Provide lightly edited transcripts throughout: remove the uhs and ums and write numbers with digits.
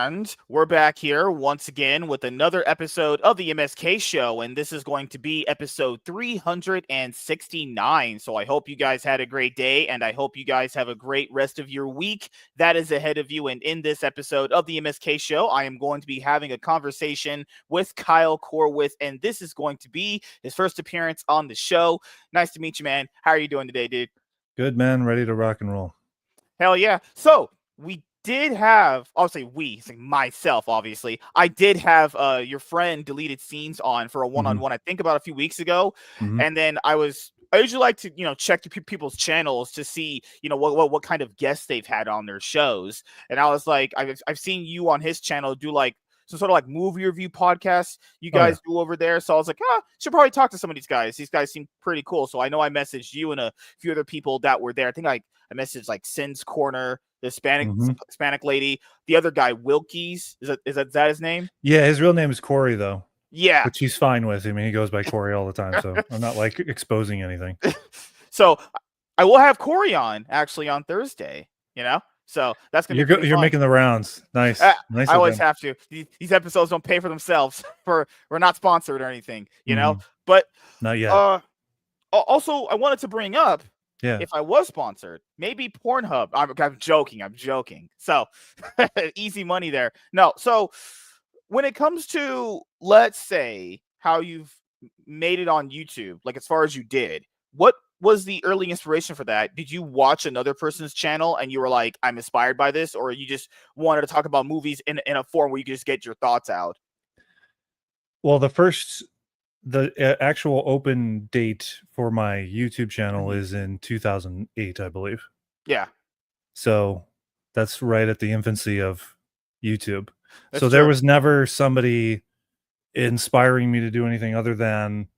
And we're back here once again with another episode of the MSK show, and this is going to be episode 369. So I hope you guys had a great day, and I hope you guys have a great rest of your week that is ahead of you. And in this episode of the MSK show, I am going to be having a conversation with Kyle Corwith, and this is going to be his first appearance on the show. Nice to meet you, man. How are you doing today, dude? Good, man. Ready to rock and roll. Hell yeah. So we did have, I'll say we, like myself, obviously. I did have your friend deleted scenes on for a one-on-one, I think about a few weeks ago. And then I usually like to, check people's channels to see, what kind of guests they've had on their shows. And I was like, I've seen you on his channel do like some sort of like movie review podcasts you guys do over there. So I was like, should probably talk to some of these guys. These guys seem pretty cool. So I know I messaged you and a few other people that were there. I think I messaged like Sin's Corner, the Hispanic lady, the other guy, Wilkies. Is that his name? Yeah, his real name is Corey, though. Yeah. Which he's fine with. I mean, he goes by Corey all the time, so I'm not like exposing anything. So I will have Corey on actually on Thursday, So that's gonna be you're making the rounds. Nice. Nice. I always have to. These episodes don't pay for themselves. We're not sponsored or anything, But not yet. Also, I wanted to bring up, if I was sponsored, maybe Pornhub. I'm joking. So easy money there. No. So when it comes to, let's say, how you've made it on YouTube, like as far as you did, what was the early inspiration for that? Did you watch another person's channel and you were like, I'm inspired by this, or you just wanted to talk about movies in a form where you could just get your thoughts out? Well, the actual open date for my YouTube channel is in 2008, I believe. Yeah. So that's right at the infancy of YouTube. So there was never somebody inspiring me to do anything other than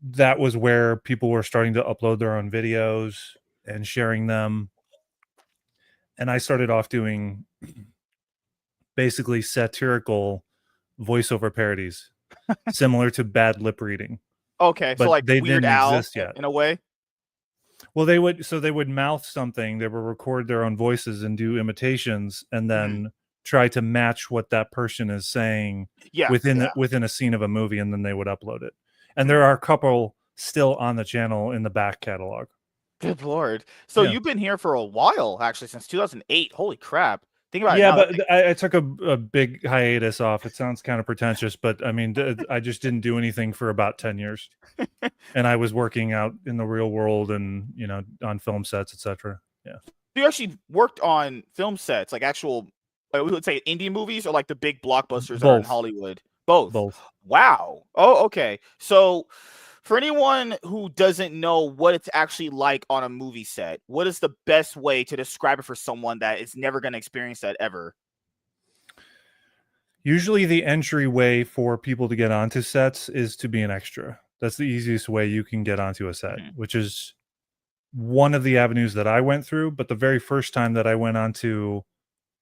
that was where people were starting to upload their own videos and sharing them. And I started off doing basically satirical voiceover parodies, similar to bad lip reading. Okay, but so like they Weird didn't Al exist yet. in a way. Well, they would mouth something, they would record their own voices and do imitations, and then try to match what that person is saying within a scene of a movie, and then they would upload it. And there are a couple still on the channel in the back catalog. Good Lord. So you've been here for a while, actually, since 2008. Holy crap. Think about it. Yeah, but I took a big hiatus off. It sounds kind of pretentious, but I mean, I just didn't do anything for about 10 years. And I was working out in the real world and, on film sets, etc. Yeah. You actually worked on film sets, like actual, we would say indie movies, or like the big blockbusters that are in Hollywood? Both. Wow. Oh, okay. So for anyone who doesn't know what it's actually like on a movie set, what is the best way to describe it for someone that is never going to experience that ever? Usually the entryway for people to get onto sets is to be an extra. That's the easiest way you can get onto a set, which is one of the avenues that I went through. But the very first time that I went onto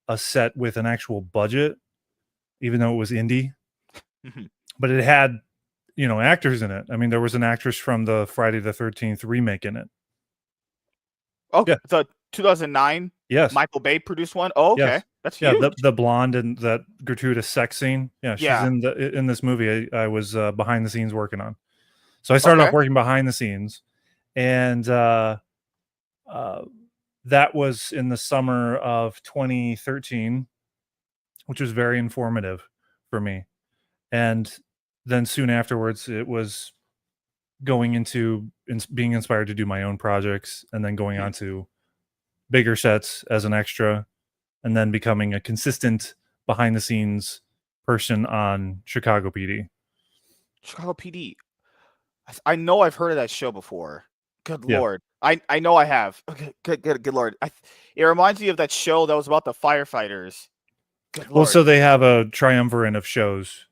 a set with an actual budget, even though it was indie, but it had actors in it. I mean, there was an actress from the Friday the 13th remake in it. Oh, yeah. So 2009? Yes. Michael Bay produced one? Oh, okay. Yes. That's huge. Yeah, the blonde and that gratuitous sex scene. Yeah, she's in this movie I was behind the scenes working on. So I started off working behind the scenes, and that was in the summer of 2013, which was very informative for me. And then soon afterwards, it was going into being inspired to do my own projects, and then going on to bigger sets as an extra, and then becoming a consistent behind the scenes person on Chicago PD. Chicago PD. I know I've heard of that show before. Good Lord. I know I have. Okay, good Lord. It reminds me of that show that was about the firefighters. Good Lord. Well, so they have a triumvirate of shows.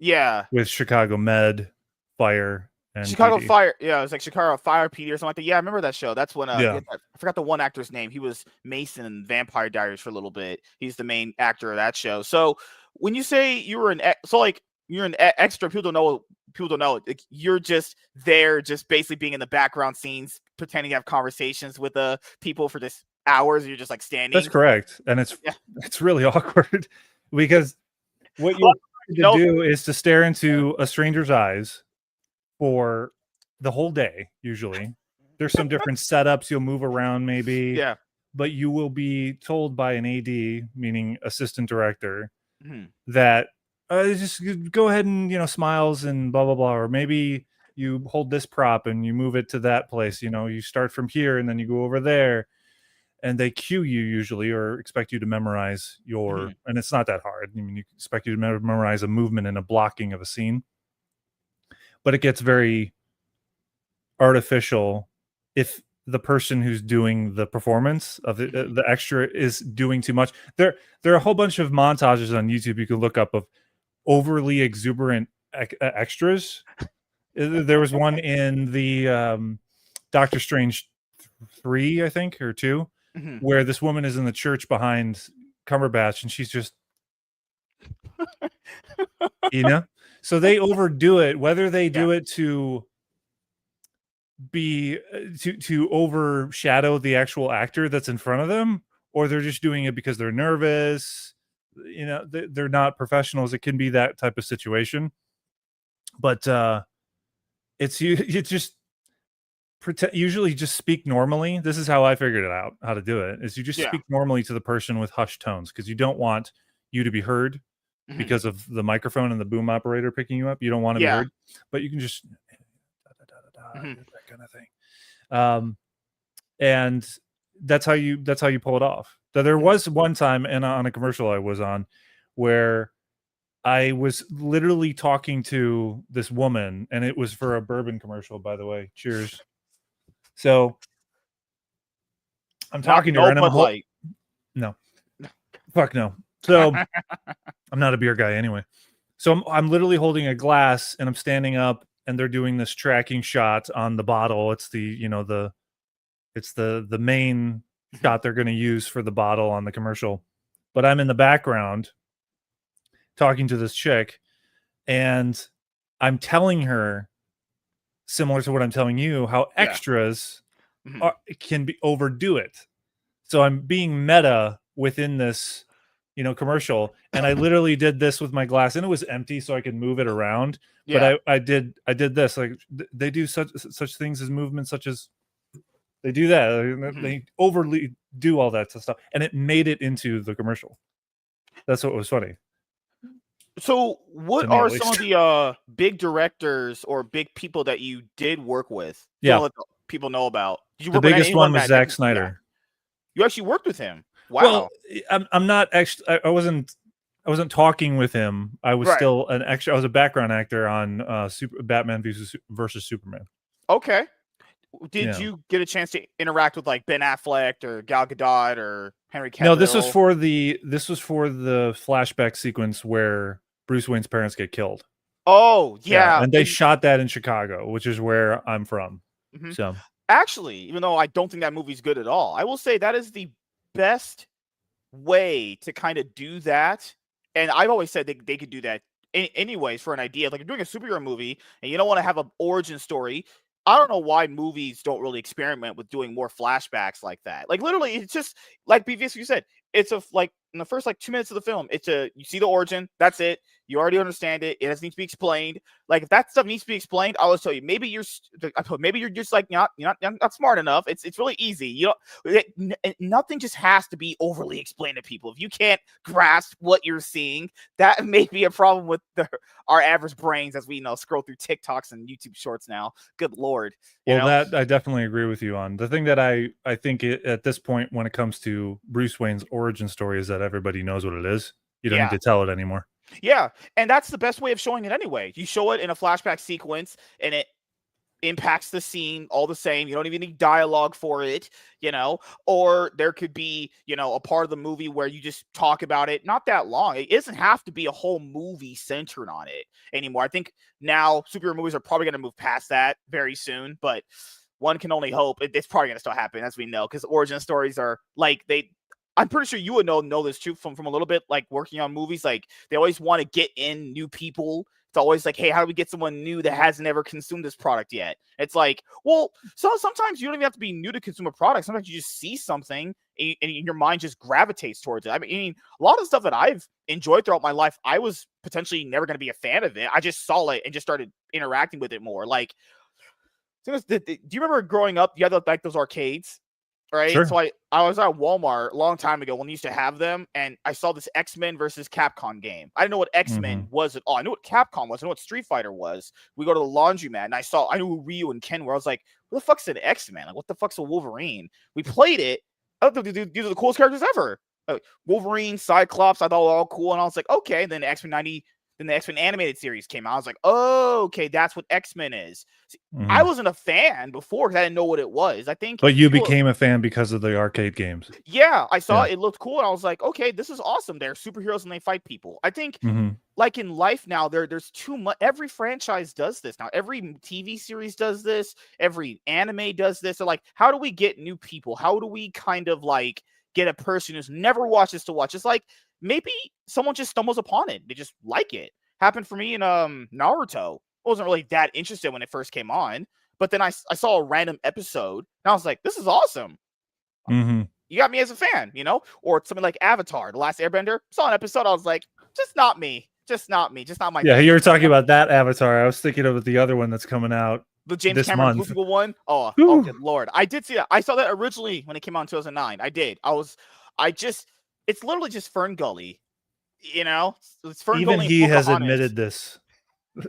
Yeah. With Chicago Med, Fire, and Chicago PD. Fire. Yeah, it was like Chicago Fire PD or something like that. Yeah, I remember that show. That's when I forgot the one actor's name. He was Mason in Vampire Diaries for a little bit. He's the main actor of that show. So when you say you were you're an extra, people don't know. Like, you're just there, just basically being in the background scenes, pretending to have conversations with people for this hours. You're just like standing. That's correct, and it's really awkward because what Well, you're to do is to stare into a stranger's eyes for the whole day. Usually, there's some different setups. You'll move around, maybe, yeah. but you will be told by an AD, meaning assistant director, Mhm. that just go ahead and smiles and blah blah blah, or maybe you hold this prop and you move it to that place. You start from here and then you go over there, and they cue you usually or expect you to memorize Mhm. and it's not that hard. I mean, you expect you to memorize a movement and a blocking of a scene, but it gets very artificial if the person who's doing the performance of the extra is doing too much. There are a whole bunch of montages on YouTube you can look up of overly exuberant extras. There was one in the Doctor Strange 3, I think, or 2, Mhm. where this woman is in the church behind Cumberbatch, and she's just, so they overdo it, whether they Yeah. do it to be to overshadow the actual actor that's in front of them, or they're just doing it because they're nervous. They're not professionals. It can be that type of situation, but it's just usually just speak normally. This is how I figured it out, how to do it, is you just Yeah. speak normally to the person with hushed tones, because you don't want you to be heard Mhm. because of the microphone and the boom operator picking you up. You don't want to be Yeah. heard, but you can just Mhm. that kind of thing. And that's how you pull it off. There Mhm. was one time on a commercial I was on where I was literally talking to this woman, and it was for a bourbon commercial, by the way. Cheers. So I'm Not talking to her, no and I'm Bud Light. no, fuck no. So I'm not a beer guy anyway. So I'm literally holding a glass, and I'm standing up, and they're doing this tracking shot on the bottle. It's the main Mhm. shot they're going to use for the bottle on the commercial. But I'm in the background talking to this chick, and I'm telling her, similar to what I'm telling you, how Yeah. extras Mhm. can be overdo it. So I'm being meta within this, commercial, and I literally did this with my glass, and it was empty, so I could move it around. But Yeah. I did this, like, they do such things as movements, such as they do that. Mhm. They overly do all that stuff, and it made it into the commercial. That's what was funny So, what to me, at are some of least. the big directors or big people that you did work with? You Yeah, wanna let the people know about? Did you the work with biggest one anyone was that Zack didn't? Yeah. Snyder. You actually worked with him. Well, Wow. I'm not actually. I wasn't talking with him. I was Right. still an extra. I was a background actor on Batman versus Superman. Okay. Did Yeah. you get a chance to interact with like Ben Affleck or Gal Gadot or Henry No, Cavill? this was for the flashback sequence where Bruce Wayne's parents get killed. Oh, Yeah, yeah. and they shot that in Chicago, which is where I'm from. Mhm. So, Actually, even though I don't think that movie's good at all, I will say that is the best way to kind of do that. And I've always said they could do that anyways for an idea. Like you're doing a superhero movie and you don't want to have an origin story. I don't know why movies don't really experiment with doing more flashbacks like that. Like literally, it's just like previously you said, it's like in the first like 2 minutes of the film, you see the origin, that's it. You already understand it. It doesn't need to be explained. Like if that stuff needs to be explained, I'll just tell you. Maybe you're just like not smart enough. It's really easy. Nothing just has to be overly explained to people. If you can't grasp what you're seeing, that may be a problem with our average brains as we scroll through TikToks and YouTube Shorts now. Good lord, well, that I definitely agree with you on. The thing that I think at this point, when it comes to Bruce Wayne's origin story, is that everybody knows what it is. You don't need Yeah. to tell it anymore. Yeah, and that's the best way of showing it anyway. You show it in a flashback sequence, and it impacts the scene all the same. You don't even need dialogue for it, or there could be, a part of the movie where you just talk about it, not that long. It doesn't have to be a whole movie centered on it anymore. I think now superhero movies are probably going to move past that very soon, but one can only hope it's probably going to still happen, as we know, because origin stories are like I'm pretty sure you would know this too from a little bit like working on movies. Like they always want to get in new people It's always like, hey, how do we get someone new that hasn't ever consumed this product yet? It's like, well, so sometimes you don't even have to be new to consume a product. Sometimes you just see something and your mind just gravitates towards it. I mean, a lot of the stuff that I've enjoyed throughout my life, I was potentially never going to be a fan of it. I just saw it and just started interacting with it more. Like, do you remember growing up, you had like those arcades? Right. Sure. So I was at Walmart a long time ago when they used to have them, and I saw this X-Men versus Capcom game. I didn't know what X-Men was at all. I knew what Capcom was. I knew what Street Fighter was. We go to the laundromat, and I knew who Ryu and Ken were. I was like, what the fuck's an X-Men? Like, what the fuck's a Wolverine? We played it. I thought these are the coolest characters ever. Wolverine, Cyclops, I thought were all cool, and I was like, okay. And then then the X-Men animated series came out. I was like, oh, okay, that's what X-Men is. See, I wasn't a fan before because I didn't know what it was. I think, but you became a fan because of the arcade games. Yeah, I saw it looked cool, and I was like, okay, this is awesome. They're superheroes and they fight people. I think, like in life now, there's too much. Every franchise does this now. Every TV series does this. Every anime does this. So, like, how do we get new people? How do we kind of like get a person who's never watched this to watch? It's like, maybe someone just stumbles upon it. They just like it. Happened for me in Naruto. I wasn't really that interested when it first came on, but then I saw a random episode, and I was like, this is awesome. You got me as a fan, you know? Or something like Avatar, The Last Airbender. Saw an episode, I was like, just not me. Just not me. Just not my thing. You were talking about that Avatar. I was thinking of the other one that's coming out. The James Cameron Blue People one. Oh good Lord. I did see that. I saw that originally when it came out in 2009. I did. It's literally just Fern Gully, you know. It's Fern Even Gully. He has admitted this.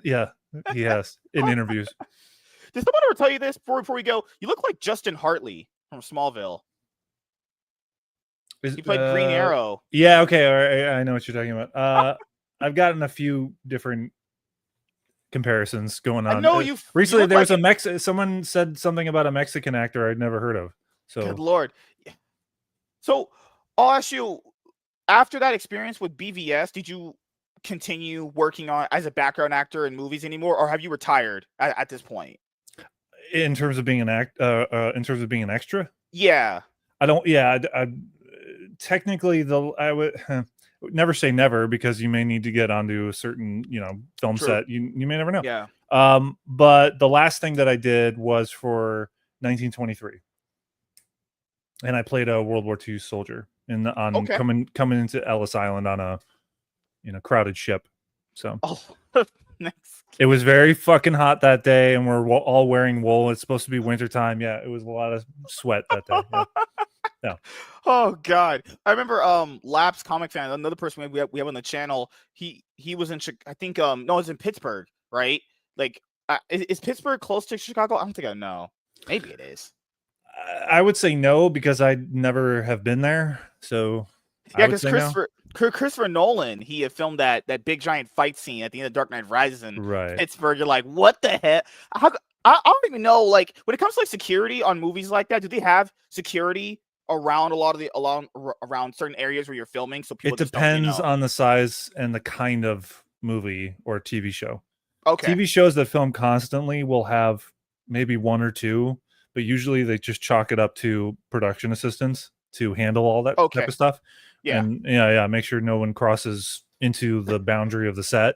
Yeah, he has in interviews. Did someone ever tell you this before we go? You look like Justin Hartley from Smallville. He played Green Arrow. Yeah. Okay. All right, I know what you're talking about. I've gotten a few different comparisons going on. I know recently. There was someone said something about a Mexican actor I'd never heard of. So good Lord. So I'll ask you, after that experience with BVS, did you continue working on as a background actor in movies anymore, or have you retired at this point? In terms of being an in terms of being an extra? Yeah. I don't. Yeah. I technically, I would never say never, because you may need to get onto a certain, film set. You may never know. Yeah. But the last thing that I did was for 1923. And I played a World War II soldier coming into Ellis Island on a crowded ship. So nice. It was very fucking hot that day, and we're all wearing wool. It's supposed to be wintertime. Yeah, it was a lot of sweat that day. Yeah. Oh God, I remember Laps Comic Fan, another person we have on the channel. He was in I think no, it was in Pittsburgh, right? Like, is Pittsburgh close to Chicago? I don't think I know. Maybe it is. I would say no, because I never have been there. So yeah, because Christopher Nolan, he had filmed that big giant fight scene at the end of Dark Knight Rises in Pittsburgh. You're like, what the heck? I don't even know. Like, when it comes to like security on movies like that, do they have security around around certain areas where you're filming? So people. It depends on the size and the kind of movie or TV show. Okay. TV shows that film constantly will have maybe one or two, but usually they just chalk it up to production assistants to handle all that type of stuff. Yeah. And make sure no one crosses into the boundary of the set,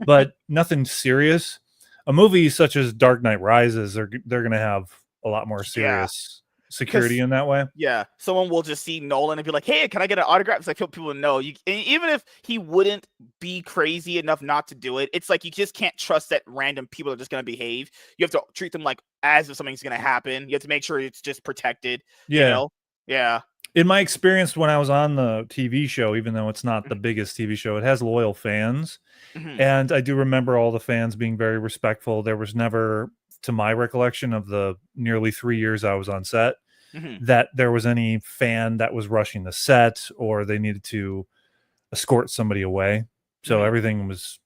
but nothing serious. A movie such as Dark Knight Rises, they're going to have a lot more serious security in that way. Yeah. Someone will just see Nolan and be like, hey, can I get an autograph? It's like, people know even if he wouldn't be crazy enough not to do it, it's like, you just can't trust that random people are just going to behave. You have to treat them like as if something's going to happen. You have to make sure it's just protected. Yeah. Yeah. In my experience, when I was on the TV show, even though it's not the biggest TV show, it has loyal fans. And I do remember all the fans being very respectful. There was never, to my recollection of the nearly 3 years I was on set, that there was any fan that was rushing the set or they needed to escort somebody away. So everything was,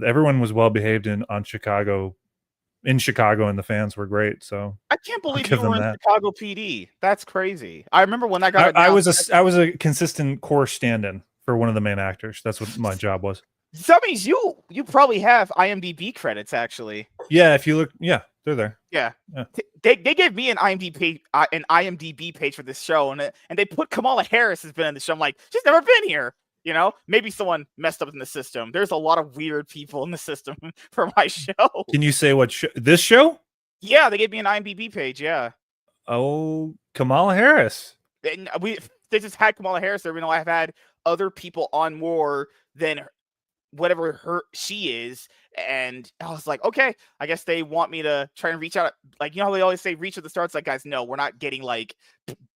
everyone was well behaved in Chicago, and the fans were great. So I can't believe you were in Chicago PD. That's crazy. I remember when I got I was a consistent core stand-in for one of the main actors. That's what my job was. So that means you probably have IMDb credits, actually. Yeah, if you look, they're there. Yeah. They gave me an IMDb page for this show, and they put Kamala Harris has been in the show. I'm like, she's never been here. You know, maybe someone messed up in the system. There's a lot of weird people in the system for my show. Can you say what this show? Yeah, they gave me an IMDb page. Yeah. Oh, Kamala Harris. And they just had Kamala Harris there. You know, I've had other people on more than whatever she is, and I was like, okay, I guess they want me to try and reach out. Like, you know how they always say reach at the start. It's like, guys, no, we're not getting like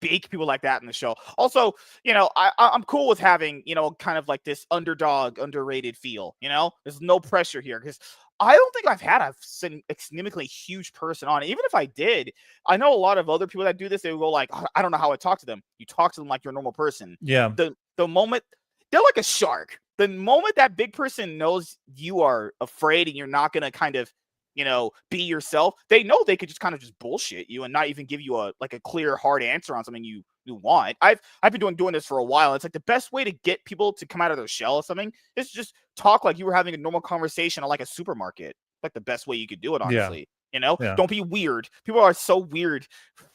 big people like that in the show. Also, you know, I'm cool with having, you know, kind of like this underdog, underrated feel. You know, there's no pressure here because I don't think I've had a significantly huge person on. Even if I did, I know a lot of other people that do this. They will go like, I don't know how I talk to them. You talk to them like you're a normal person. Yeah. The moment they're like a shark. The moment that big person knows you are afraid and you're not going to kind of, you know, be yourself, they know they could just kind of just bullshit you and not even give you a clear, hard answer on something you want. I've been doing this for a while. It's like the best way to get people to come out of their shell or something is just talk like you were having a normal conversation at like a supermarket. Like the best way you could do it, honestly. Yeah. You know, Don't be weird. People are so weird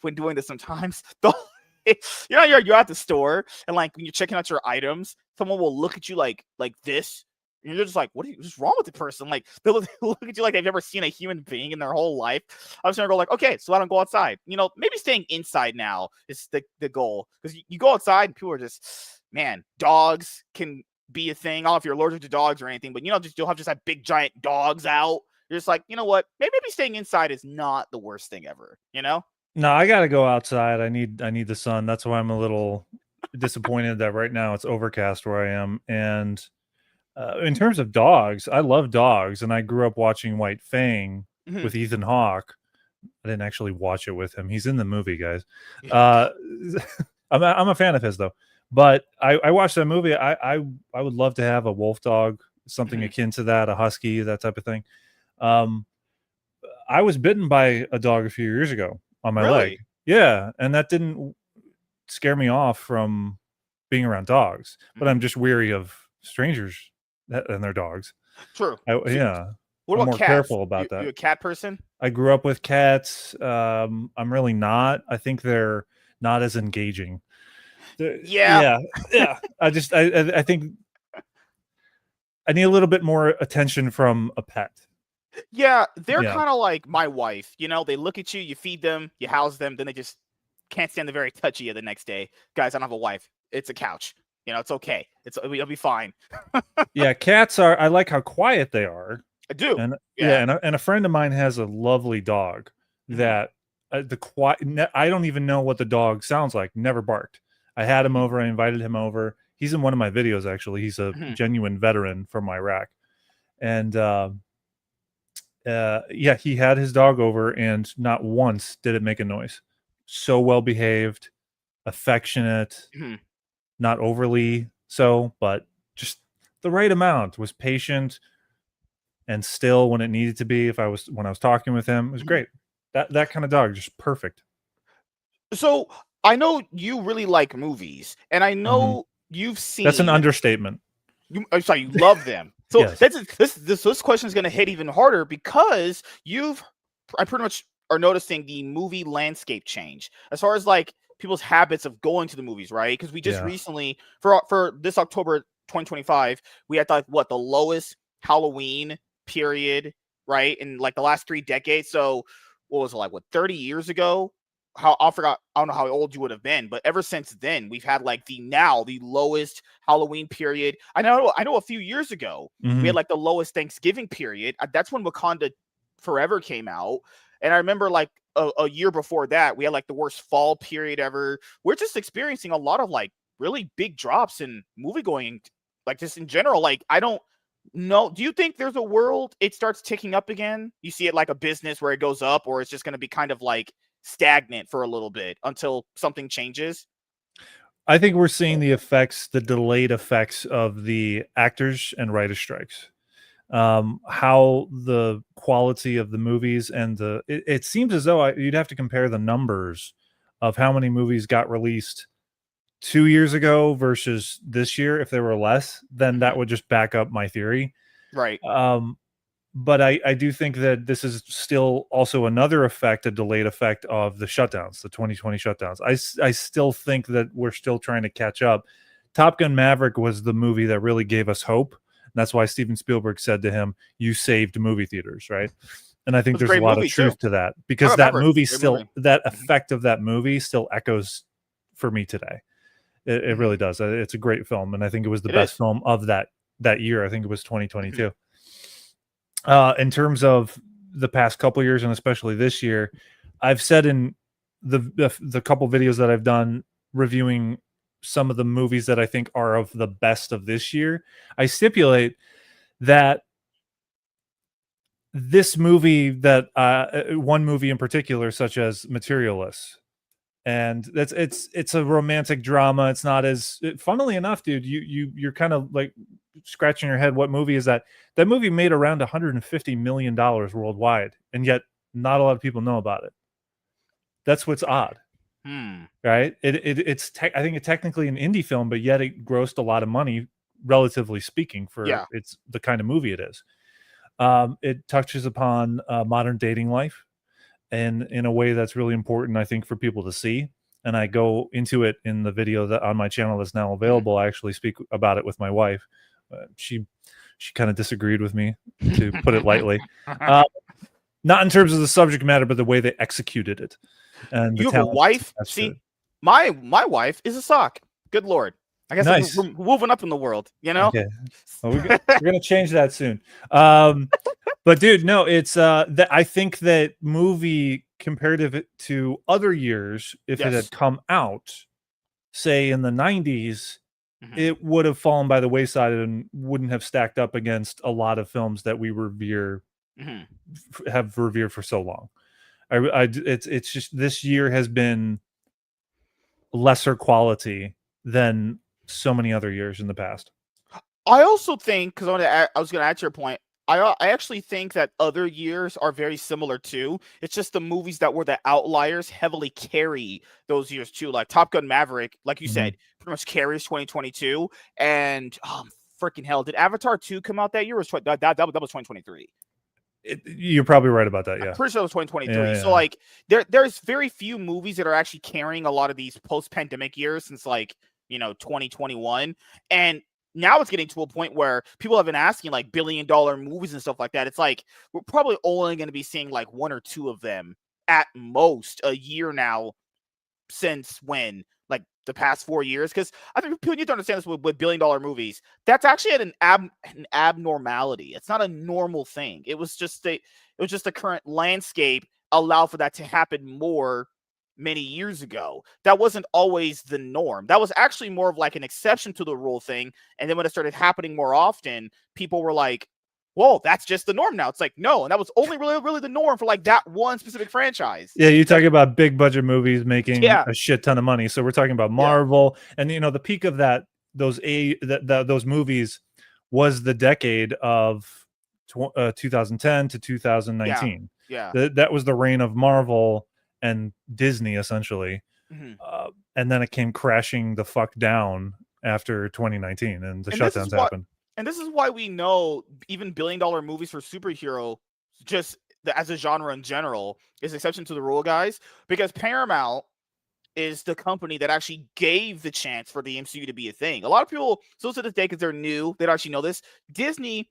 when doing this sometimes. You know, you're at the store and like when you're checking out your items, someone will look at you like this, and you're just like, what's wrong with the person? Like they'll look at you like they've never seen a human being in their whole life. I'm just gonna go like, okay, so I don't go outside. You know, maybe staying inside now is the goal, because you go outside and people are just, man, dogs can be a thing. I don't know if you're allergic to dogs or anything, but you know, you'll have big giant dogs out. You're just like, you know what? Maybe staying inside is not the worst thing ever. You know. No, I gotta go outside. I need the sun. That's why I'm a little disappointed that right now it's overcast where I am. And in terms of dogs, I love dogs, and I grew up watching White Fang with Ethan Hawke. I didn't actually watch it with him. He's in the movie, guys. I'm a fan of his though. But I watched that movie. I would love to have a wolf dog, something akin to that, a husky, that type of thing. I was bitten by a dog a few years ago on my leg. Yeah, and that didn't scare me off from being around dogs, but I'm just weary of strangers and their dogs. True. Yeah. What I'm about more cats? careful about that. You a cat person? I grew up with cats. I'm really not. I think they're not as engaging. Yeah. I think I need a little bit more attention from a pet. Yeah, they're kind of like my wife. You know, they look at you, you feed them, you house them, then they just can't stand the very touch of you the next day. Guys, I don't have a wife. It's a couch. You know, it's okay. It'll be fine. Yeah, cats are. I like how quiet they are. I do. And and a friend of mine has a lovely dog that the quiet. I don't even know what the dog sounds like. Never barked. I had him over. I invited him over. He's in one of my videos actually. He's a genuine veteran from Iraq, and he had his dog over, and not once did it make a noise. So well behaved, affectionate, not overly so, but just the right amount. Was patient and still when it needed to be. When I was talking with him, it was great. That kind of dog, just perfect. So I know you really like movies, and I know you've seen. That's an understatement. You love them. So yes. This question is going to hit even harder because I pretty much are noticing the movie landscape change as far as like people's habits of going to the movies, right? Because we just recently for this October 2025, we had the lowest Halloween period, right, in like the last 3 decades. So what was it, like 30 years ago? I don't know how old you would have been, but ever since then, we've had like the lowest Halloween period. I know a few years ago, we had like the lowest Thanksgiving period. That's when Wakanda Forever came out. And I remember like a year before that, we had like the worst fall period ever. We're just experiencing a lot of like really big drops in movie going, like just in general. Like, I don't know. Do you think there's a world it starts ticking up again? You see it like a business where it goes up, or it's just going to be kind of like stagnant for a little bit until something changes? I think we're seeing the delayed effects of the actors and writer strikes. How the quality of the movies and it seems as though you'd have to compare the numbers of how many movies got released 2 years ago versus this year. If there were less, then that would just back up my theory. Right. But I do think that this is still also another effect, a delayed effect of the shutdowns, the 2020 shutdowns. I still think that we're still trying to catch up Top Gun Maverick was the movie that really gave us hope. And that's why Steven Spielberg said to him, "You saved movie theaters," right? And I think there's a lot of truth to that, because that movie still, that effect of that movie still echoes for me today. It really does. It's a great film, and I think it was the best film of that year. I think it was 2022. In terms of the past couple years, and especially this year, I've said in the couple videos that I've done reviewing some of the movies that I think are of the best of this year, I stipulate that this movie, that one movie in particular, such as Materialists, and it's a romantic drama. It's not as, funnily enough, dude, you're kind of like scratching your head. What movie is that? That movie made around $150 million worldwide, and yet not a lot of people know about it. That's what's odd. Right? It's I think it's technically an indie film, but yet it grossed a lot of money, relatively speaking, for it's the kind of movie it is. It touches upon modern dating life, and in a way that's really important, I think, for people to see. And I go into it in the video that on my channel that's now available. I actually speak about it with my wife. She kind of disagreed with me, to put it lightly. Not in terms of the subject matter, but the way they executed it. And you have a wife? See, my wife is a sock. Good Lord. I guess we're moving up in the world, you know? Okay. Well, we're going to change that soon. But dude, no, it's that I think that movie, comparative to other years, if it had come out, say in the 90s, it would have fallen by the wayside and wouldn't have stacked up against a lot of films that we revere, have revered for so long. It's just, this year has been lesser quality than so many other years in the past. I also think, because I was going to add to your point, I actually think that other years are very similar too. It's just the movies that were the outliers heavily carry those years too. Like Top Gun Maverick, like you said, pretty much carries 2022. And freaking hell, did Avatar 2 come out that year? Or was that was 2023? You're probably right about that. Yeah, I'm pretty sure it was 2023. So like, there's very few movies that are actually carrying a lot of these post-pandemic years since, like, 2021. And now it's getting to a point where people have been asking like billion-dollar movies and stuff like that. It's like we're probably only going to be seeing like one or two of them at most a year now. Since when? Like the past 4 years? Because I think people need to understand this with billion-dollar movies. That's actually an abnormality. It's not a normal thing. It was just the current landscape allow for that to happen more many years ago. That wasn't always the norm. That was actually more of like an exception to the rule thing. And then when it started happening more often, people were like, whoa, that's just the norm now. It's like, no. And that was only really the norm for like that one specific franchise. Yeah, you're talking about big budget movies making a shit ton of money. So we're talking about Marvel. And, the peak of those movies was the decade of 2010 to 2019. Yeah. That was the reign of Marvel and Disney, essentially. And then it came crashing the fuck down after 2019, and the shutdowns happened. And this is why we know even billion-dollar movies for superhero, just as a genre in general, is exception to the rule, guys, because Paramount is the company that actually gave the chance for the MCU to be a thing. A lot of people, still to this day, because they're new, they don't actually know this, Disney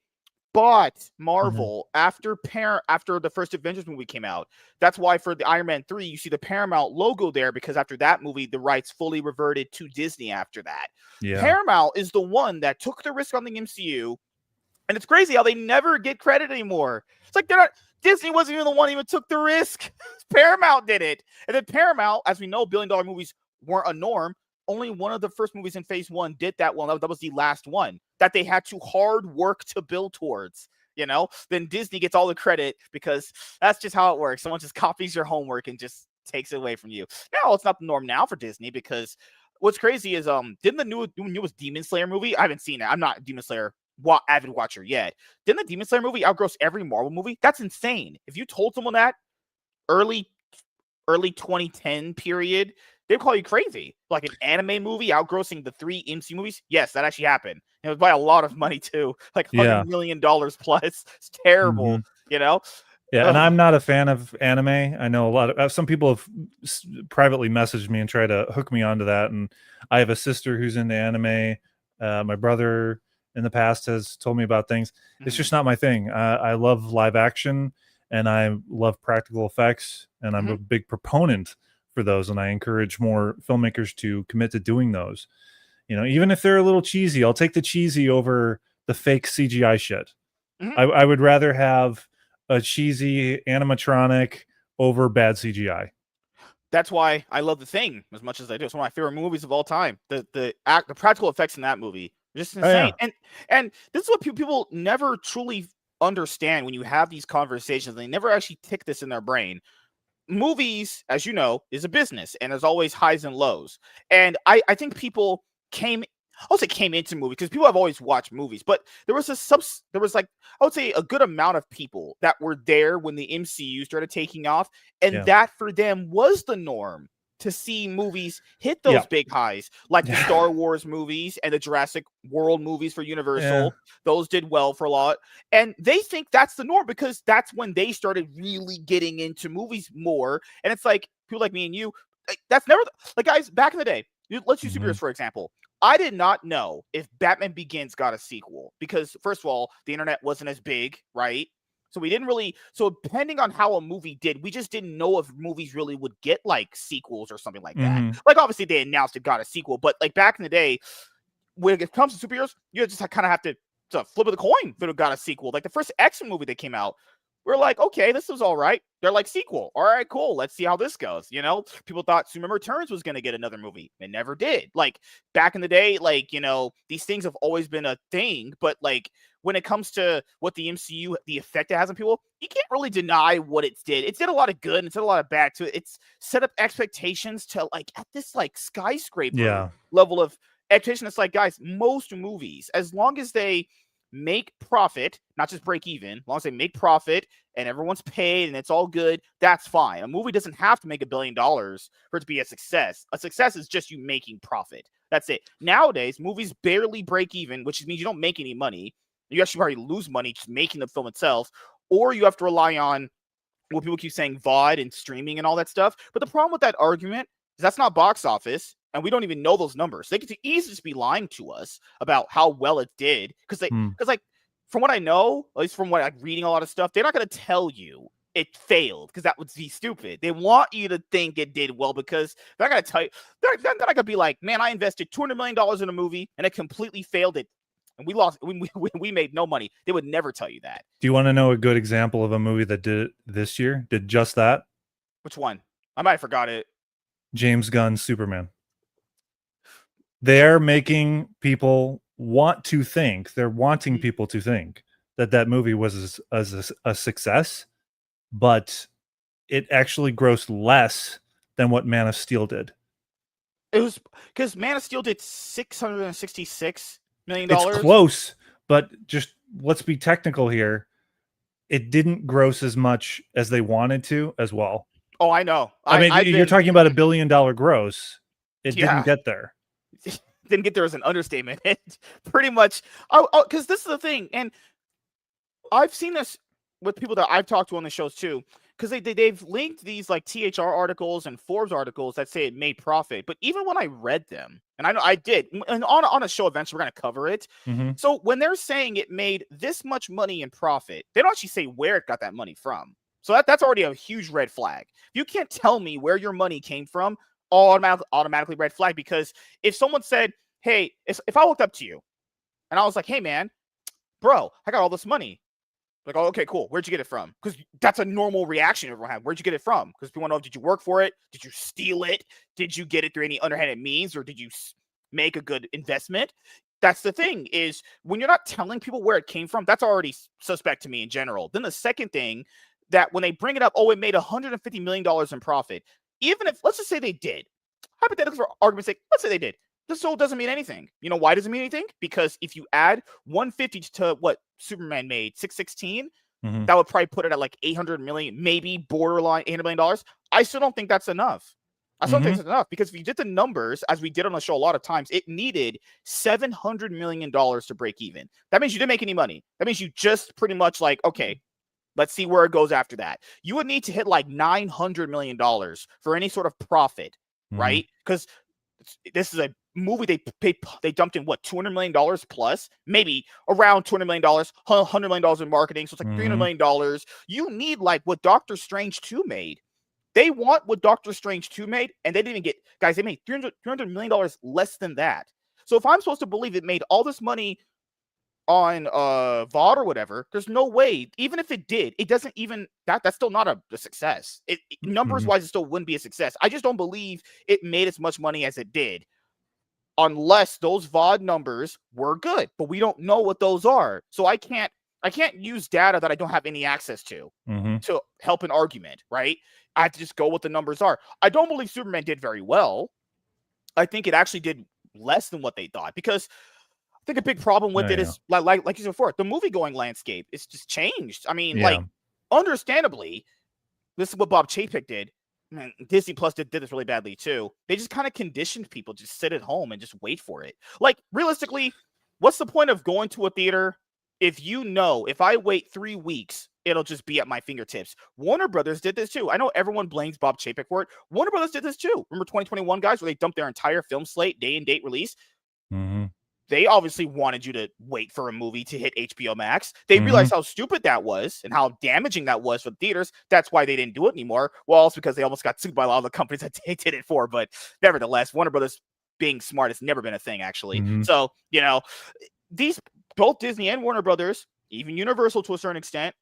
bought Marvel after the first Avengers movie came out. That's why for the Iron Man 3, you see the Paramount logo there, because after that movie, the rights fully reverted to Disney after that. Paramount is the one that took the risk on the MCU, and it's crazy how they never get credit anymore. It's like Disney wasn't even the one who even took the risk. Paramount did it. And then Paramount, as we know, billion-dollar movies weren't a norm. Only one of the first movies in phase 1 did that one. That was the last one that they had to hard work to build towards, then Disney gets all the credit, because that's just how it works. Someone just copies your homework and just takes it away from you. Now it's not the norm now for Disney, because what's crazy is, didn't the newest Demon Slayer movie, I haven't seen it. I'm not a Demon Slayer avid watcher yet. Didn't the Demon Slayer movie outgross every Marvel movie? That's insane. If you told someone that early 2010 period, they'd call you crazy. Like an anime movie outgrossing the 3 MC movies. Yes, that actually happened. It was by a lot of money too, like $100 million plus. It's terrible, Yeah, and I'm not a fan of anime. I know a lot of some people have privately messaged me and try to hook me onto that. And I have a sister who's into anime. My brother in the past has told me about things. It's just not my thing. I love live action and I love practical effects, and I'm a big proponent for those. And I encourage more filmmakers to commit to doing those. You know, even if they're a little cheesy, I'll take the cheesy over the fake CGI shit. I would rather have a cheesy animatronic over bad CGI. That's why I love The Thing as much as I do. It's one of my favorite movies of all time. The practical effects in that movie are just insane. Oh, yeah. And this is what people never truly understand when you have these conversations. They never actually tick this in their brain. Movies, as you know, is a business, and there's always highs and lows. And I think people came into movies because people have always watched movies, but there was like, I would say, a good amount of people that were there when the MCU started taking off, and that for them was the norm to see movies hit those big highs, like the Star Wars movies and the Jurassic World movies for Universal. Those did well for a lot, and they think that's the norm because that's when they started really getting into movies more. And it's like people like me and you, that's never like, guys, back in the day. Let's use superheroes for example. I did not know if Batman Begins got a sequel because, first of all, the internet wasn't as big, right? So we didn't really. So depending on how a movie did, we just didn't know if movies really would get like sequels or something like that. Like, obviously they announced it got a sequel, but like back in the day, when it comes to superheroes, you just kind of have to flip of the coin if it got a sequel. Like the first X-Men movie that came out, we're like, okay, this was all right. They're like, sequel. All right, cool. Let's see how this goes. You know, people thought Superman Returns was going to get another movie. It never did. Like back in the day, like, you know, these things have always been a thing. But like when it comes to what the MCU, the effect it has on people, you can't really deny what it did. It did a lot of good and it did a lot of bad too. It's set up expectations to like at this like skyscraper level of expectation. It's like, guys, most movies, as long as they make profit, not just break even, as long as they make profit and everyone's paid and it's all good, that's fine. A movie doesn't have to make $1 billion for it to be a success. A success is just you making profit. That's it. Nowadays, movies barely break even, which means you don't make any money. You actually probably lose money just making the film itself, or you have to rely on what people keep saying, VOD and streaming and all that stuff. But the problem with that argument is that's not box office. And we don't even know those numbers. They could easily just be lying to us about how well it did. Because like, from what I know, at least from what I'm reading a lot of stuff, they're not going to tell you it failed because that would be stupid. They want you to think it did well because they're not going to tell you. They're not going to be like, man, I invested $200 million in a movie and it completely failed it. And we lost. We made no money. They would never tell you that. Do you want to know a good example of a movie that did this year? Did just that? Which one? I might have forgot it. James Gunn's Superman. They're making people want to think. They're wanting people to think that that movie was a success, but it actually grossed less than what Man of Steel did. It was because Man of Steel did $666 million. It's close, but just let's be technical here. It didn't gross as much as they wanted to as well. Oh, I know. I mean, you're talking about $1 billion gross. It didn't get there. Didn't get there as an understatement. Pretty much. Because this is the thing, and I've seen this with people that I've talked to on the shows too. Because they've linked these like THR articles and Forbes articles that say it made profit. But even when I read them, and I know I did, and on a show eventually we're going to cover it. So when they're saying it made this much money in profit, they don't actually say where it got that money from. So that's already a huge red flag. You can't tell me where your money came from. Automatically red flag, because if someone said, hey, if I walked up to you and I was like, hey man, bro, I got all this money. Like, oh, okay, cool. Where'd you get it from? Because that's a normal reaction everyone has. Where'd you get it from? Because people want to know, did you work for it? Did you steal it? Did you get it through any underhanded means? Or did you make a good investment? That's the thing, is when you're not telling people where it came from, that's already suspect to me in general. Then the second thing, that when they bring it up, oh, it made $150 million in profit. Even if, let's just say they did, hypothetically for argument's sake, let's say they did. This still doesn't mean anything. You know why doesn't mean anything? Because if you add 150 to what Superman made, 616, that would probably put it at like 800 million, maybe borderline $800 million. I still don't think that's enough. I still don't think that's enough, because if you did the numbers, as we did on the show a lot of times, it needed $700 million to break even. That means you didn't make any money. That means you just pretty much like, okay, Let's see where it goes after that. You would need to hit like $900 million for any sort of profit, right? Because this is a movie they dumped in what, $200 million plus, maybe around $200 million, $100 million in marketing. So it's like $300 million. You need like what Doctor Strange 2 made. They want what Doctor Strange 2 made, and they didn't even get, guys, they made $300 million less than that. So if I'm supposed to believe it made all this money on VOD or whatever, there's no way. Even if it did, it doesn't even that's still not a success. It numbers wise, it still wouldn't be a success. I just don't believe it made as much money as it did, unless those VOD numbers were good. But we don't know what those are, so I can't use data that I don't have any access to help an argument. Right? I have to just go what the numbers are. I don't believe Superman did very well. I think it actually did less than what they thought, because I think a big problem with it is like you said before, the movie going landscape is just changed. I mean, like, understandably, this is what Bob Chapek did. Man, Disney Plus did this really badly too. They just kind of conditioned people to just sit at home and just wait for it. Like, realistically, what's the point of going to a theater if you know if I wait 3 weeks, it'll just be at my fingertips? Warner Brothers did this too. I know everyone blames Bob Chapek for it. Warner Brothers did this too. Remember 2021, guys, where they dumped their entire film slate, day and date release? They obviously wanted you to wait for a movie to hit HBO Max. They realized how stupid that was and how damaging that was for the theaters. That's why they didn't do it anymore. Well, it's because they almost got sued by a lot of the companies that they did it for. But nevertheless, Warner Brothers being smart has never been a thing, actually. So, you know, these both Disney and Warner Brothers, even Universal to a certain extent,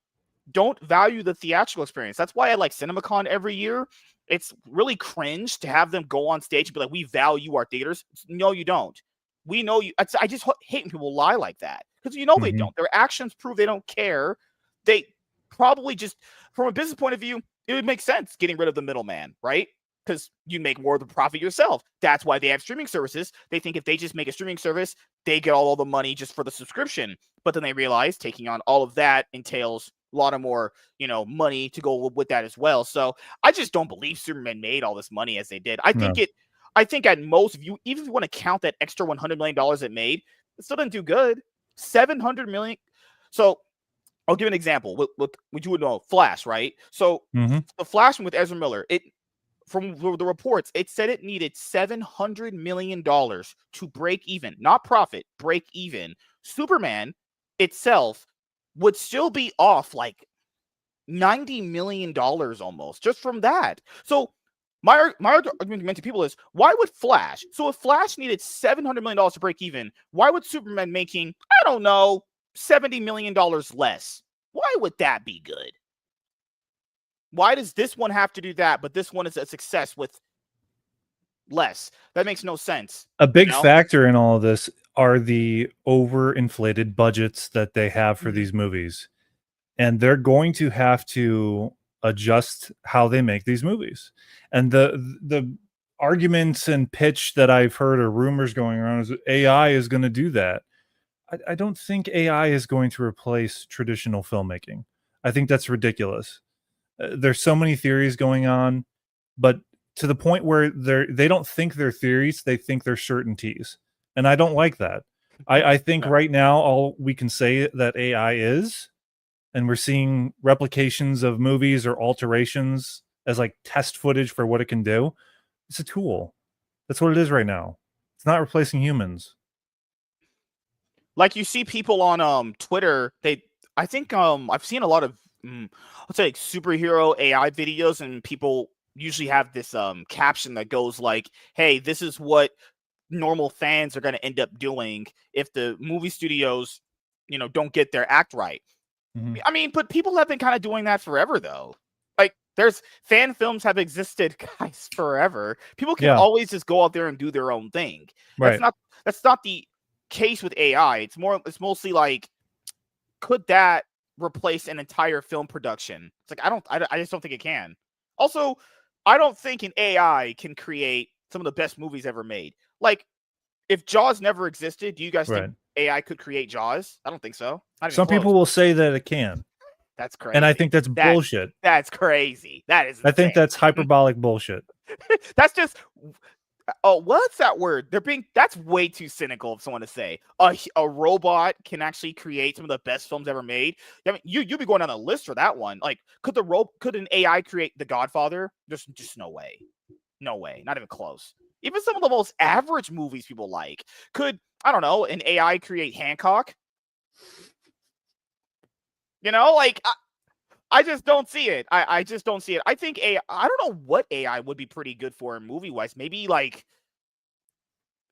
don't value the theatrical experience. That's why I like CinemaCon every year. It's really cringe to have them go on stage and be like, we value our theaters. No, you don't. We know you. I just hate when people lie like that, because you know they don't. Their actions prove they don't care. They probably just, from a business point of view, it would make sense getting rid of the middleman, right? Because you make more of the profit yourself. That's why they have streaming services. They think if they just make a streaming service, they get all the money just for the subscription. But then they realize taking on all of that entails a lot of more, money to go with that as well. So I just don't believe Superman made all this money as they did. I think at most, even if you want to count that extra $100 million it made, it still didn't do good. $700 million. So I'll give an example. Would you know Flash, right? So the Flash with Ezra Miller, from the reports, it said it needed $700 million to break even, not profit, break even. Superman itself would still be off like $90 million almost just from that. So my argument to people is, why would Flash? So if Flash needed $700 million to break even, why would Superman making, I don't know, $70 million less? Why would that be good? Why does this one have to do that, but this one is a success with less? That makes no sense. A big factor in all of this are the overinflated budgets that they have for these movies. And they're going to have to adjust how they make these movies. And the arguments and pitch that I've heard, or rumors going around, is AI is going to do that. I don't think AI is going to replace traditional filmmaking. I think that's ridiculous. There's so many theories going on, but to the point where they don't think they're theories, they think they're certainties. And I don't like that. I think right now all we can say that AI is, and we're seeing replications of movies or alterations as like test footage for what it can do. It's a tool. That's what it is right now. It's not replacing humans. Like, you see people on Twitter, I think I've seen a lot of let's say like superhero AI videos, and people usually have this caption that goes like, hey, this is what normal fans are going to end up doing if the movie studios, don't get their act right. I mean, but people have been kind of doing that forever, though. Like, there's fan films have existed, guys, forever. People can always just go out there and do their own thing. Right. That's not the case with AI. It's mostly like, could that replace an entire film production? It's like, I just don't think it can. Also, I don't think an AI can create some of the best movies ever made. Like, if Jaws never existed, do you guys think AI could create Jaws? I don't think so. Some people will say that it can. That's crazy. And I think that's bullshit. That's crazy. That is insane. I think that's hyperbolic bullshit. That's just, Oh, what's that word? That's way too cynical of someone to say. A robot can actually create some of the best films ever made. I mean, you'd be going down the list for that one. Like, could an AI create The Godfather? Just no way. No way. Not even close. Even some of the most average movies people like. Could, I don't know, an AI create Hancock? Like, I just don't see it. I just don't see it. I think I don't know what AI would be pretty good for movie wise. Maybe like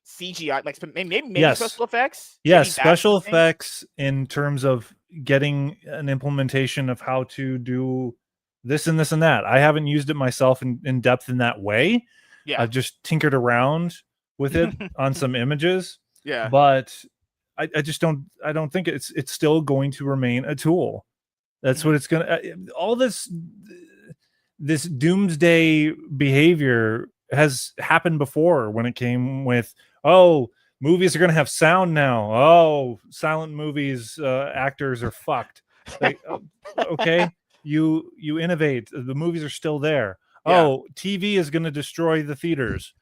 CGI, like maybe Yes. special effects. Yes, special effects in terms of getting an implementation of how to do this and this and that. I haven't used it myself in depth in that way. Yeah. I've just tinkered around with it on some images. Yeah. But I don't think it's still going to remain a tool. That's what it's gonna. All this doomsday behavior has happened before when it came with, oh, movies are gonna have sound now. Oh, silent movies, actors are fucked. Like, okay, you innovate. The movies are still there. Yeah. Oh, TV is gonna destroy the theaters.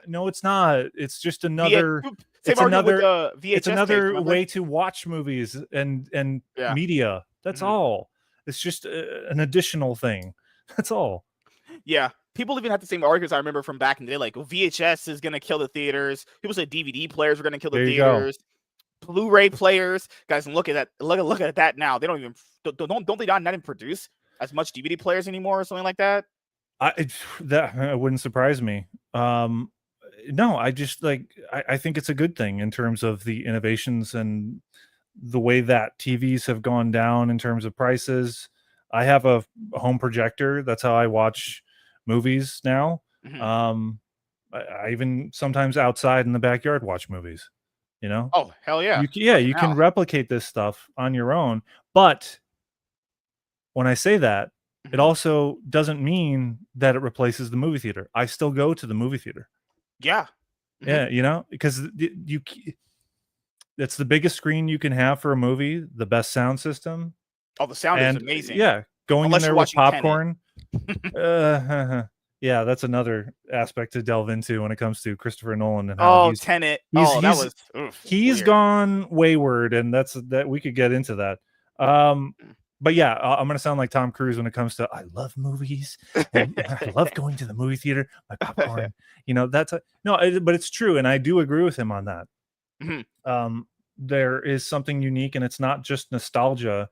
No, it's not. It's just another. It's another way to watch movies and media. That's all. It's just an additional thing. That's all. Yeah. People even have the same arguments I remember from back in the day. Like, VHS is going to kill the theaters. People said DVD players were going to kill the theaters. Blu-ray players. Guys, look at that. Look at that now. They don't even not even produce as much DVD players anymore or something like that. That wouldn't surprise me. No, I just I think it's a good thing in terms of the innovations and the way that TVs have gone down in terms of prices. I have a home projector. That's how I watch movies now. I even sometimes outside in the backyard watch movies, Oh, hell yeah. You can replicate this stuff on your own. But when I say that, it also doesn't mean that it replaces the movie theater. I still go to the movie theater. Yeah. Yeah, because it's the biggest screen you can have for a movie, the best sound system. Oh, the sound is amazing. Yeah, going in there with popcorn. Yeah, that's another aspect to delve into when it comes to Christopher Nolan and how Tenet. He's gone wayward, and that we could get into that. But yeah, I'm gonna sound like Tom Cruise when it comes to I love movies. And I love going to the movie theater. My popcorn. But it's true, and I do agree with him on that. There is something unique, and it's not just nostalgia,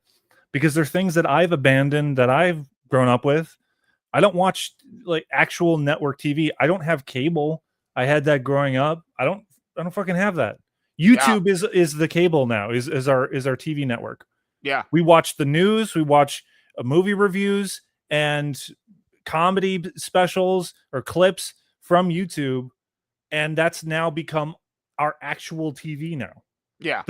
because there are things that I've abandoned that I've grown up with. I don't watch like actual network TV. I don't have cable. I had that growing up. I don't fucking have that. YouTube is the cable now. Is our TV network. Yeah. We watch the news. We watch movie reviews and comedy specials or clips from YouTube, and that's now become our actual TV now. Yeah.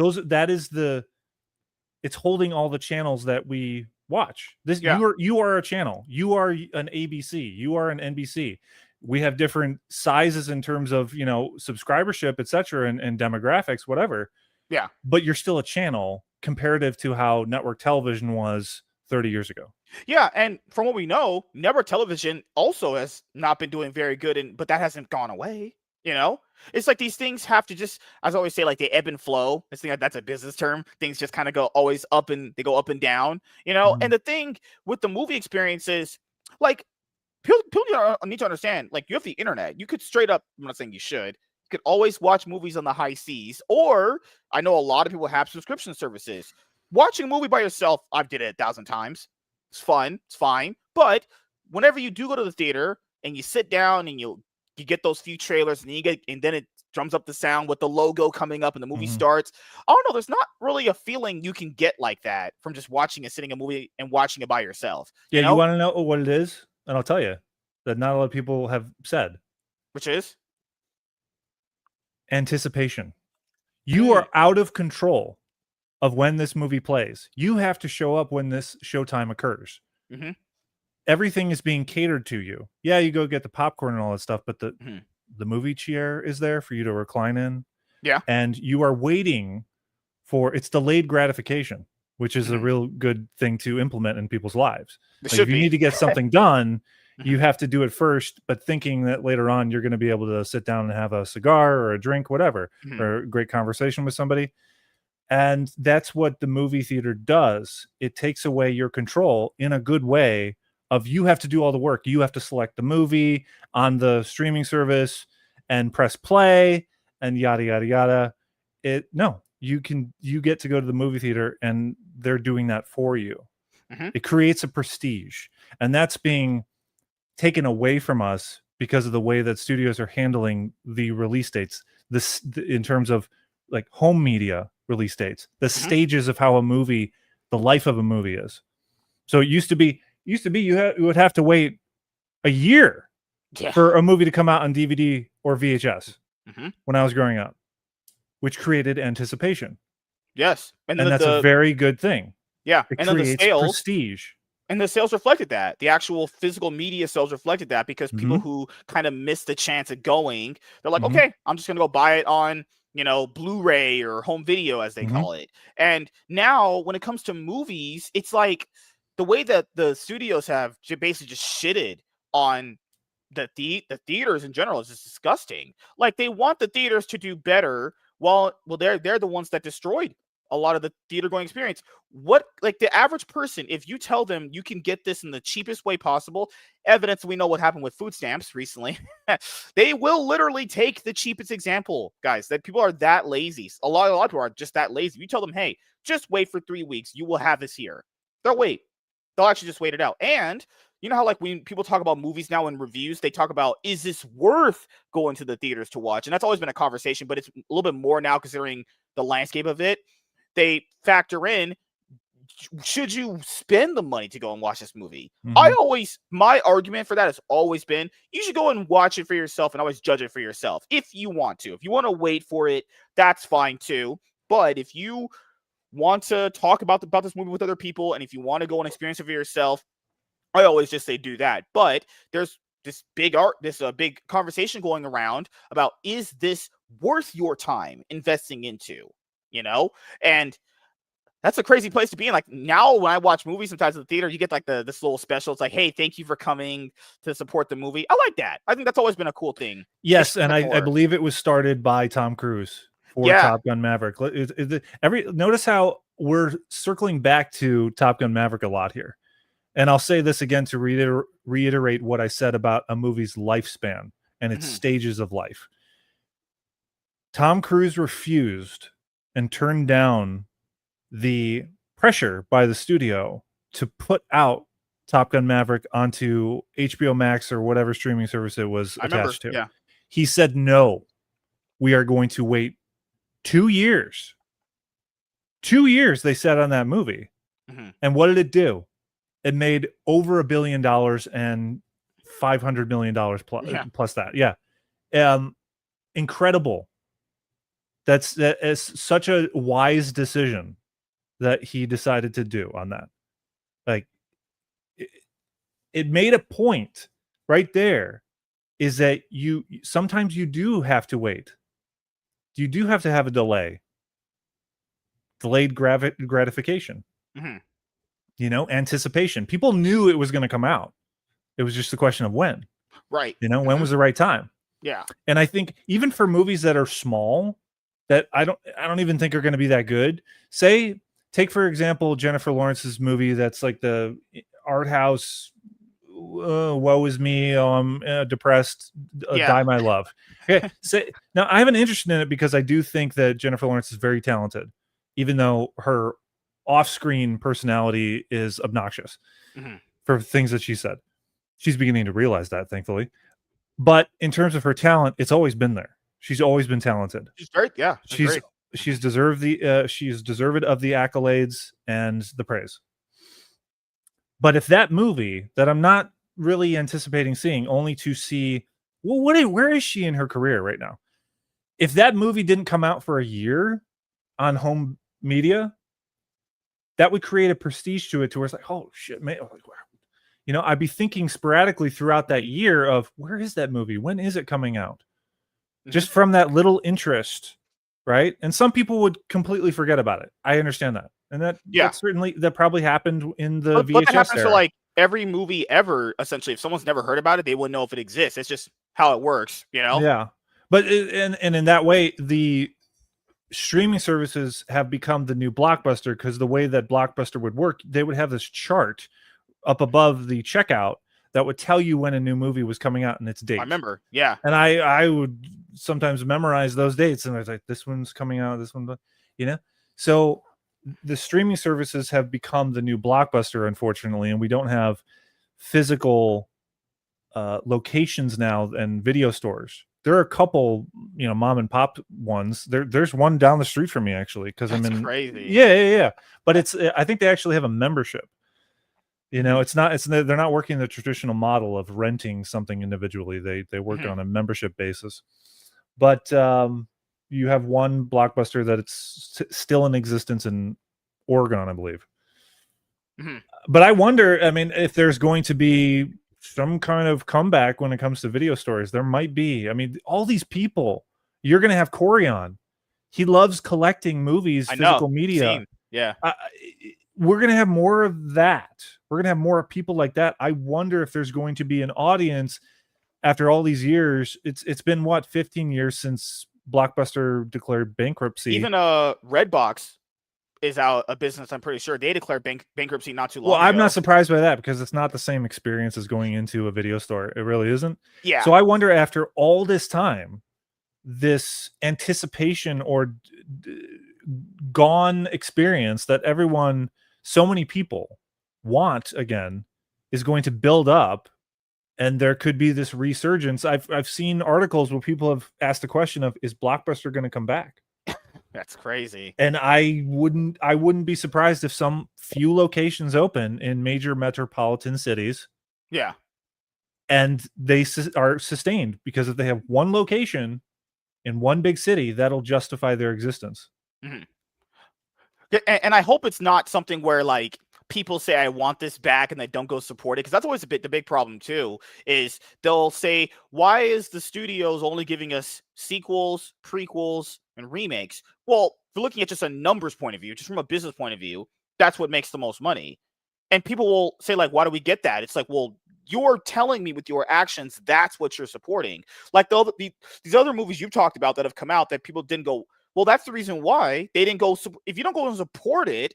It's holding all the channels that we watch. You are a channel. You are an ABC. You are an NBC. We have different sizes in terms of, subscribership, etc., and demographics, whatever. Yeah. But you're still a channel comparative to how network television was 30 years ago. Yeah, and from what we know, network television also has not been doing very good, but that hasn't gone away. It's like these things have to just, as I always say, like they ebb and flow. That's a business term. Things just kind of go always up and they go up and down, And the thing with the movie experience is, like, people need to understand, like, you have the internet. You could straight up, I'm not saying you should, you could always watch movies on the high seas, or I know a lot of people have subscription services. Watching a movie by yourself, I've did it 1,000 times. It's fun. It's fine. But whenever you do go to the theater and you sit down and you get those few trailers and then it drums up the sound with the logo coming up and the movie starts. I don't know. There's not really a feeling you can get like that from just sitting a movie and watching it by yourself. Yeah. You want to know what it is? And I'll tell you that not a lot of people have said. Which is? Anticipation. You are out of control of when this movie plays. You have to show up when this showtime occurs. Everything is being catered to you. Yeah, you go get the popcorn and all that stuff, but the movie chair is there for you to recline in. Yeah. And you are waiting for it's delayed gratification, which is a real good thing to implement in people's lives. Like if you need to get something done, You have to do it first, but thinking that later on you're going to be able to sit down and have a cigar or a drink, whatever, or a great conversation with somebody. And that's what the movie theater does. It takes away your control in a good way of you have to do all the work. You have to select the movie on the streaming service and press play and yada, yada, yada. You get to go to the movie theater and they're doing that for you. It creates a prestige, and that's being taken away from us because of the way that studios are handling the release dates. This in terms of like home media release dates, the stages of how the life of a movie is. So it used to be you would have to wait a year for a movie to come out on DVD or VHS when I was growing up, which created anticipation. Yes. And that's a very good thing. Yeah. It creates prestige. And the sales reflected that. The actual physical media sales reflected that, because people who kind of missed the chance of going, they're like, okay, I'm just going to go buy it on, Blu-ray or home video, as they call it. And now when it comes to movies, it's like the way that the studios have basically just shitted on the theaters in general is just disgusting. Like, they want the theaters to do better. Well, they're the ones that destroyed a lot of the theater going experience. What, like, the average person, if you tell them you can get this in the cheapest way possible, evidence we know what happened with food stamps recently, they will literally take the cheapest example, guys. That people are that lazy. A lot of people are just that lazy. You tell them, hey, just wait for 3 weeks, you will have this here. They'll wait. They'll actually just wait it out. And you know how, like, when people talk about movies now in reviews, they talk about, is this worth going to the theaters to watch? And that's always been a conversation, but it's a little bit more now considering the landscape of it. They factor in, should you spend the money to go and watch this movie? My argument for that has always been, you should go and watch it for yourself and always judge it for yourself if you want to. If you want to wait for it, that's fine too. But if you want to talk about this movie with other people, and if you want to go and experience it for yourself, I always just say do that. But there's this big conversation going around about, is this worth your time investing into? And that's a crazy place to be in. Like, now when I watch movies sometimes at the theater, you get like this little special. It's like, hey, thank you for coming to support the movie. I like that. I think that's always been a cool thing. Yes, and I believe it was started by Tom Cruise for Top Gun Maverick. Notice how we're circling back to Top Gun Maverick a lot here. And I'll say this again to reiterate what I said about a movie's lifespan and its stages of life. Tom Cruise refused and turned down the pressure by the studio to put out Top Gun Maverick onto HBO Max or whatever streaming service it was attached to. Yeah. He said, no, we are going to wait 2 years. 2 years they sat on that movie. And what did it do? It made over $1 billion and $500 million plus that. Yeah. Incredible. That is such a wise decision that he decided to do on that. Like, it made a point right there, is that sometimes you do have to wait. You do have to have a delayed gratification, anticipation. People knew it was going to come out. It was just a question of when, right? When was the right time? Yeah. And I think even for movies that are small, that I don't even think are going to be that good. Take for example Jennifer Lawrence's movie that's like the art house, woe is me, I'm depressed, die my love. Okay, now I have an interest in it because I do think that Jennifer Lawrence is very talented, even though her off-screen personality is obnoxious for things that she said. She's beginning to realize that, thankfully. But in terms of her talent, it's always been there. She's always been talented. She's great. Yeah, she's deserved she's deserved of the accolades and the praise. But if that movie that I'm not really anticipating seeing, only to see, well, where is she in her career right now? If that movie didn't come out for a year on home media, that would create a prestige to it, to where it's like, oh shit, man. I'd be thinking sporadically throughout that year of, where is that movie? When is it coming out? Just from that little interest, right? And some people would completely forget about it. I understand that. And that probably happened in the VHS that happens era. for like every movie ever, essentially, if someone's never heard about it, they wouldn't know if it exists. It's just how it works, you know? Yeah. But and in that way, the streaming services have become the new Blockbuster, because the way that Blockbuster would work, they would have this chart up above the checkout that would tell you when a new movie was coming out and its date. I remember, yeah. And I would sometimes memorize those dates, and I was like, this one's coming out, this one, you know? So the streaming services have become the new Blockbuster, unfortunately, and we don't have physical locations now and video stores. There are a couple, mom and pop ones. There's one down the street from me, actually, because I'm in. Crazy. Yeah. But I think they actually have a membership. They're not working the traditional model of renting something individually. They work on a membership basis. But you have one Blockbuster that it's still in existence in Oregon, I believe. But I wonder, if there's going to be some kind of comeback when it comes to video stores. There might be. All these people, you're going to have Corey on. He loves collecting movies, physical media. Same. Yeah. We're going to have more of that. We're going to have more people like that. I wonder if there's going to be an audience after all these years. It's been 15 years since Blockbuster declared bankruptcy. Even Redbox is out of business. I'm pretty sure they declared bankruptcy not too long ago. I'm not surprised by that, because it's not the same experience as going into a video store. It really isn't. Yeah. So I wonder, after all this time, this anticipation or gone experience that so many people want again, is going to build up, and there could be this resurgence. I've seen articles where people have asked the question of, is Blockbuster going to come back? That's crazy. And I wouldn't be surprised if some few locations open in major metropolitan cities. Yeah. And they are sustained, because if they have one location in one big city, that'll justify their existence. And I hope it's not something where, like, people say, I want this back, and they don't go support it, because that's always the big problem too, is they'll say, why is the studios only giving us sequels, prequels, and remakes? Well, if you're looking at just a numbers point of view, just from a business point of view, that's what makes the most money. And people will say, like, why do we get that? It's like, well, you're telling me with your actions that's what you're supporting. Like these other movies you've talked about that have come out that people didn't go, well, that's the reason why they didn't go. If you don't go and support it,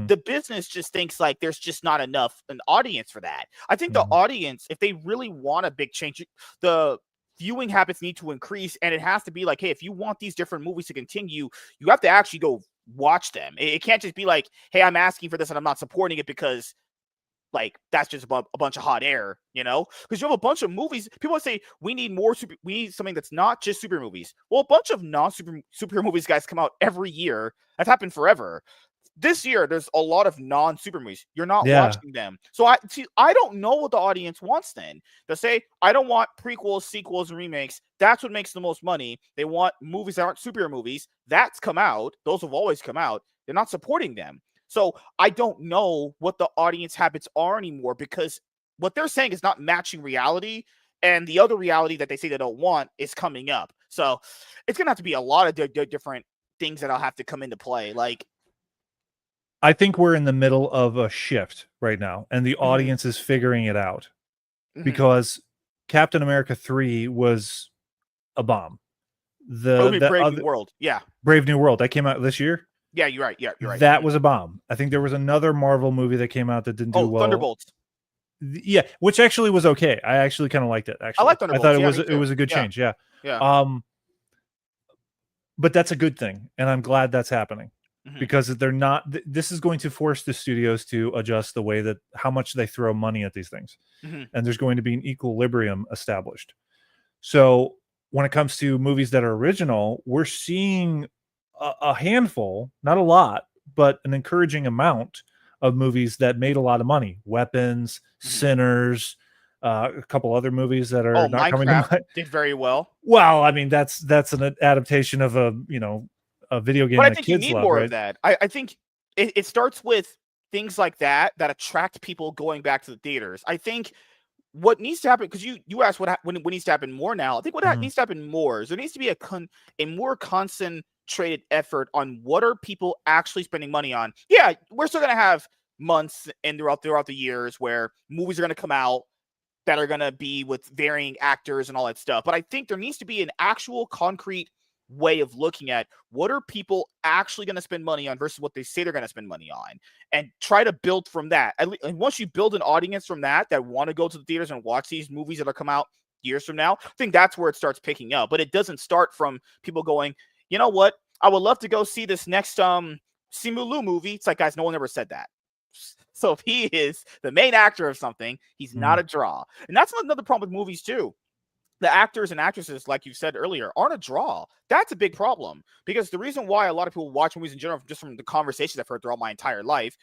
the business just thinks like there's just not enough an audience for that. I think the audience, if they really want a big change, the viewing habits need to increase, and it has to be like, hey, if you want these different movies to continue, you have to actually go watch them. It can't just be like, hey, I'm asking for this and I'm not supporting it because, like, that's just a bunch of hot air, because you have a bunch of movies. People say we need we need something that's not just super movies. Well, a bunch of non-super movies, guys, come out every year. That's happened forever. This year, there's a lot of non-super movies. You're not watching them. So I don't know what the audience wants then. They'll say, I don't want prequels, sequels, and remakes. That's what makes the most money. They want movies that aren't superhero movies. That's come out. Those have always come out. They're not supporting them. So I don't know what the audience habits are anymore, because what they're saying is not matching reality. And the other reality that they say they don't want is coming up. So it's going to have to be a lot of different things that'll have to come into play. Like, I think we're in the middle of a shift right now, and the audience is figuring it out, because Captain America 3 was a bomb. Brave New World. Yeah. Brave New World. That came out this year. Yeah, you're right. Yeah, you're right. That was a bomb. I think there was another Marvel movie that came out that didn't do well. Thunderbolts. Yeah, which actually was okay. I actually kind of liked it. Actually, I like Thunderbolts. I thought it was a good change. Yeah. But that's a good thing, and I'm glad that's happening, because they're not. This is going to force the studios to adjust the way that how much they throw money at these things, and there's going to be an equilibrium established. So when it comes to movies that are original, we're seeing a handful, not a lot, but an encouraging amount of movies that made a lot of money. Weapons, Sinners, a couple other movies that are not Minecraft coming to mind. Did very well. Well, I mean, that's an adaptation of a video game. But I that think kids you need love, more right? of that. I think it starts with things like that attract people going back to the theaters. I think what needs to happen, because you asked what needs to happen more now. I think what needs to happen more is there needs to be a more concentrated effort on what are people actually spending money on. Yeah, we're still gonna have months and throughout the years where movies are going to come out that are going to be with varying actors and all that stuff. But I think there needs to be an actual concrete way of looking at what are people actually going to spend money on versus what they say they're going to spend money on, and try to build from that. And once you build an audience from that want to go to the theaters and watch these movies that'll come out years from now, I think that's where it starts picking up. But it doesn't start from people going, you know what, I would love to go see this next Simu Liu movie. It's like, guys, no one ever said that. So if he is the main actor of something, he's not a draw. And that's another problem with movies too. The actors and actresses, like you said earlier, aren't a draw. That's a big problem, because the reason why a lot of people watch movies in general, just from the conversations I've heard throughout my entire life,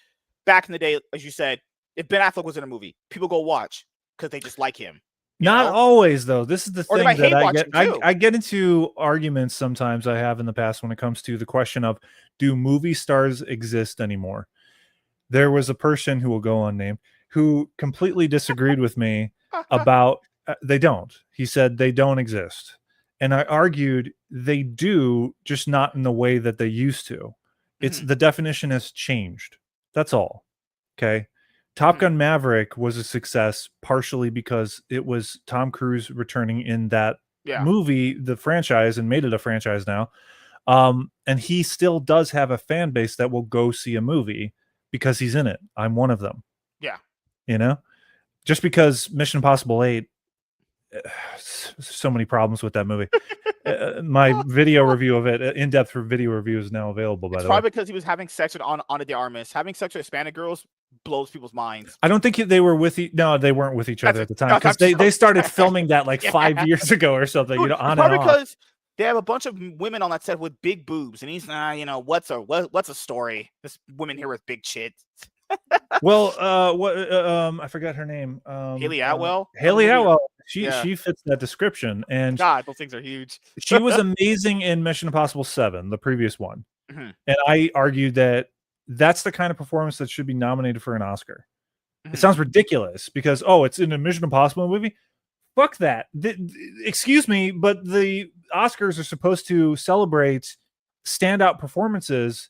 back in the day, as you said, if Ben Affleck was in a movie, people go watch because they just like him. Not always, though. This is the thing that I get into arguments sometimes I have in the past when it comes to the question of, do movie stars exist anymore? There was a person who will go unnamed who completely disagreed with me about they don't. He said they don't exist. And I argued they do, just not in the way that they used to. It's the definition has changed. That's all. Okay. Top Gun Maverick was a success partially because it was Tom Cruise returning in that movie, the franchise, and made it a franchise now. And he still does have a fan base that will go see a movie because he's in it. I'm one of them. Yeah. You know, just because Mission Impossible 8, so many problems with that movie. My video review of it, in-depth video review, is now available. By the way, probably because he was having sex with Ana de Armas. Having sex with Hispanic girls blows people's minds. I don't think they were with no, they weren't with each other at the time, because they started filming that like 5 years ago or something. Dude, you know, on probably and because they have a bunch of women on that set with big boobs, and he's you know, what's a story? This women here with big chits. Well, I forgot her name. Haley Atwell. Haley Atwell. She fits that description, and God, those things are huge. She was amazing in Mission Impossible 7, the previous one, and I argued that that's the kind of performance that should be nominated for an Oscar. It sounds ridiculous because it's in a Mission Impossible movie. Fuck that. Excuse me, but the Oscars are supposed to celebrate standout performances,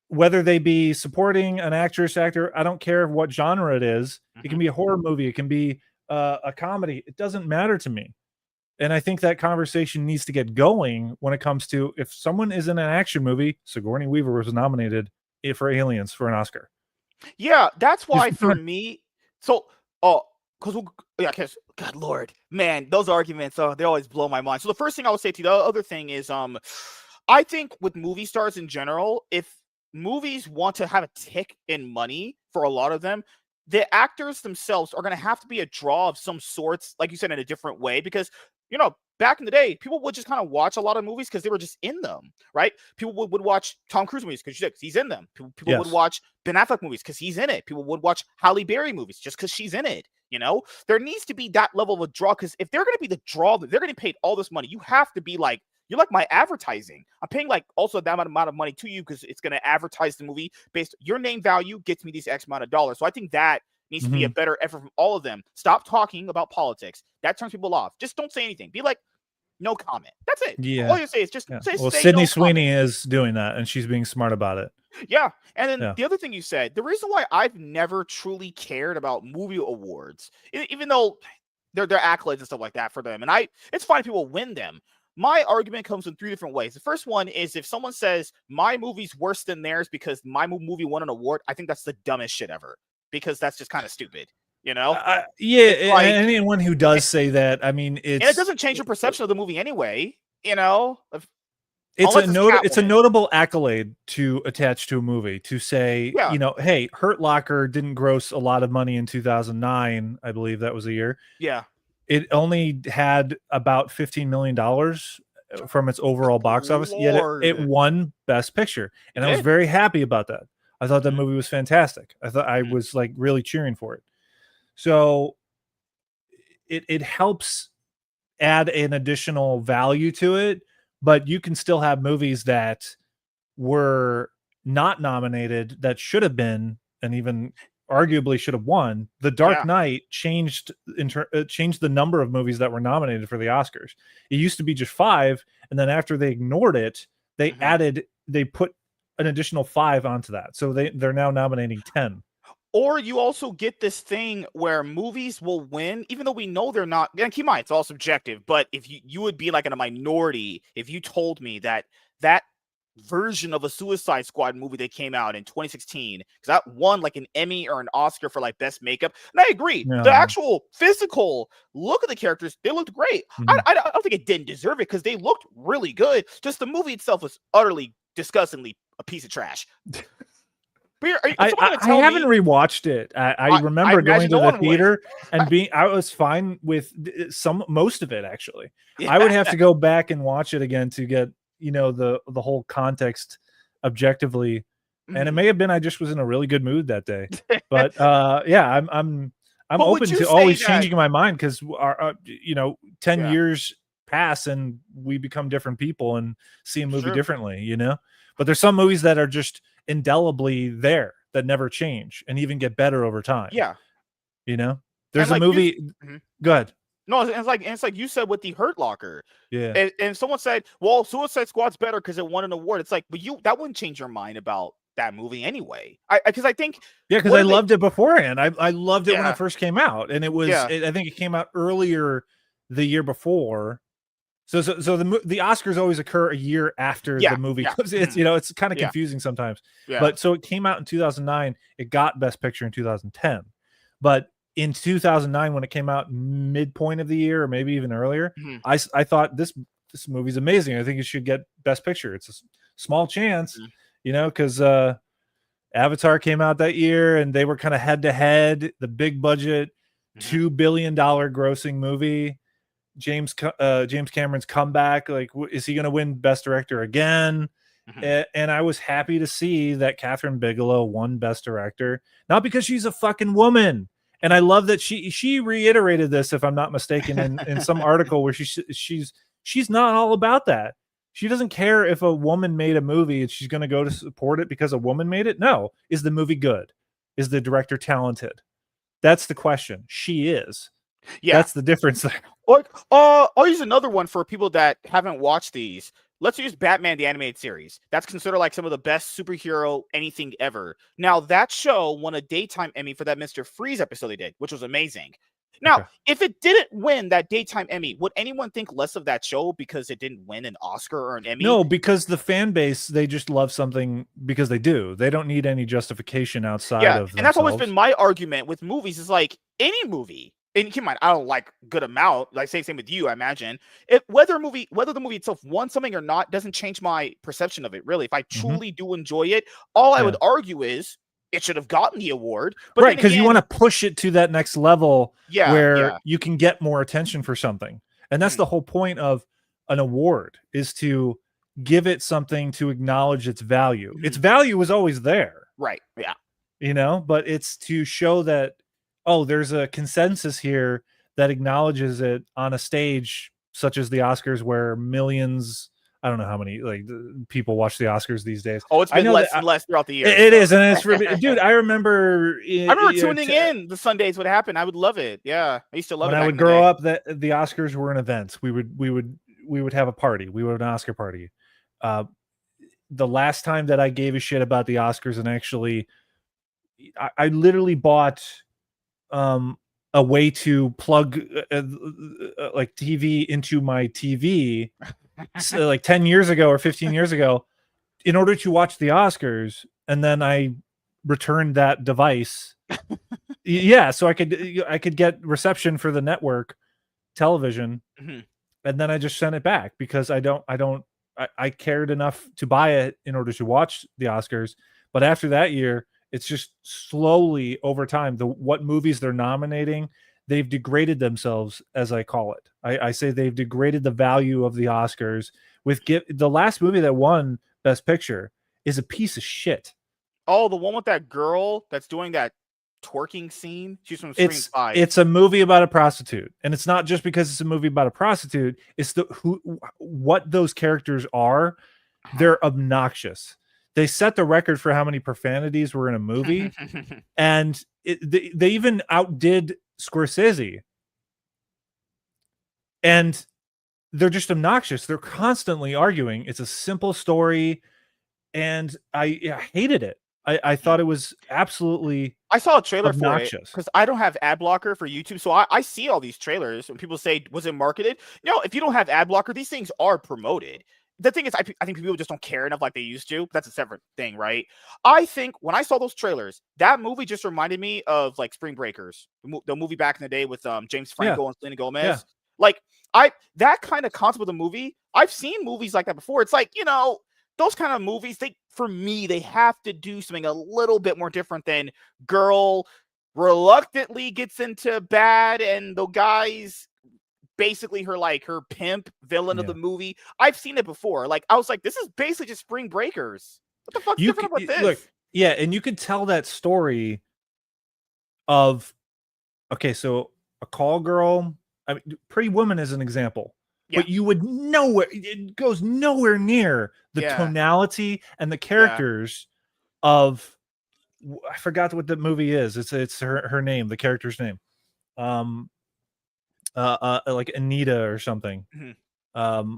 whether they be supporting an actor. I don't care what genre it is. It can be a horror movie. It can be a comedy. It doesn't matter to me. And I think that conversation needs to get going when it comes to, if someone is in an action movie. Sigourney Weaver was nominated for Aliens for an Oscar. Yeah, that's why for me. So, because God Lord, man, those arguments, they always blow my mind. So the first thing I would say to you, the other thing is, I think with movie stars in general, if movies want to have a tick in money for a lot of them, the actors themselves are going to have to be a draw of some sorts, like you said, in a different way, because, you know, back in the day, people would just kind of watch a lot of movies because they were just in them, right? People would watch Tom Cruise movies because he's in them. People would watch Ben Affleck movies because he's in it. People would watch Halle Berry movies just because she's in it. You know, there needs to be that level of a draw, because if they're going to be the draw, they're going to pay all this money. You have to be like, you're like my advertising. I'm paying like also that amount of money to you because it's going to advertise the movie based your name value gets me these X amount of dollars. So I think that needs to be a better effort from all of them. Stop talking about politics. That turns people off. Just don't say anything. Be like, no comment. That's it. Yeah. All you say is just say. Well, say Sydney no Sweeney comment. is doing that, and she's being smart about it. Yeah. And then the other thing you said, the reason why I've never truly cared about movie awards, even though they're accolades and stuff like that for them, and it's fine if people win them. My argument comes in 3 different ways. The first one is if someone says my movie's worse than theirs because my movie won an award, I think that's the dumbest shit ever, because that's just kind of stupid, you know? Like, anyone who does say that, I mean, and it doesn't change your perception of the movie anyway, you know? It's a notable accolade to attach to a movie, to say, you know, hey, Hurt Locker didn't gross a lot of money in 2009. I believe that was the year. Yeah. It only had about $15 million from its overall box office, yet it won Best Picture. And I was very happy about that. I thought that movie was fantastic. I thought I was like really cheering for it. So it helps add an additional value to it, but you can still have movies that were not nominated that should have been, and even arguably should have won. The Dark Knight changed the number of movies that were nominated for the Oscars. It used to be just 5, and then after they ignored it, they put an additional 5 onto that. So they're now nominating 10. Or you also get this thing where movies will win, even though we know they're not. And keep in mind, it's all subjective. But if you would be like in a minority if you told me that version of a Suicide Squad movie that came out in 2016, because that won like an Emmy or an Oscar for like best makeup. And I agree, the actual physical look of the characters, they looked great. I don't think it didn't deserve it because they looked really good. Just the movie itself was utterly, disgustingly a piece of trash. I haven't rewatched it. I remember going to the theater and I was fine with most of it, actually. Yeah. I would have to go back and watch it again to get, the whole context objectively. And it may have been I just was in a really good mood that day. But yeah, I'm open to always changing my mind, because our 10 years pass and we become different people and see a movie differently, But there's some movies that are just indelibly there that never change and even get better over time. Yeah. There's a movie. Go ahead. No, it's like you said with the Hurt Locker. Yeah. And someone said, well, Suicide Squad's better because it won an award. It's like, but that wouldn't change your mind about that movie anyway. Because I think. Yeah, because I loved it beforehand. I loved it when it first came out. And it was, I think it came out earlier the year before. So the Oscars always occur a year after the movie comes. It's it's kind of confusing sometimes. Yeah. But so it came out in 2009. It got Best Picture in 2010. But in 2009, when it came out midpoint of the year, or maybe even earlier, I thought this movie's amazing. I think it should get Best Picture. It's a small chance, because Avatar came out that year and they were kind of head to head. The big budget, $2 billion grossing movie. James Cameron's comeback, like, is he going to win Best Director again? And I was happy to see that Catherine Bigelow won Best Director, not because she's a fucking woman. And I love that she reiterated this, if I'm not mistaken, in some article where she's not all about that. She doesn't care if a woman made a movie and she's going to go to support it because a woman made it. No. Is the movie good? Is the director talented? That's the question. She is. Yeah, that's the difference there. I'll use another one for people that haven't watched these. Let's use Batman the Animated Series. That's considered like some of the best superhero anything ever. Now, that show won a daytime Emmy for that Mr. Freeze episode they did, which was amazing. Now, if it didn't win that daytime Emmy, would anyone think less of that show because it didn't win an Oscar or an Emmy? No, because the fan base, they just love something because they do. They don't need any justification outside of themselves. And that's always been my argument with movies, is like any movie. And keep in mind, I don't like good amount. Like same with you, I imagine. Whether the movie itself won something or not doesn't change my perception of it. Really, if I truly do enjoy it, all I would argue is it should have gotten the award. But right, because you want to push it to that next level, where you can get more attention for something, and that's the whole point of an award, is to give it something to acknowledge its value. Its value was always there, right? Yeah, but it's to show that, there's a consensus here that acknowledges it on a stage such as the Oscars, where millions, I don't know how many people watch the Oscars these days. It's been less and less throughout the year. It is, and it's dude. I remember tuning in the Sundays. What happened? I would love it. Yeah, I used to love it. When I would grow up, that the Oscars were an event. We would have a party. We would have an Oscar party. The last time that I gave a shit about the Oscars, and actually, I literally bought a way to plug like TV into my TV so, like 10 years ago or 15 years ago, in order to watch the Oscars, and then I returned that device so I could get reception for the network television, and then I just sent it back because I cared enough to buy it in order to watch the Oscars. But after that year, it's just slowly over time, what movies they're nominating, they've degraded themselves, as I call it. I say they've degraded the value of the Oscars. The last movie that won Best Picture is a piece of shit. Oh, the one with that girl that's doing that twerking scene? She's from Scream 5. It's a movie about a prostitute. And it's not just because it's a movie about a prostitute. It's what those characters are. They're obnoxious. They set the record for how many profanities were in a movie, and they even outdid Scorsese. And they're just obnoxious. They're constantly arguing. It's a simple story. and I hated it. I thought it was absolutely I saw a trailer for it obnoxious. because I don't have ad blocker for YouTube, so I see all these trailers and people say, "Was it marketed?" No, if you don't have ad blocker, these things are promoted. The thing is, I think people just don't care enough like they used to. That's a separate thing, right? I think when I saw those trailers, that movie just reminded me of like Spring Breakers, the movie back in the day with James Franco and Selena Gomez. Yeah. Like that kind of concept of the movie. I've seen movies like that before. It's like, those kind of movies, for me, they have to do something a little bit more different than girl reluctantly gets into bad and the guy's basically her pimp villain of the movie. I've seen it before. Like, I was like, this is basically just Spring Breakers. What the fuck's different about this? Look, yeah, and you could tell that story of, okay, so a call girl, I mean, Pretty Woman is an example. Yeah. But you would it goes nowhere near the tonality and the characters of, I forgot what the movie is. It's her name, the character's name. Like Anita or something. Mm-hmm.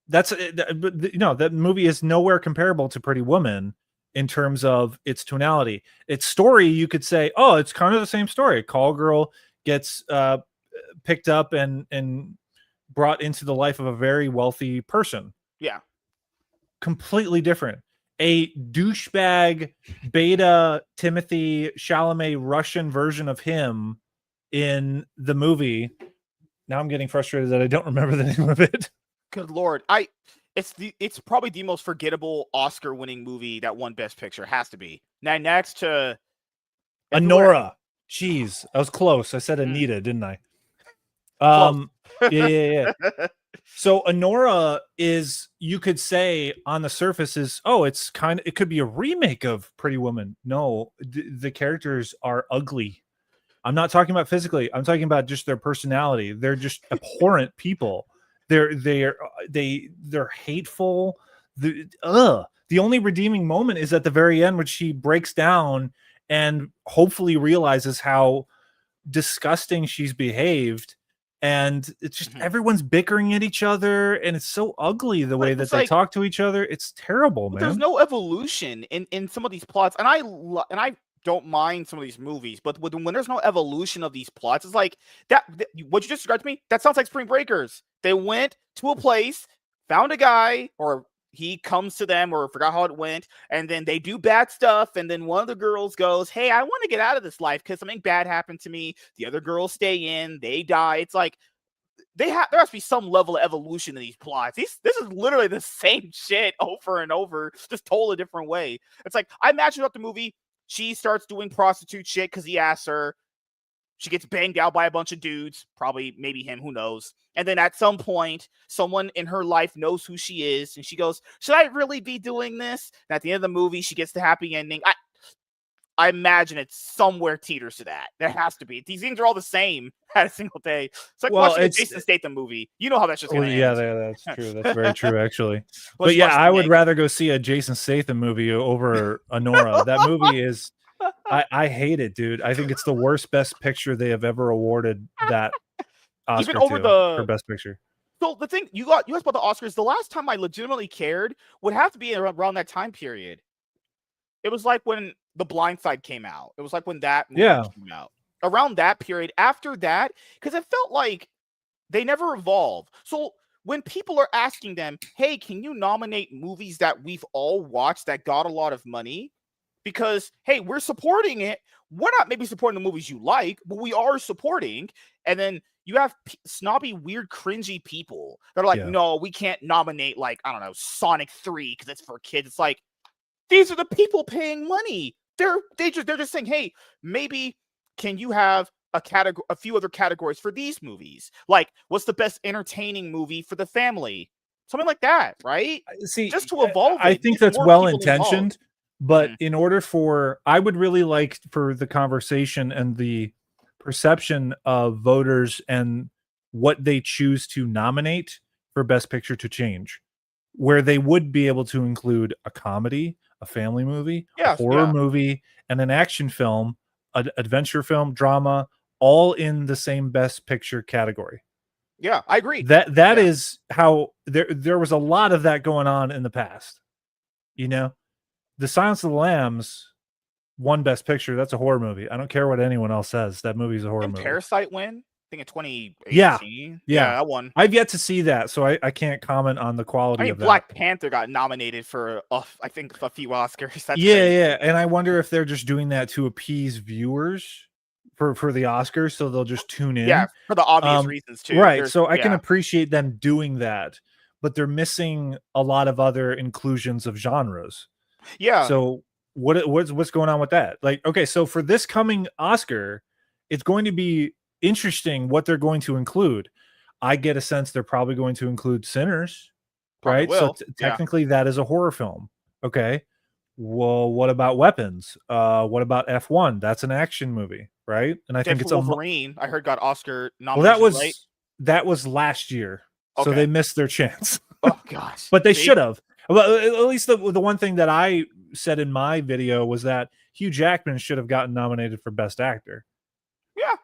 That movie is nowhere comparable to Pretty Woman in terms of its tonality. Its story, you could say, oh, it's kind of the same story. Call girl gets picked up and brought into the life of a very wealthy person. Yeah. Completely different. A douchebag beta Timothy Chalamet Russian version of him in the movie. Now I'm getting frustrated that I don't remember the name of it. Good Lord. It's probably the most forgettable Oscar winning movie that won Best Picture. Has to be. Now next to Anora. Jeez, I was close. I said Anita, didn't I? Yeah. So Anora is, you could say on the surface is, it could be a remake of Pretty Woman. No, the characters are ugly. I'm not talking about physically. I'm talking about just their personality. They're just abhorrent people. They're hateful. The only redeeming moment is at the very end when she breaks down and hopefully realizes how disgusting she's behaved. And it's just everyone's bickering at each other, and it's so ugly the way that they talk to each other. It's terrible, man. There's no evolution in some of these plots, and I don't mind some of these movies, but when there's no evolution of these plots, it's like that. What you just described to me, that sounds like Spring Breakers. They went to a place, found a guy, or he comes to them, or forgot how it went, and then they do bad stuff, and then one of the girls goes, "Hey, I want to get out of this life because something bad happened to me." The other girls stay in, they die. It's like there has to be some level of evolution in these plots. This is literally the same shit over and over, just told a different way. It's like, I imagine up the movie, she starts doing prostitute shit because he asks her. She gets banged out by a bunch of dudes, probably maybe him, who knows. And then at some point, someone in her life knows who she is, and she goes, "Should I really be doing this?" And at the end of the movie, she gets the happy ending. I imagine it's somewhere teeters to that. There has to be. These things are all the same at a single day. It's like watching a Jason Statham movie. You know how that's just going to end. Yeah, that's true. That's very true, actually. But yeah, I would rather go see a Jason Statham movie over Anora. That movie is... I hate it, dude. I think it's the worst Best Picture they have ever awarded that Oscar even over for Best Picture. So the thing you asked about the Oscars, the last time I legitimately cared would have to be around that time period. It was like when The Blind Side came out. It was like when that movie came out. Around that period. After that, because it felt like they never evolved. So when people are asking them, "Hey, can you nominate movies that we've all watched that got a lot of money?" Because, hey, we're supporting it. We're not maybe supporting the movies you like, but we are supporting. And then you have snobby, weird, cringy people that are like, "No, we can't nominate, like, I don't know, Sonic 3 because it's for kids." It's like, these are the people paying money. They're just saying, "Hey, maybe can you have a few other categories for these movies? Like, what's the best entertaining movie for the family?" Something like that, right? See, just to evolve. I think that's well intentioned. But in order I would really like for the conversation and the perception of voters and what they choose to nominate for Best Picture to change, where they would be able to include a comedy, a family movie, a horror movie, and an action film, an adventure film, drama, all in the same Best Picture category. Yeah, I agree. That is how there was a lot of that going on in the past. The Silence of the Lambs won Best Picture. That's a horror movie. I don't care what anyone else says. That movie's a horror movie. Parasite win? I think in 2018. Yeah, that one. I've yet to see that, so I can't comment on the quality of that. Black Panther got nominated for I think a few Oscars. That's yeah, and I wonder if they're just doing that to appease viewers for the Oscars, so they'll just tune in. Yeah, for the obvious reasons too. Right. So I can appreciate them doing that, but they're missing a lot of other inclusions of genres. Yeah. So what's going on with that? Like, okay, so for this coming Oscar, it's going to be interesting what they're going to include. I get a sense they're probably going to include Sinners, right? So technically that is a horror film. Okay. Well, what about Weapons? What about F1? That's an action movie, right? And I think it's Wolverine. I heard got Oscar nomination. Well, that was last year, so they missed their chance. Oh gosh! But they should have. Well, at least the one thing that I said in my video was that Hugh Jackman should have gotten nominated for Best Actor. Yeah,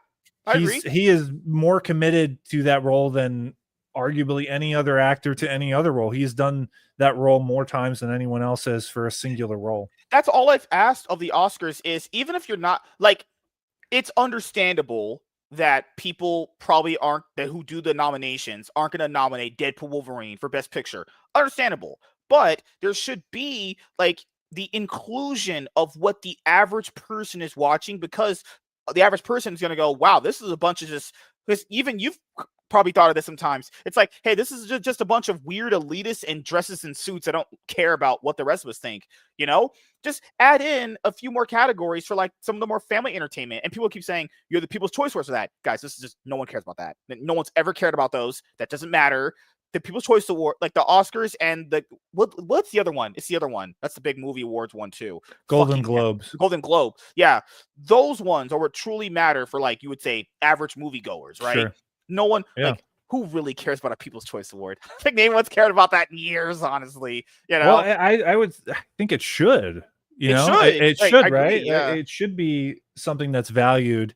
I agree. He is more committed to that role than arguably any other actor to any other role. He's done that role more times than anyone else has for a singular role. That's all I've asked of the Oscars is, even if you're not like, it's understandable that people probably who do the nominations aren't going to nominate Deadpool Wolverine for Best Picture. Understandable. But there should be like the inclusion of what the average person is watching, because the average person is going to go, wow, this is a bunch of just, because even you've probably thought of this sometimes. It's like, hey, this is just a bunch of weird elitists in dresses and suits. I don't care about what the rest of us think, just add in a few more categories for like some of the more family entertainment. And people keep saying you're the People's Choice Awards for that. Guys, this is just, no one cares about that. No one's ever cared about those. That doesn't matter. The People's Choice Award, like the Oscars and what's the other one? It's the other one. That's the big movie awards one too. Golden Globes. Golden Globe. Yeah. Those ones are what truly matter for, like, you would say average moviegoers, right? Sure. No one, like, who really cares about a People's Choice Award? I think no one's cared about that in years, honestly. Well, I would think it should. It should, right? Yeah. It should be something that's valued.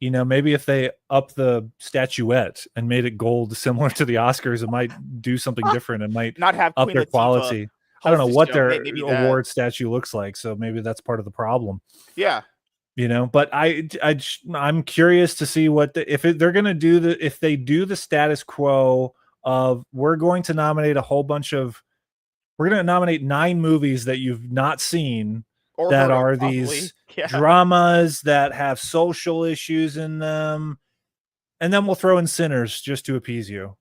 Maybe if they up the statuette and made it gold, similar to the Oscars, it might do something different. It might not have up their quality. I don't know what their award statue looks like, so maybe that's part of the problem. Yeah. But I'm curious to see what they're going to do. If they do the status quo of we're going to nominate 9 movies that you've not seen or that are these dramas that have social issues in them, and then we'll throw in Sinners just to appease you.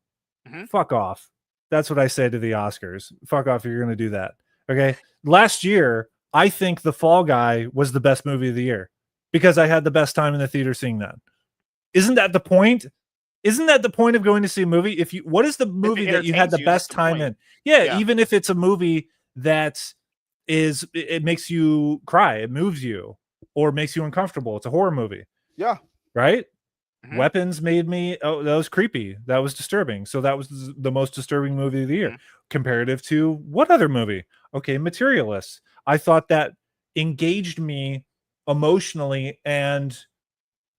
Mm-hmm. Fuck off. That's what I say to the Oscars. Fuck off if you're going to do that. Okay. Last year, I think The Fall Guy was the best movie of the year because I had the best time in the theater seeing that. Isn't that the point? Isn't that the point of going to see a movie? What is the movie that you had the best time in? Yeah, even if it's a movie that it makes you cry, it moves you, or makes you uncomfortable. It's a horror movie. Yeah. Right? Mm-hmm. Weapons made me, that was creepy. That was disturbing. So that was the most disturbing movie of the year. Mm-hmm. Comparative to what other movie? Okay, Materialists. I thought that engaged me emotionally and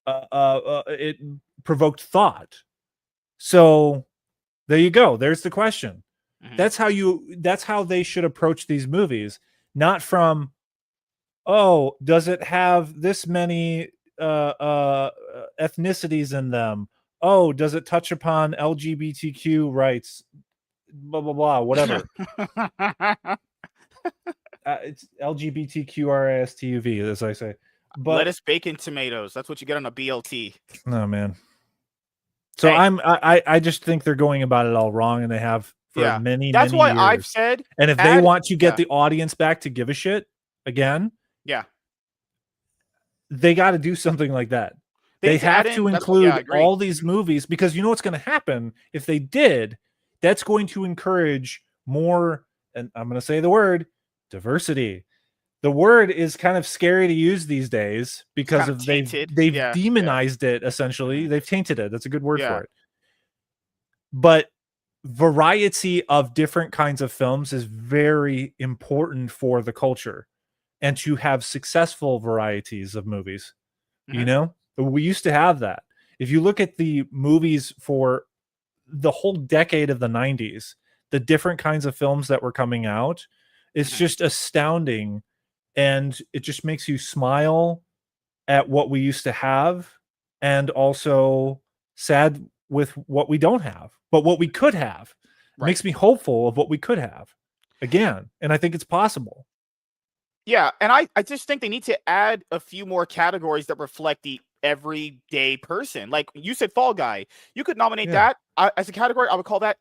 it provoked thought. So there you go. There's the question. Mm-hmm. That's how they should approach these movies. Not from, oh, does it have this many ethnicities in them? Oh, does it touch upon LGBTQ rights? Blah, blah, blah, whatever. It's LGBTQRISTUV, as I say. But lettuce, bacon, tomatoes. That's what you get on a BLT. Oh, man. So I just think they're going about it all wrong, and they have for many, that's many why years. I've said, and if they want to get the audience back to give a shit again, they got to do something like that. They have to include all these movies, because you know what's going to happen if they did. That's going to encourage more, and I'm going to say the word, diversity. The word is kind of scary to use these days because of they've demonized it, essentially. They've tainted it. That's a good word for it. But variety of different kinds of films is very important for the culture, and to have successful varieties of movies. Mm-hmm. We used to have that. If you look at the movies for the whole decade of the 90s, the different kinds of films that were coming out, It's just astounding, and it just makes you smile at what we used to have, and also sad with what we don't have, but what we could have. Right. Makes me hopeful of what we could have again, and I think it's possible. Yeah, and I just think they need to add a few more categories that reflect the everyday person. Like you said, Fall Guy. You could nominate that as a category. I would call that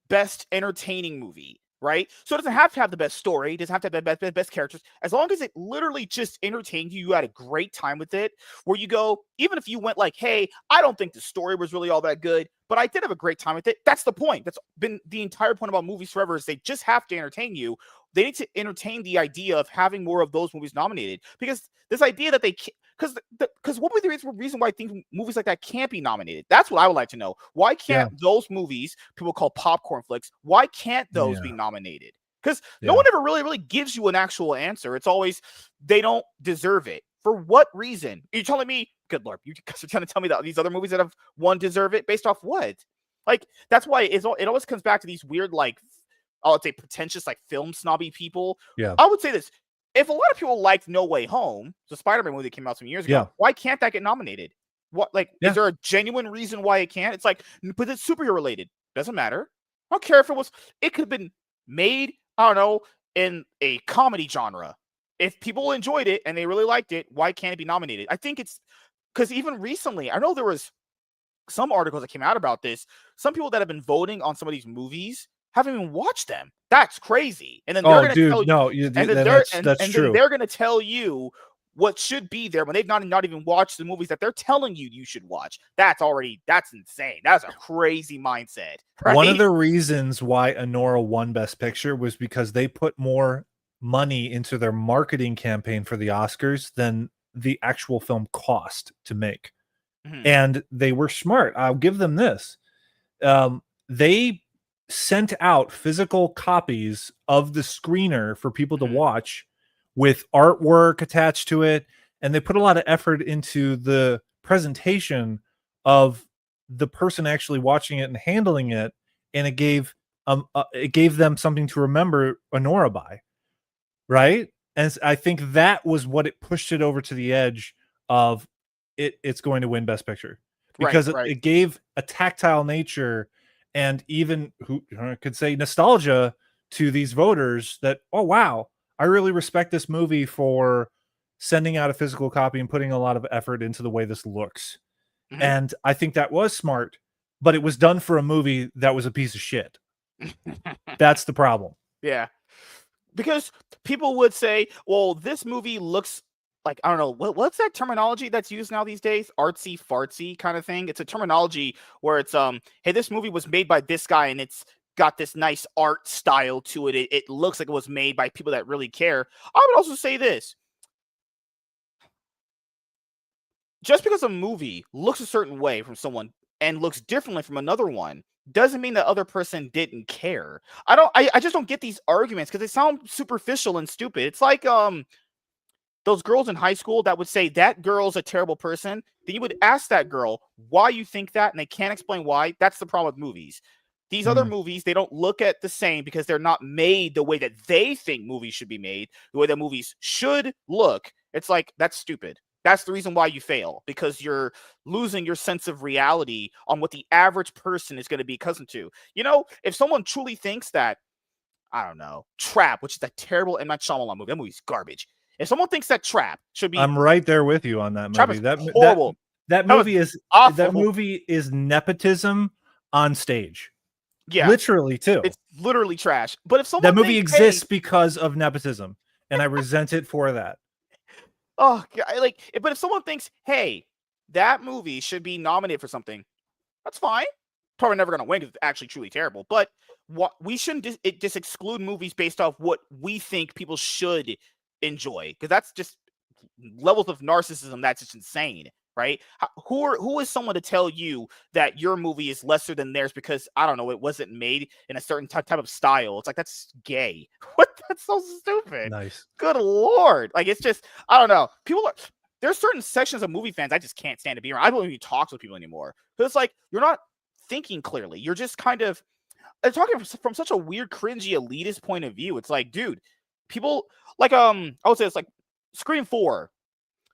best entertaining movie, right? So it doesn't have to have the best story, it doesn't have to have the best characters. As long as it literally just entertained you, you had a great time with it, where you go, even if you went like, hey, I don't think the story was really all that good, but I did have a great time with it. That's the point. That's been the entire point about movies forever, is they just have to entertain you. They need to entertain the idea of having more of those movies nominated, because this idea that they because what would be the reason why I think movies like that can't be nominated? That's what I would like to know. Why can't those movies people call popcorn flicks, why can't those be nominated? Because no one ever really gives you an actual answer. It's always they don't deserve it. For what reason? Are you telling me, good Lord, you guys are trying to tell me that these other movies that have won deserve it based off what? Like, that's why it always comes back to these weird, like, I would say pretentious, like film snobby people. Yeah. I would say this. If a lot of people liked No Way Home, the Spider-Man movie that came out some years ago, why can't that get nominated? What, like, is there a genuine reason why it can't? It's like, but it's superhero related. Doesn't matter. I don't care if it could have been made, I don't know, in a comedy genre. If people enjoyed it and they really liked it, why can't it be nominated? I think it's because even recently, I know there was some articles that came out about this. Some people that have been voting on some of these movies haven't even watched them. That's crazy. And then they're going to tell you, and then they're going to tell you what should be there when they've not even watched the movies that they're telling you should watch. That's insane. That's a crazy mindset. Right? One of the reasons why Anora won Best Picture was because they put more money into their marketing campaign for the Oscars than the actual film cost to make. And they were smart. I'll give them this. They sent out physical copies of the screener for people to watch with artwork attached to it, and they put a lot of effort into the presentation of the person actually watching it and handling it, and it gave them something to remember Anora by, right? And I think that was what it pushed it over to the edge of it's going to win Best Picture, because it gave a tactile nature and even who could say nostalgia to these voters that, oh, wow, I really respect this movie for sending out a physical copy and putting a lot of effort into the way this looks. And I think that was smart, but it was done for a movie that was a piece of shit. That's the problem. Yeah. Because people would say, well, this movie looks like, I don't know, what's that terminology that's used now these days? Artsy fartsy kind of thing. It's a terminology where it's hey, this movie was made by this guy and it's got this nice art style to it. It looks like it was made by people that really care. I would also say this. Just because a movie looks a certain way from someone and looks differently from another one doesn't mean the other person didn't care. I just don't get these arguments because they sound superficial and stupid. It's like those girls in high school that would say that girl's a terrible person. Then you would ask that girl why you think that, and they can't explain why. That's the problem with movies. These other movies, they don't look at the same because they're not made the way that they think movies should be made, the way that movies should look. It's like, that's stupid. That's the reason why you fail, because you're losing your sense of reality on what the average person is going to be accustomed to. You know, if someone truly thinks that, I don't know, Trap, which is that terrible M. Night Shyamalan movie, that movie's garbage. If someone thinks that Trap should be, I'm right there with you on that movie. That horrible. That movie is awful. That movie is nepotism on stage. Yeah, literally too. It's literally trash. But if someone that movie exists because of nepotism, and I resent it for that. Oh, but if someone thinks, hey, that movie should be nominated for something, that's fine. Probably never going to win because it's actually truly terrible. But what we shouldn't just exclude movies based off what we think people should enjoy, because that's just levels of narcissism. That's just insane, right? Who is someone to tell you that your movie is lesser than theirs because, I don't know, it wasn't made in a certain type of style? It's like, that's gay. What? That's so stupid. Nice. Good Lord. Like, it's just, I don't know. There's certain sections of movie fans I just can't stand to be around. I don't even talk with people anymore. Because it's like, you're not thinking clearly. You're just kind of, they're talking from such a weird, cringy, elitist point of view. It's like, dude, people like I would say it's like Scream 4.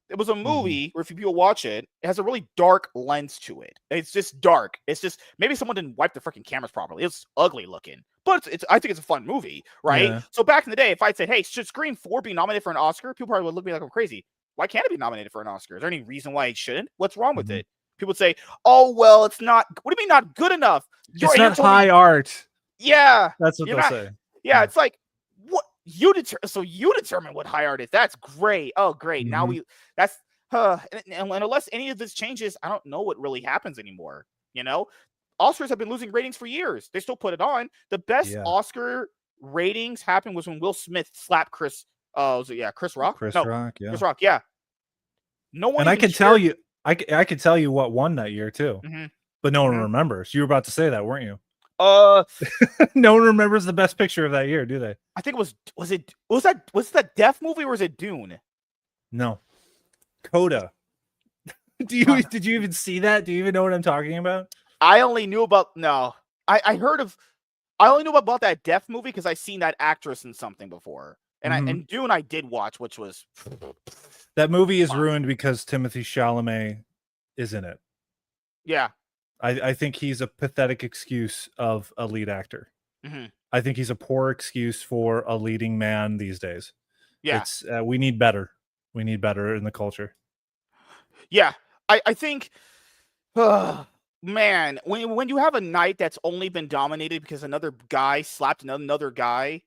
It was a movie where if people watch it, it has a really dark lens to it. It's just dark. It's just maybe someone didn't wipe the freaking cameras properly. It's ugly looking, but it's I think it's a fun movie, right? Yeah. So back in the day, if I'd said, "Hey, should Scream 4 be nominated for an Oscar?" People probably would look at me like I'm crazy. Why can't it be nominated for an Oscar? Is there any reason why it shouldn't? What's wrong with it? People would say, "Oh well, it's not." What do you mean not good enough? It's not high art. Yeah, That's what they'll say. Yeah, it's like what you determine what high art is. That's great. Oh, great. Now that's and unless any of this changes, I don't know what really happens anymore. You know, Oscars have been losing ratings for years. They still put it on. The best Oscar ratings happened was when Will Smith slapped Chris. Chris Rock. Chris Rock. Yeah. Chris Rock. Yeah. No one. And I can tell you, I can tell you what won that year too. But no one remembers. You were about to say that, weren't you? No one remembers the best picture of that year, do they? I think it was that Death movie or was it Dune? No. Coda. Did you even see that? Do you even know what I'm talking about? I only knew about I only knew about that Death movie because I seen that actress in something before. And Dune I did watch, which was that movie is ruined because Timothée Chalamet is in it. Yeah. I think he's a pathetic excuse of a lead actor. I think he's a poor excuse for a leading man these days. Yeah. It's we need better. We need better in the culture. Yeah. I think man, when you have a night that's only been dominated because another guy slapped another guy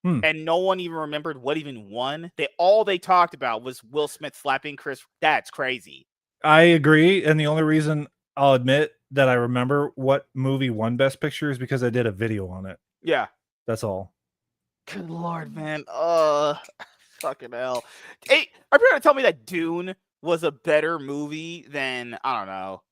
and no one even remembered what even won, all they talked about was Will Smith slapping Chris. That's crazy. I agree. And the only reason I'll admit that I remember what movie won Best Picture is because I did a video on it. Yeah. That's all. Good Lord, man. Fucking hell. Hey, are you trying to tell me that Dune was a better movie than, I don't know.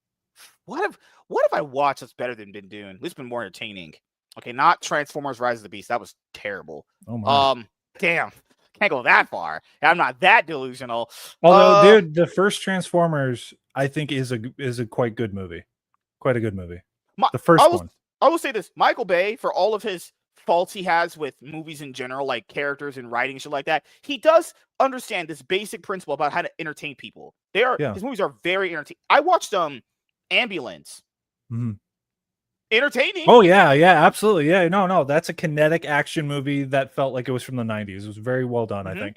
What if I watched that's better than Dune? At least been more entertaining. Okay, not Transformers Rise of the Beast. That was terrible. Oh my. Damn. Can't go that far. I'm not that delusional. Although, dude, the first Transformers, I think, is a quite good movie. Quite a good movie. The first one. I will say this. Michael Bay, for all of his faults he has with movies in general, like characters and writing and shit like that, he does understand this basic principle about how to entertain people. His movies are very entertaining. I watched Ambulance. Entertaining. Oh yeah, absolutely. Yeah, no, that's a kinetic action movie that felt like it was from the 90s. It was very well done, I think.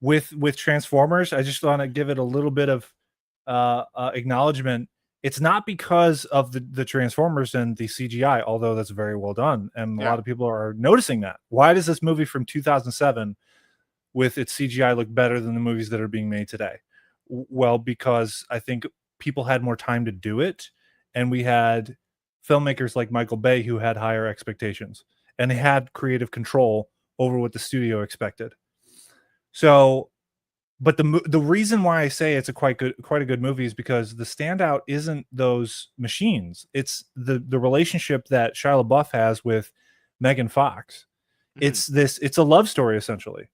With Transformers, I just want to give it a little bit of acknowledgement. It's not because of the Transformers and the CGI, although that's very well done, and a lot of people are noticing that. Why does this movie from 2007 with its CGI look better than the movies that are being made today? Well, because I think people had more time to do it, and we had filmmakers like Michael Bay who had higher expectations, and they had creative control over what the studio expected. So, but the reason why I say it's quite a good movie is because the standout isn't those machines. It's the relationship that Shia LaBeouf has with Megan Fox. It's a love story essentially,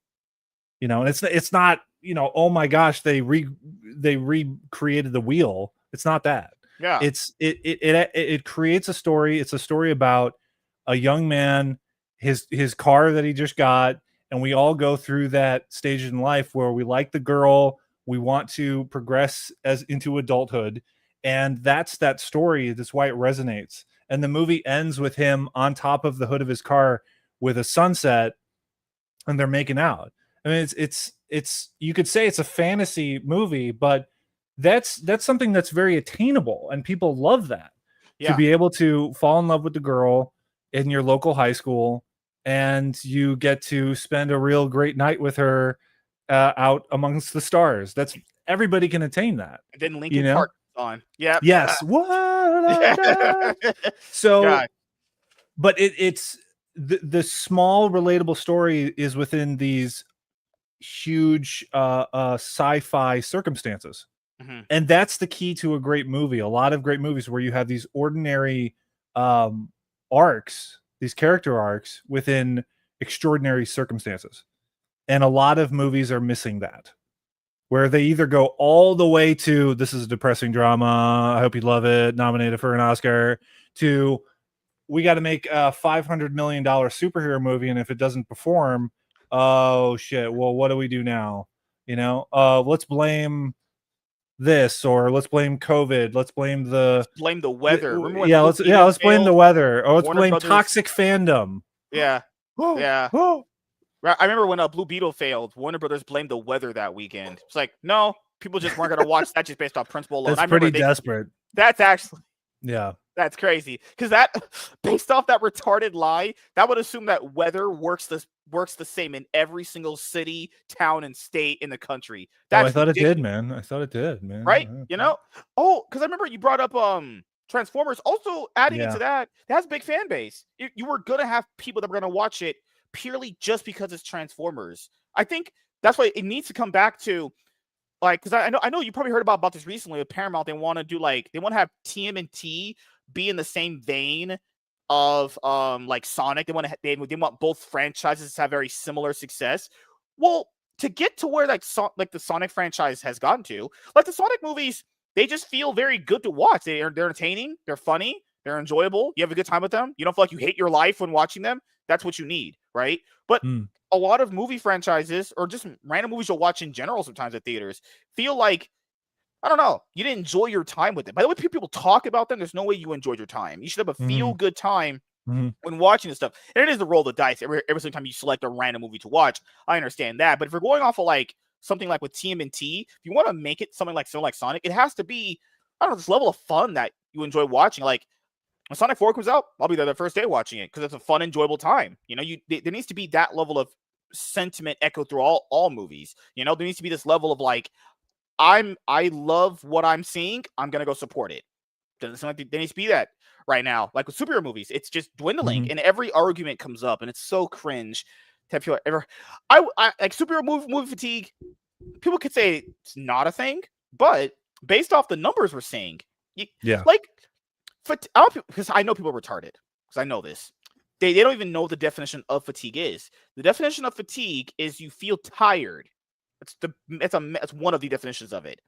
and it's not, oh my gosh, they recreated the wheel. It's not that. Yeah. It creates a story. It's a story about a young man, his car that he just got. And we all go through that stage in life where we like the girl, we want to progress into adulthood, and that's that story. That's why it resonates. And the movie ends with him on top of the hood of his car with a sunset, and they're making out. I mean, it's you could say it's a fantasy movie, but that's something that's very attainable, and people love that. To be able to fall in love with the girl in your local high school, and you get to spend a real great night with her out amongst the stars. That's everybody can attain that. And then Linkin Park on. Yeah. Yes. So, but it's the small relatable story is within these huge sci-fi circumstances. And that's the key to a great movie. A lot of great movies where you have these ordinary arcs, these character arcs within extraordinary circumstances. And a lot of movies are missing that, where they either go all the way to, this is a depressing drama, I hope you love it, nominated for an Oscar, to we got to make a $500 million superhero movie, and if it doesn't perform, oh shit, well, what do we do now? You know, let's blame this, or let's blame COVID. Let's blame the weather. Remember when let's blame the weather, or let's Warner blame Brothers... toxic fandom. Yeah. Yeah. I remember when Blue Beetle failed, Warner Brothers blamed the weather that weekend. It's like, no, people just weren't gonna watch that just based off principle alone. That's pretty desperate. That's actually... Yeah. That's crazy, because that, based off that retarded lie, that would assume that weather works the same in every single city, town, and state in the country. I thought ridiculous. It did, man. I thought it did, man. Right? You know? Oh, because I remember you brought up Transformers. Also, adding into that has a big fan base. You were gonna have people that were gonna watch it purely just because it's Transformers. I think that's why it needs to come back to, like, because I know you probably heard about this recently with Paramount. They want to do, like, they want to have TMNT be in the same vein of like Sonic. They want both franchises to have very similar success. Well, to get to where like the Sonic franchise has gotten to, like the Sonic movies, they just feel very good to watch. They're entertaining, they're funny, they're enjoyable. You have a good time with them. You don't feel like you hate your life when watching them. That's what you need, right? But a lot of movie franchises, or just random movies you'll watch in general sometimes at theaters, feel like, I don't know, you didn't enjoy your time with it. By the way, people talk about them, there's no way you enjoyed your time. You should have a feel-good time when watching this stuff. And it is the roll of the dice every single time you select a random movie to watch. I understand that. But if we're going off of like something like with TMNT, if you want to make it something like Sonic, it has to be, I don't know, this level of fun that you enjoy watching. Like when Sonic 4 comes out, I'll be there the first day watching it because it's a fun, enjoyable time. You know, there needs to be that level of sentiment echo through all movies. You know, there needs to be this level of like, I love what I'm seeing. I'm gonna go support it. Doesn't seem like there needs to be that right now. Like with superhero movies, it's just dwindling, and every argument comes up, and it's so cringe. To have ever, I like superhero movie fatigue. People could say it's not a thing, but based off the numbers we're seeing, like, because I know people are retarded. Because I know this. They don't even know what the definition of fatigue is. The definition of fatigue is you feel tired. It's one of the definitions of it.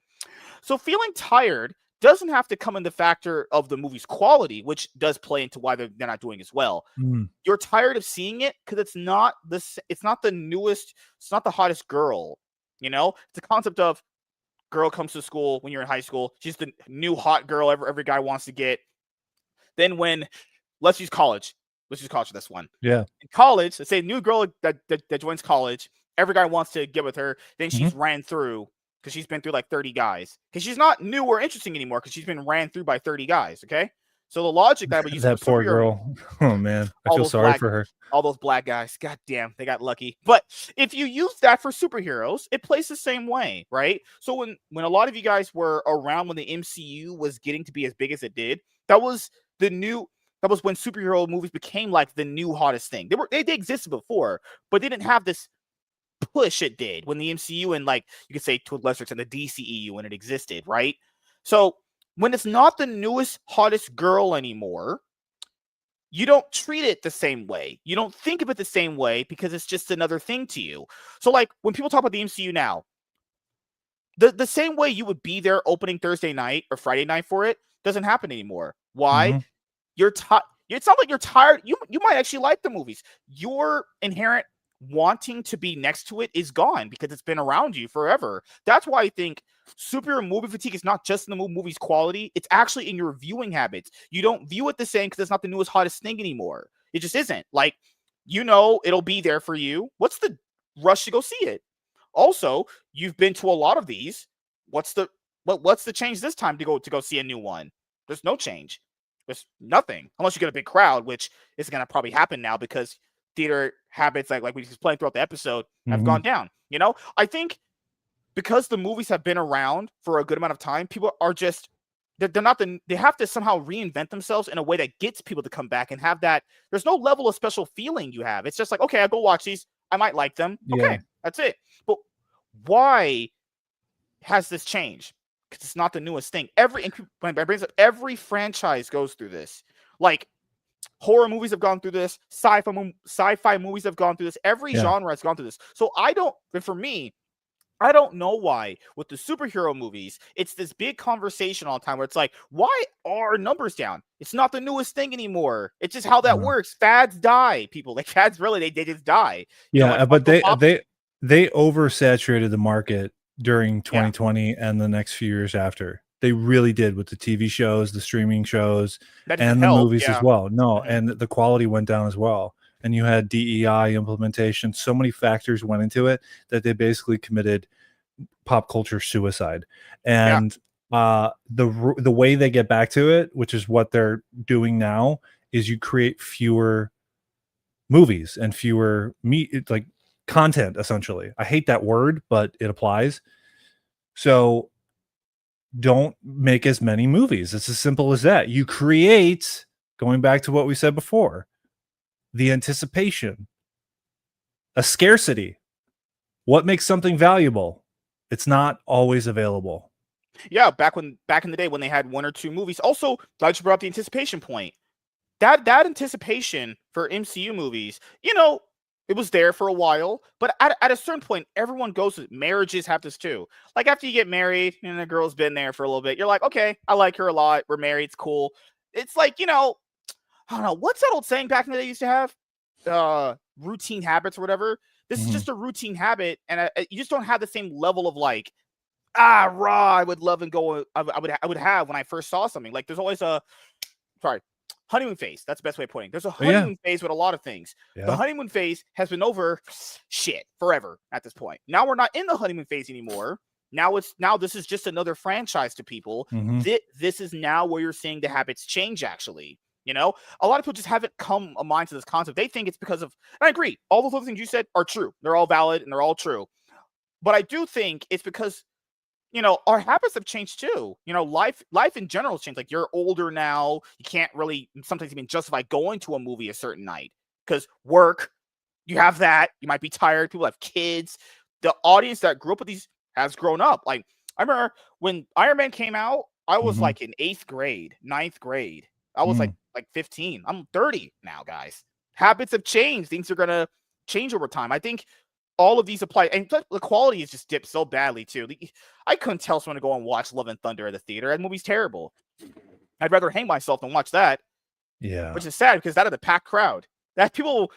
So feeling tired doesn't have to come in the factor of the movie's quality, which does play into why they're not doing as well. You're tired of seeing it because it's not the newest, it's not the hottest girl. You know, it's the concept of girl comes to school when you're in high school. She's the new hot girl every guy wants to get. Then let's use college. Let's use college for this one. Yeah. In college, let's say a new girl that joins college. Every guy wants to get with her. Then she's ran through because she's been through like 30 guys. Because she's not new or interesting anymore because she's been ran through by 30 guys. Okay. So the logic that we use, that poor girl. Oh man, I feel sorry for her. All those black guys. God damn, they got lucky. But if you use that for superheroes, it plays the same way, right? So when a lot of you guys were around when the MCU was getting to be as big as it did, that was when superhero movies became like the new hottest thing. They existed before, but they didn't have this push it did when the MCU, and like you could say to a lesser extent the DCEU when it existed, right? So when it's not the newest hottest girl anymore, you don't treat it the same way. You don't think of it the same way because it's just another thing to you. So like when people talk about the MCU now, the same way you would be there opening Thursday night or Friday night for it doesn't happen anymore. Why? You're tired. It's not like you're tired. You might actually like the movies. Your inherent wanting to be next to it is gone because it's been around you forever. That's why I think superhero movie fatigue is not just in the movie's quality. It's actually in your viewing habits. You don't view it the same because it's not the newest, hottest thing anymore. It just isn't. Like, you know, it'll be there for you. What's the rush to go see it? Also, you've been to a lot of these. What's the change this time to go see a new one? There's no change. There's nothing unless you get a big crowd, which is going to probably happen now because theater habits, like we just playing throughout the episode, have gone down. You know, I think because the movies have been around for a good amount of time, people are just they have to somehow reinvent themselves in a way that gets people to come back and have that. There's no level of special feeling you have. It's just like, okay, I'll go watch these. I might like them. Okay, that's it. But why has this changed? Because it's not the newest thing. Every franchise goes through this. Like horror movies have gone through this. Sci-fi movies have gone through this. Every genre has gone through this. So for me, I don't know why with the superhero movies, it's this big conversation all the time where it's like, why are numbers down? It's not the newest thing anymore. It's just how that works. Fads die, people. Like fads really, they just die. You know, Yeah, like but Funko Pops. they oversaturated the market during 2020 and the next few years after. They really did with the TV shows, the streaming shows, That doesn't and the help. movies as well. No, Mhm. and the quality went down as well. And you had DEI implementation. So many factors went into it that they basically committed pop culture suicide. Yeah. And the way they get back to it, which is what they're doing now, is you create fewer movies and fewer like content. Essentially, I hate that word, but it applies. So don't make as many movies. It's as simple as that. You create, going back to what we said before, the anticipation, a scarcity. What makes something valuable? It's not always available. Yeah, back in the day when they had 1 or 2 movies. Also, glad you brought up the anticipation point. That anticipation for MCU movies, you know, it was there for a while, but at a certain point, everyone goes to marriages have this too. Like after you get married and the girl's been there for a little bit, you're like, okay, I like her a lot. We're married, it's cool. It's like, you know, I don't know, what's that old saying back in the day used to have? Routine habits or whatever. This is just a routine habit, and you just don't have the same level of like, raw. I would love and go. I would have when I first saw something. Like there's always a honeymoon phase. That's the best way of putting it. There's a honeymoon phase with a lot of things. Yeah. The honeymoon phase has been over forever at this point. Now we're not in the honeymoon phase anymore. Now this is just another franchise to people. This is now where you're seeing the habits change actually. You know, a lot of people just haven't come a mind to this concept. They think it's because of, and I agree, all those other things you said are true. They're all valid and they're all true. But I do think it's because, you know, our habits have changed too. You know, life in general has changed. Like you're older now. You can't really sometimes even justify going to a movie a certain night because work, you have that. You might be tired. People have kids. The audience that grew up with these has grown up. Like I remember when Iron Man came out, I was like in 8th grade, 9th grade. I was like 15. I'm 30 now, guys. Habits have changed. Things are going to change over time. I think all of these apply, and the quality has just dipped so badly too. I couldn't tell someone to go and watch Love and Thunder at the theater. That movie's terrible. I'd rather hang myself than watch that. Yeah, which is sad because that had a packed crowd. That people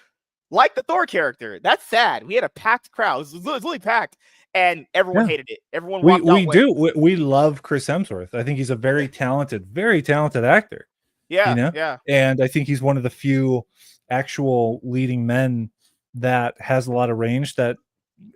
like the Thor character. That's sad. We had a packed crowd. It was really packed, and everyone hated it. Everyone we love Chris Hemsworth. I think he's a very talented actor. Yeah, you know? yeah. And I think he's one of the few actual leading men that has a lot of range that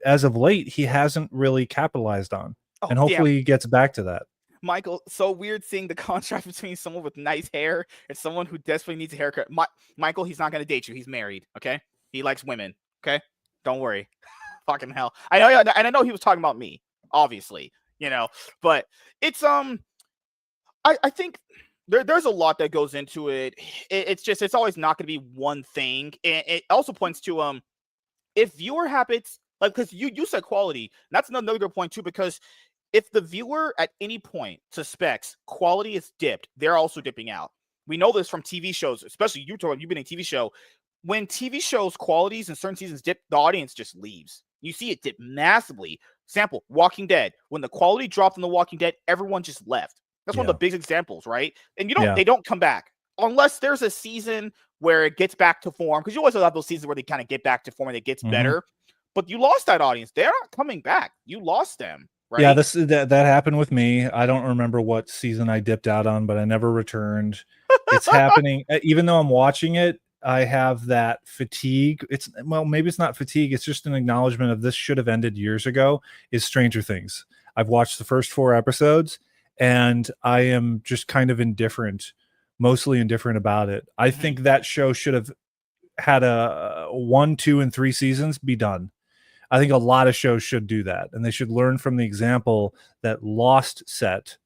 as of late he hasn't really capitalized on. And hopefully he gets back to that. Michael, so weird seeing the contrast between someone with nice hair and someone who desperately needs a haircut. Michael, he's not going to date you. He's married, okay? He likes women, okay? Don't worry. Fucking hell. I know, and I know he was talking about me, obviously, you know, but it's I think there's a lot that goes into it. It's always not going to be one thing. And it also points to if viewer habits, like, because you said quality, that's another good point too, because if the viewer at any point suspects quality is dipped, they're also dipping out. We know this from TV shows, especially you've been in a TV show. When TV shows qualities in certain seasons dip, the audience just leaves. You see it dip massively. Sample, Walking Dead. When the quality dropped in The Walking Dead, everyone just left. That's one of the big examples, right? And they don't come back unless there's a season where it gets back to form. Because you always have those seasons where they kind of get back to form and it gets better. But you lost that audience. They're not coming back. You lost them. Right? Yeah, that happened with me. I don't remember what season I dipped out on, but I never returned. It's happening. Even though I'm watching it, I have that fatigue. Maybe it's not fatigue. It's just an acknowledgement of this should have ended years ago. Is Stranger Things. I've watched the first 4 episodes and I am just kind of mostly indifferent about it. I think that show should have had a 1, 2, and 3 seasons be done. I think a lot of shows should do that, and they should learn from the example that Lost set.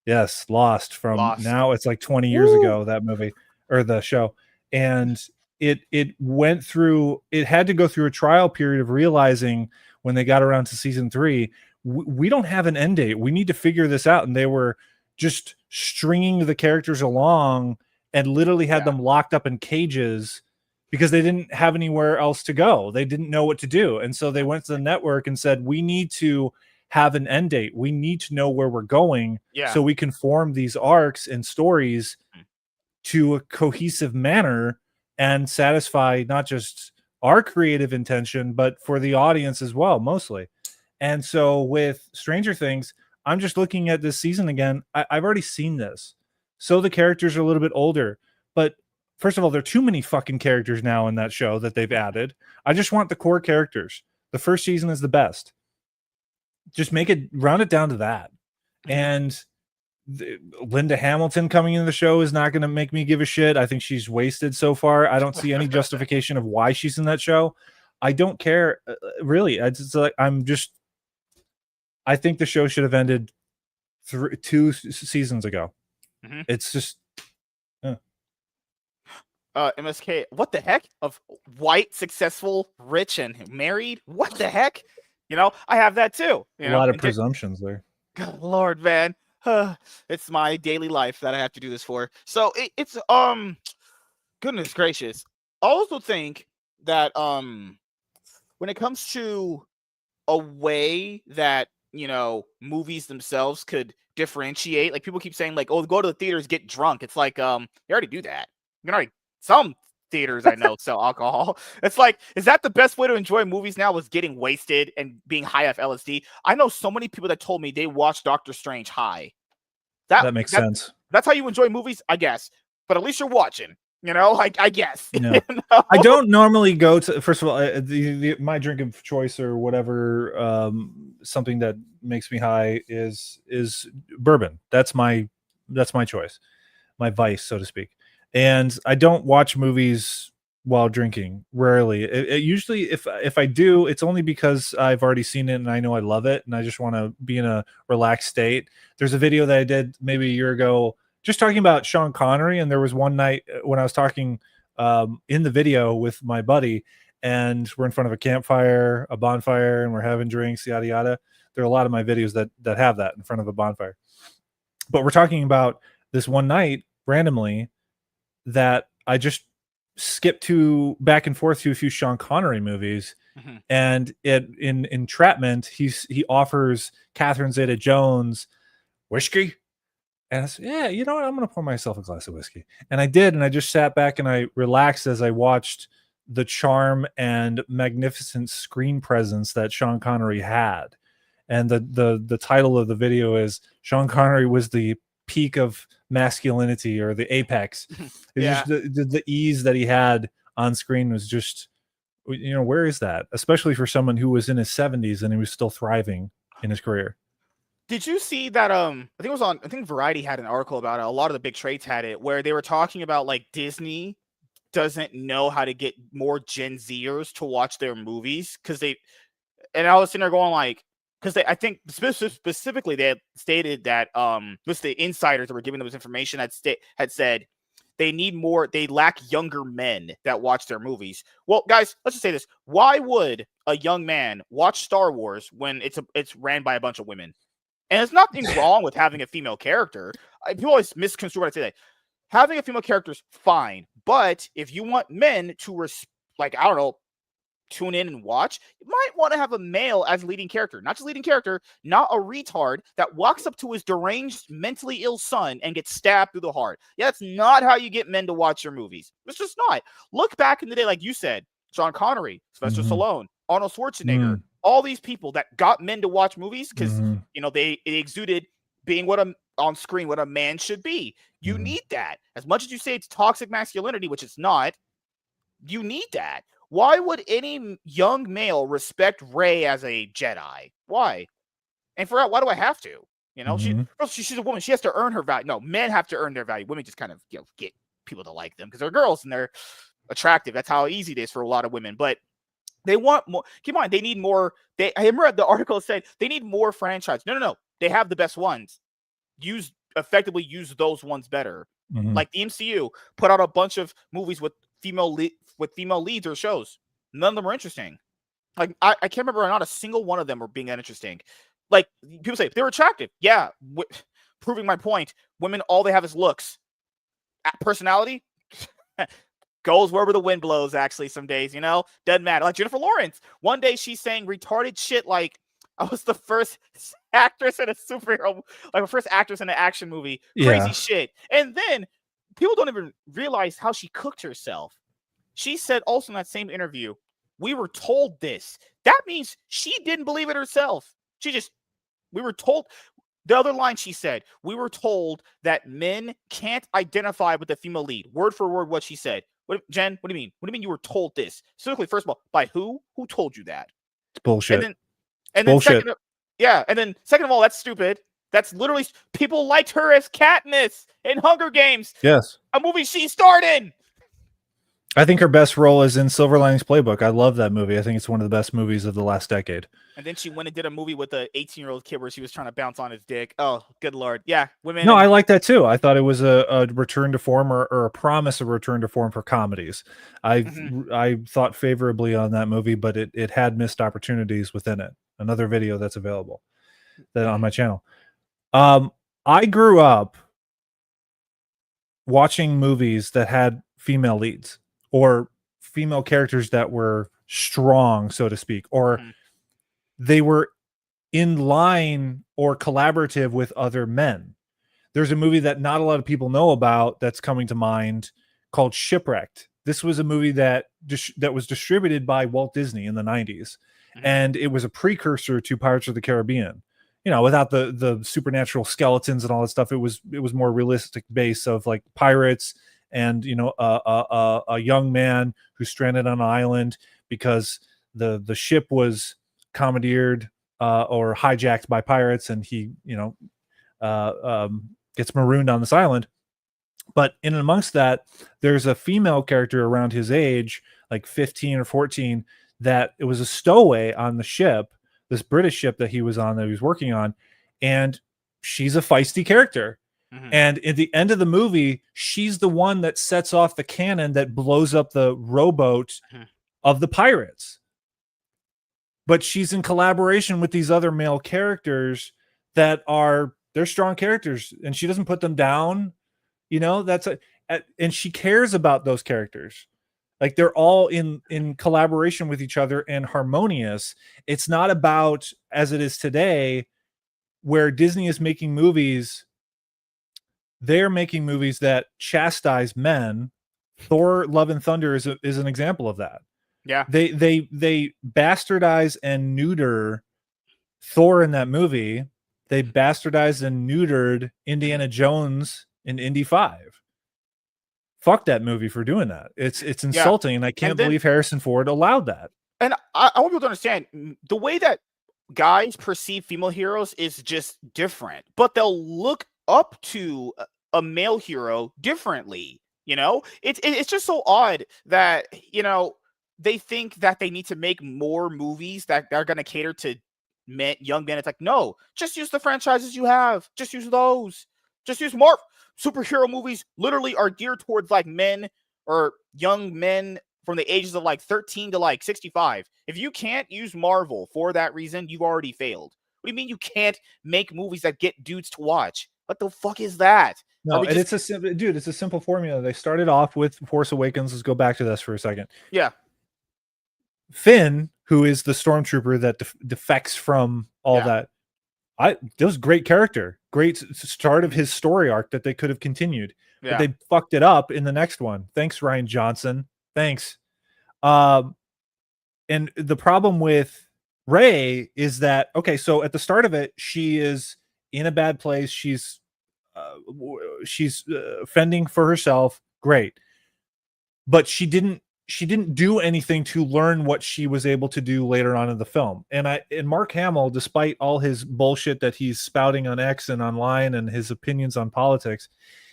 Yes, Lost. Now it's like 20 years ago, that movie or the show. And it had to go through a trial period of realizing when they got around to season 3, we don't have an end date. We need to figure this out. And they were just stringing the characters along and literally had them locked up in cages because they didn't have anywhere else to go. They didn't know what to do. And so they went to the network and said, we need to have an end date. We need to know where we're going so we can form these arcs and stories to a cohesive manner and satisfy not just our creative intention, but for the audience as well, mostly. And so with Stranger Things, I'm just looking at this season again. I've already seen this. So the characters are a little bit older, but first of all, there are too many fucking characters now in that show that they've added. I just want the core characters. The first season is the best. Just round it down to that. And Linda Hamilton coming into the show is not going to make me give a shit. I think she's wasted so far. I don't see any justification of why she's in that show. I don't care. Really. It's like, I think the show should have ended 2 seasons ago. It's just MSK, what the heck? Of white, successful, rich, and married? What the heck? I have that too. A lot of presumptions there. God Lord, man. It's my daily life that I have to do this for. So it's goodness gracious. I also think that when it comes to a way that movies themselves could differentiate, like people keep saying like, oh, go to the theaters, get drunk. It's like you already do that. Some theaters I know sell alcohol. It's like, is that the best way to enjoy movies now, was getting wasted and being high off LSD? I know so many people that told me they watched Doctor Strange high. That makes sense. That's how you enjoy movies, I guess. But at least you're watching, I guess. Yeah. I don't normally go to, first of all, my drink of choice or whatever, something that makes me high is bourbon. That's my choice, my vice, so to speak. And I don't watch movies while drinking. Rarely. It usually, if I do, it's only because I've already seen it and I know I love it, and I just want to be in a relaxed state. There's a video that I did maybe a year ago, just talking about Sean Connery, and there was one night when I was talking in the video with my buddy, and we're in front of a campfire, a bonfire, and we're having drinks, yada yada. There are a lot of my videos that have that in front of a bonfire. But we're talking about this one night randomly that I just skipped back and forth to a few Sean Connery movies. And in Entrapment, he offers Catherine Zeta-Jones whiskey. And I said, yeah, you know what? I'm going to pour myself a glass of whiskey. And I did. And I just sat back and I relaxed as I watched the charm and magnificent screen presence that Sean Connery had. And the title of the video is Sean Connery was the peak of masculinity, or the apex. Just the ease that he had on screen was just, where is that? Especially for someone who was in his 70s and he was still thriving in his career. Did you see that? I think Variety had an article about it. A lot of the big trades had it, where they were talking about like Disney doesn't know how to get more Gen Zers to watch their movies, and I was sitting there going like, because I think specifically they had stated that just the insiders that were giving them this information had said they lack younger men that watch their movies. Well, guys, let's just say this: why would a young man watch Star Wars when it's ran by a bunch of women? And there's nothing wrong with having a female character. People always misconstrue what I say. That having a female character is fine, but if you want men to tune in and watch, you might want to have a male as leading character. Not just leading character, not a retard that walks up to his deranged, mentally ill son and gets stabbed through the heart. Yeah, that's not how you get men to watch your movies. It's just not. Look back in the day, like you said, Sean Connery, Sylvester Stallone, Arnold Schwarzenegger, all these people that got men to watch movies because they exuded being on screen what a man should be. You need that. As much as you say it's toxic masculinity, which it's not, you need that. Why would any young male respect Rey as a Jedi? Why? And why do I have to? She's a woman. She has to earn her value. No, men have to earn their value. Women just kind of get people to like them because they're girls and they're attractive. That's how easy it is for a lot of women. But they want more. Keep in mind, they need more. I remember the article said they need more franchise. No. They have the best ones. Effectively use those ones better. Like the MCU put out a bunch of movies with female leads or shows. None of them are interesting. Like I can't remember, not a single one of them were being that interesting. Like people say they were attractive. Yeah, proving my point. Women, all they have is looks. Personality. goes wherever the wind blows, actually, some days, doesn't matter. Like Jennifer Lawrence. One day she's saying retarded shit like, I was the first actress in a superhero, like the first actress in an action movie. Crazy shit. And then people don't even realize how she cooked herself. She said also in that same interview, we were told this. That means she didn't believe it herself. We were told. The other line she said, we were told that men can't identify with the female lead. Word for word what she said. Jen, what do you mean? What do you mean you were told this? Specifically, first of all, by who? Who told you that? It's bullshit. And then second of all, that's stupid. That's literally, people liked her as Katniss in Hunger Games. Yes. A movie she starred in. I think her best role is in Silver Linings Playbook. I love that movie. I think it's one of the best movies of the last decade. And then she went and did a movie with an 18-year-old kid where she was trying to bounce on his dick. Oh, good Lord. Yeah, women. No, I like that too. I thought it was a return to form or a promise of return to form for comedies. I thought favorably on that movie, but it had missed opportunities within it. Another video that's available on my channel. I grew up watching movies that had female leads or female characters that were strong, so to speak, or they were in line or collaborative with other men. There's a movie that not a lot of people know about that's coming to mind called Shipwrecked. This was a movie that was distributed by Walt Disney in the 90s. And it was a precursor to Pirates of the Caribbean. Without the supernatural skeletons and all that stuff, it was more realistic base of like pirates and a young man who's stranded on an island because the ship was commandeered or hijacked by pirates, and he gets marooned on this island. But in amongst that, there's a female character around his age, like 15 or 14, that it was a stowaway on the ship, this British ship that he was working on, and she's a feisty character. And at the end of the movie, she's the one that sets off the cannon that blows up the rowboat of the pirates. But she's in collaboration with these other male characters that they're strong characters, and she doesn't put them down. And she cares about those characters. Like they're all in collaboration with each other and harmonious. It's not about, as it is today, where Disney is making movies. They're making movies that chastise men. Thor: Love and Thunder is an example of that. Yeah. They bastardize and neuter Thor in that movie. They bastardized and neutered Indiana Jones in Indy 5. Fuck that movie for doing that. It's insulting, and I can't believe Harrison Ford allowed that. And I want people to understand the way that guys perceive female heroes is just different, but they'll look up to a male hero differently. It's just so odd that they think that they need to make more movies that are going to cater to young men. It's like, no, just use the franchises you have. Just use those. Just use more. Superhero movies literally are geared towards like men or young men from the ages of like 13 to like 65. If you can't use Marvel for that reason, you've already failed. What do you mean you can't make movies that get dudes to watch? What the fuck is that? No, and it's a simple formula. They started off with Force Awakens. Let's go back to this for a second. Yeah. Finn, who is the stormtrooper that defects from all that, that was a great character. Great start of his story arc that they could have continued. But they fucked it up in the next one. Thanks, Rian Johnson. Thanks. And the problem with Rey is that, okay, so at the start of it, she is in a bad place. She's fending for herself. Great. But she didn't do anything to learn what she was able to do later on in the film. And Mark Hamill, despite all his bullshit that he's spouting on X and online and his opinions on politics,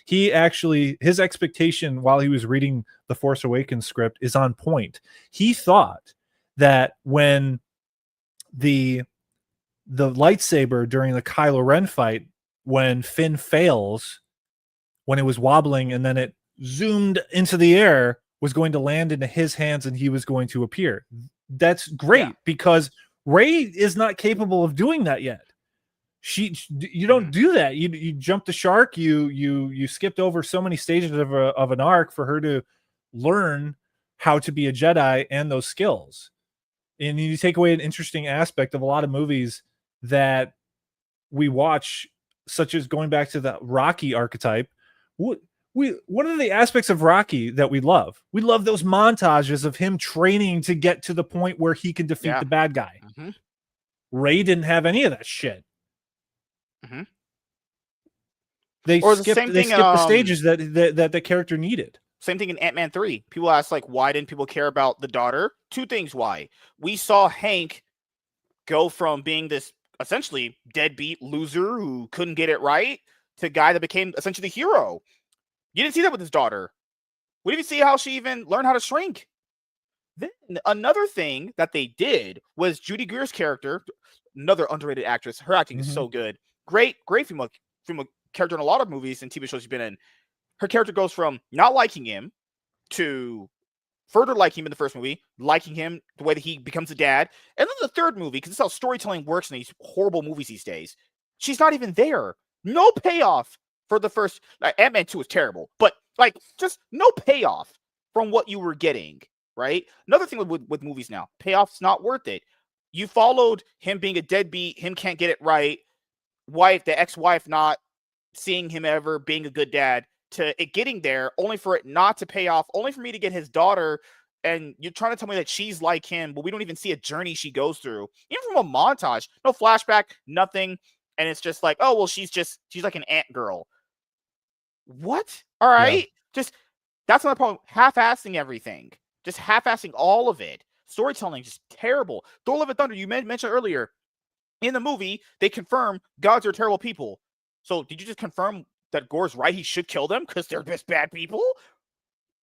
his expectation while he was reading the Force Awakens script is on point. He thought that when the lightsaber during the Kylo Ren fight, when Finn fails, when it was wobbling and then it zoomed into the air, was going to land into his hands and he was going to appear. That's great because Rey is not capable of doing that yet. You don't do that. You jumped the shark. You skipped over so many stages of an arc for her to learn how to be a Jedi and those skills. And you take away an interesting aspect of a lot of movies that we watch, such as going back to the Rocky archetype. What are the aspects of Rocky that we love? We love those montages of him training to get to the point where he can defeat the bad guy. Mm-hmm. Ray didn't have any of that shit. Mm-hmm. They skipped the stages that the character needed. Same thing in Ant-Man 3. People ask, like, why didn't people care about the daughter? Two things why. We saw Hank go from being this essentially deadbeat loser who couldn't get it right to a guy that became essentially the hero. You didn't see that with his daughter. We didn't see how she even learned how to shrink. Then another thing that they did was Judy Greer's character, another underrated actress. Her acting is so good. Great female character in a lot of movies and TV shows she's been in. Her character goes from not liking him to further liking him in the first movie, liking him the way that he becomes a dad. And then the third movie, because this is how storytelling works in these horrible movies these days, she's not even there. No payoff for the first. Ant-Man 2 is terrible, but like just no payoff from what you were getting, right? Another thing with movies now, payoff's not worth it. You followed him being a deadbeat, him can't get it right, the ex-wife not seeing him ever being a good dad, to it getting there, only for it not to pay off, only for me to get his daughter, and you're trying to tell me that she's like him, but we don't even see a journey she goes through. Even from a montage, no flashback, nothing, and it's just like, oh, well, she's like an ant girl. What? All right. Yeah. That's another problem. Half-assing everything. Just half-assing all of it. Storytelling just terrible. Thor: Love and Thunder, you mentioned earlier, in the movie, they confirm gods are terrible people. So did you just confirm that Gore's right? He should kill them because they're just bad people?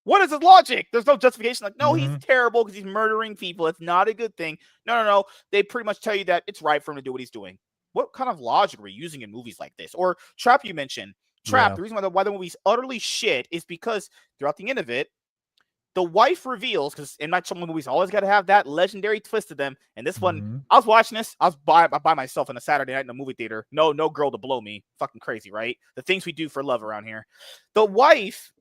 What is his logic? There's no justification. Like, no, he's terrible because he's murdering people. It's not a good thing. No. They pretty much tell you that it's right for him to do what he's doing. What kind of logic are we using in movies like this? Or Trap, you mentioned. Trap, the reason why the movie's utterly shit is because throughout the end of it, the wife reveals, because in my some movies always got to have that legendary twist to them. And this one, I was watching this. I was by myself on a Saturday night in a movie theater. No girl to blow me. Fucking crazy, right? The things we do for love around here. The wife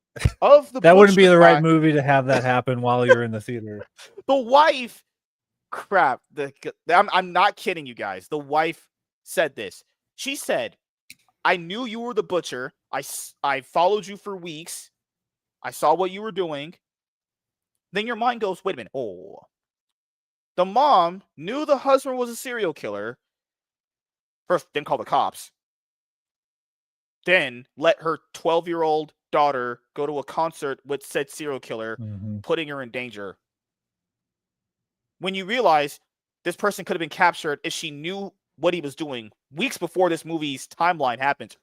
of the that wouldn't be the right movie to have that happen while you're in the theater. The wife, crap. I'm not kidding you guys. The wife said this. She said, "I knew you were the butcher. I followed you for weeks. I saw what you were doing." Then your mind goes, wait a minute. Oh, the mom knew the husband was a serial killer. First, didn't call the cops. Then let her 12-year-old daughter go to a concert with said serial killer, putting her in danger. When you realize this person could have been captured if she knew what he was doing weeks before this movie's timeline happens.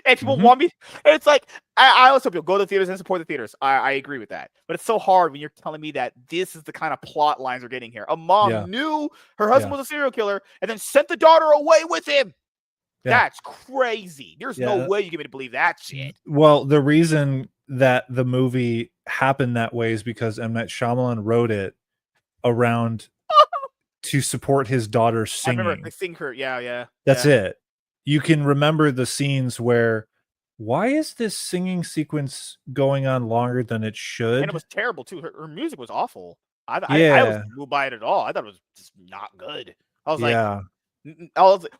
And people want me, and it's like, I always tell people, go to the theaters and support the theaters. I agree with that. But it's so hard when you're telling me that this is the kind of plot lines we're getting here. A mom knew her husband was a serial killer and then sent the daughter away with him. Yeah. That's crazy. There's no way you get me to believe that shit. Well, the reason that the movie happened that way is because M. Night Shyamalan wrote it around to support his daughter's singing. I remember they sing her. Yeah. That's it. You can remember the scenes where, why is this singing sequence going on longer than it should? And it was terrible too. Her music was awful. I wasn't moved by it at all. I thought it was just not good. I was like,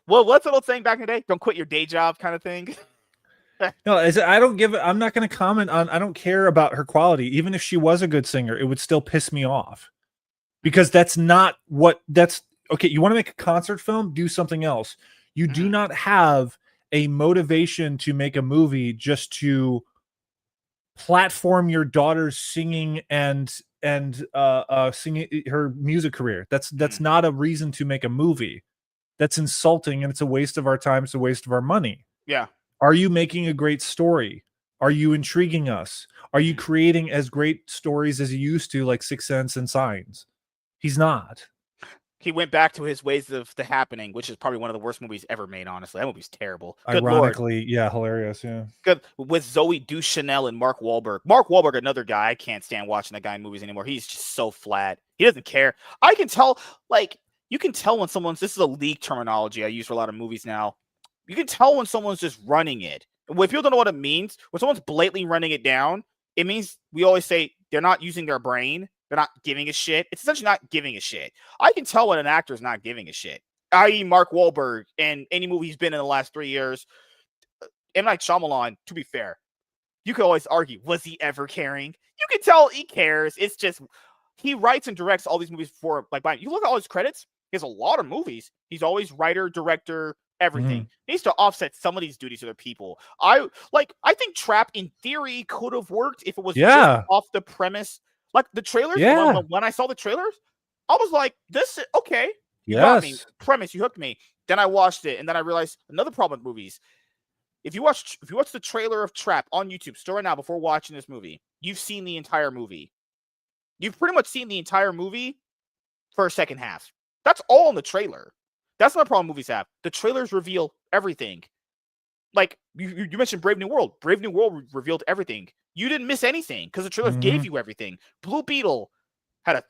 well, what's the old saying back in the day? Don't quit your day job kind of thing. No, I'm not going to comment on, I don't care about her quality. Even if she was a good singer, it would still piss me off. Because that's not okay. You want to make a concert film? Do something else. You do not have a motivation to make a movie just to platform your daughter's singing and singing her music career. That's not a reason to make a movie. That's insulting, and it's a waste of our time. It's a waste of our money. Yeah. Are you making a great story? Are you intriguing us? Are you creating as great stories as you used to, like Sixth Sense and Signs? He's not. He went back to his ways of The Happening, which is probably one of the worst movies ever made, honestly. That movie's terrible. Good Ironically, Lord. Yeah, hilarious, yeah. Good. With Zoe Deschanel and Mark Wahlberg. Mark Wahlberg, another guy. I can't stand watching that guy in movies anymore. He's just so flat. He doesn't care. I can tell, you can tell when this is a leak terminology I use for a lot of movies now. You can tell when someone's just running it. If people don't know what it means, when someone's blatantly running it down, it means we always say they're not using their brain. They're not giving a shit. It's essentially not giving a shit. I can tell when an actor is not giving a shit. I.e. Mark Wahlberg in any movie he's been in the last 3 years. M. Night Shyamalan, to be fair, you could always argue, was he ever caring? You can tell he cares. It's just he writes and directs all these movies for you look at all his credits. He has a lot of movies. He's always writer, director, everything. He needs to offset some of these duties to other people. I think Trap in theory could have worked if it was just off the premise. Like the trailers, when I saw the trailers, I was like, this okay. You got me. Premise, you hooked me. Then I watched it, and then I realized another problem with movies. If you watch the trailer of Trap on YouTube, still right now, before watching this movie, you've seen the entire movie. You've pretty much seen the entire movie for a second half. That's all in the trailer. That's not a problem movies have. The trailers reveal everything. Like, you mentioned Brave New World. Brave New World revealed everything. You didn't miss anything because the trailers gave you everything. Blue Beetle had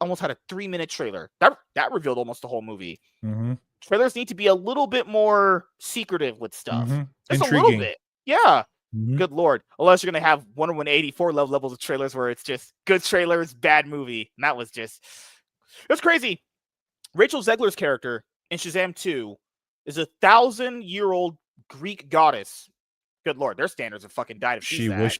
almost had a 3-minute trailer. That revealed almost the whole movie. Trailers need to be a little bit more secretive with stuff. Just intriguing. A little bit. Yeah. Good Lord. Unless you're going to have 184 levels of trailers where it's just good trailers, bad movie. And that was just... It was crazy. Rachel Zegler's character in Shazam 2 is a 1,000-year-old Greek goddess. Good Lord. Their standards have fucking died if she's that.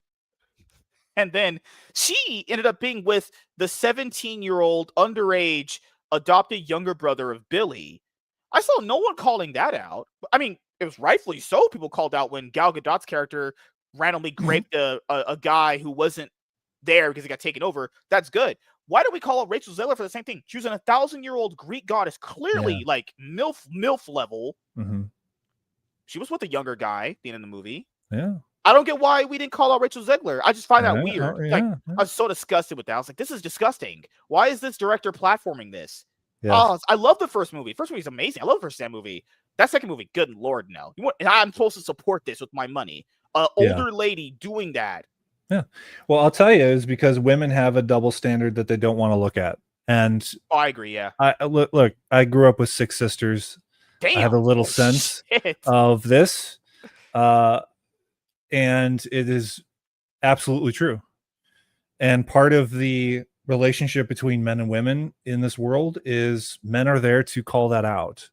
And then she ended up being with the 17-year-old underage adopted younger brother of Billy. I saw no one calling that out. I mean, it was rightfully so. People called out when Gal Gadot's character randomly raped a guy who wasn't there because he got taken over. That's good. Why do we call out Rachel Zegler for the same thing? She was an 1,000-year-old Greek goddess, clearly like MILF level. She was with a younger guy at the end of the movie. Yeah. I don't get why we didn't call out Rachel Zegler. I just find that weird. I was so disgusted with that. I was like, this is disgusting. Why is this director platforming this? I love the first movie. First movie is amazing. I love the first Sam movie. That second movie, good Lord, no. I'm supposed to support this with my money. Older lady doing that. Yeah. Well, I'll tell you, is because women have a double standard that they don't want to look at. And I agree. Yeah. Look, I grew up with 6 sisters. Damn. I have a little sense of this. And it is absolutely true. And part of the relationship between men and women in this world is men are there to call that out.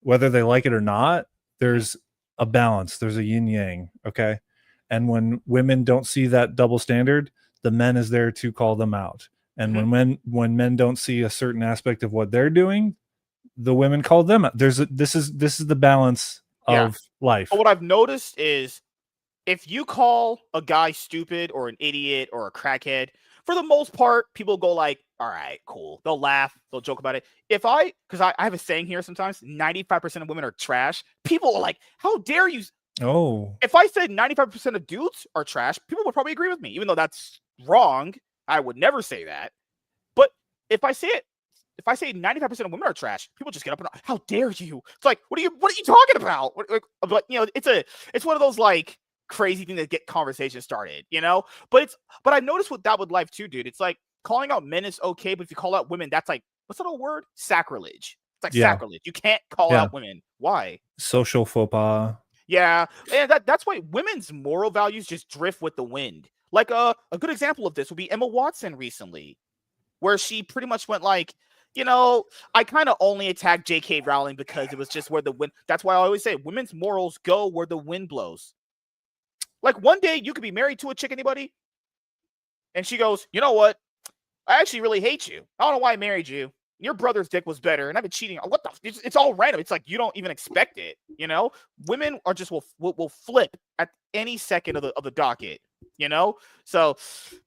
Whether they like it or not, there's a balance. There's a yin yang. Okay. And when women don't see that double standard, the men is there to call them out. And when men don't see a certain aspect of what they're doing, the women call them out. This is the balance of life. But what I've noticed is if you call a guy stupid or an idiot or a crackhead, for the most part, people go like, all right, cool. They'll laugh. They'll joke about it. Because I have a saying here sometimes, 95% of women are trash. People are like, how dare you? Oh. If I said 95% of dudes are trash, people would probably agree with me. Even though that's wrong, I would never say that. But if I say 95% of women are trash, people just get up and how dare you? It's like, what are you talking about? But it's one of those like crazy things that get conversation started, you know? But I've noticed with life too, dude. It's like calling out men is okay, but if you call out women, that's like, what's that old word? Sacrilege. It's like sacrilege. You can't call out women. Why? Social faux pas. Yeah, and that's why women's moral values just drift with the wind. Like a good example of this would be Emma Watson recently, where she pretty much went like, I kind of only attacked J.K. Rowling because it was just where the wind. That's why I always say women's morals go where the wind blows. Like one day you could be married to a chick, anybody, and she goes, you know what? I actually really hate you. I don't know why I married you. Your brother's dick was better, and I've been cheating. What the? It's all random. It's like you don't even expect it. Women are just will flip at any second of the docket. So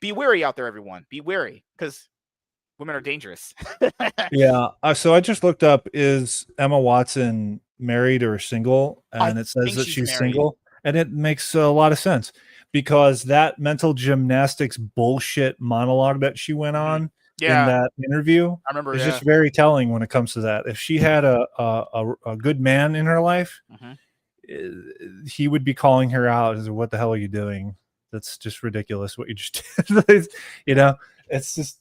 be wary out there, everyone. Be wary because women are dangerous. Yeah. So I just looked up: is Emma Watson married or single? And it says that she's single, and it makes a lot of sense because that mental gymnastics bullshit monologue that she went on. In that interview, I remember. It's just very telling when it comes to that. If she had a good man in her life, he would be calling her out as what the hell are you doing? That's just ridiculous what you just did. It's just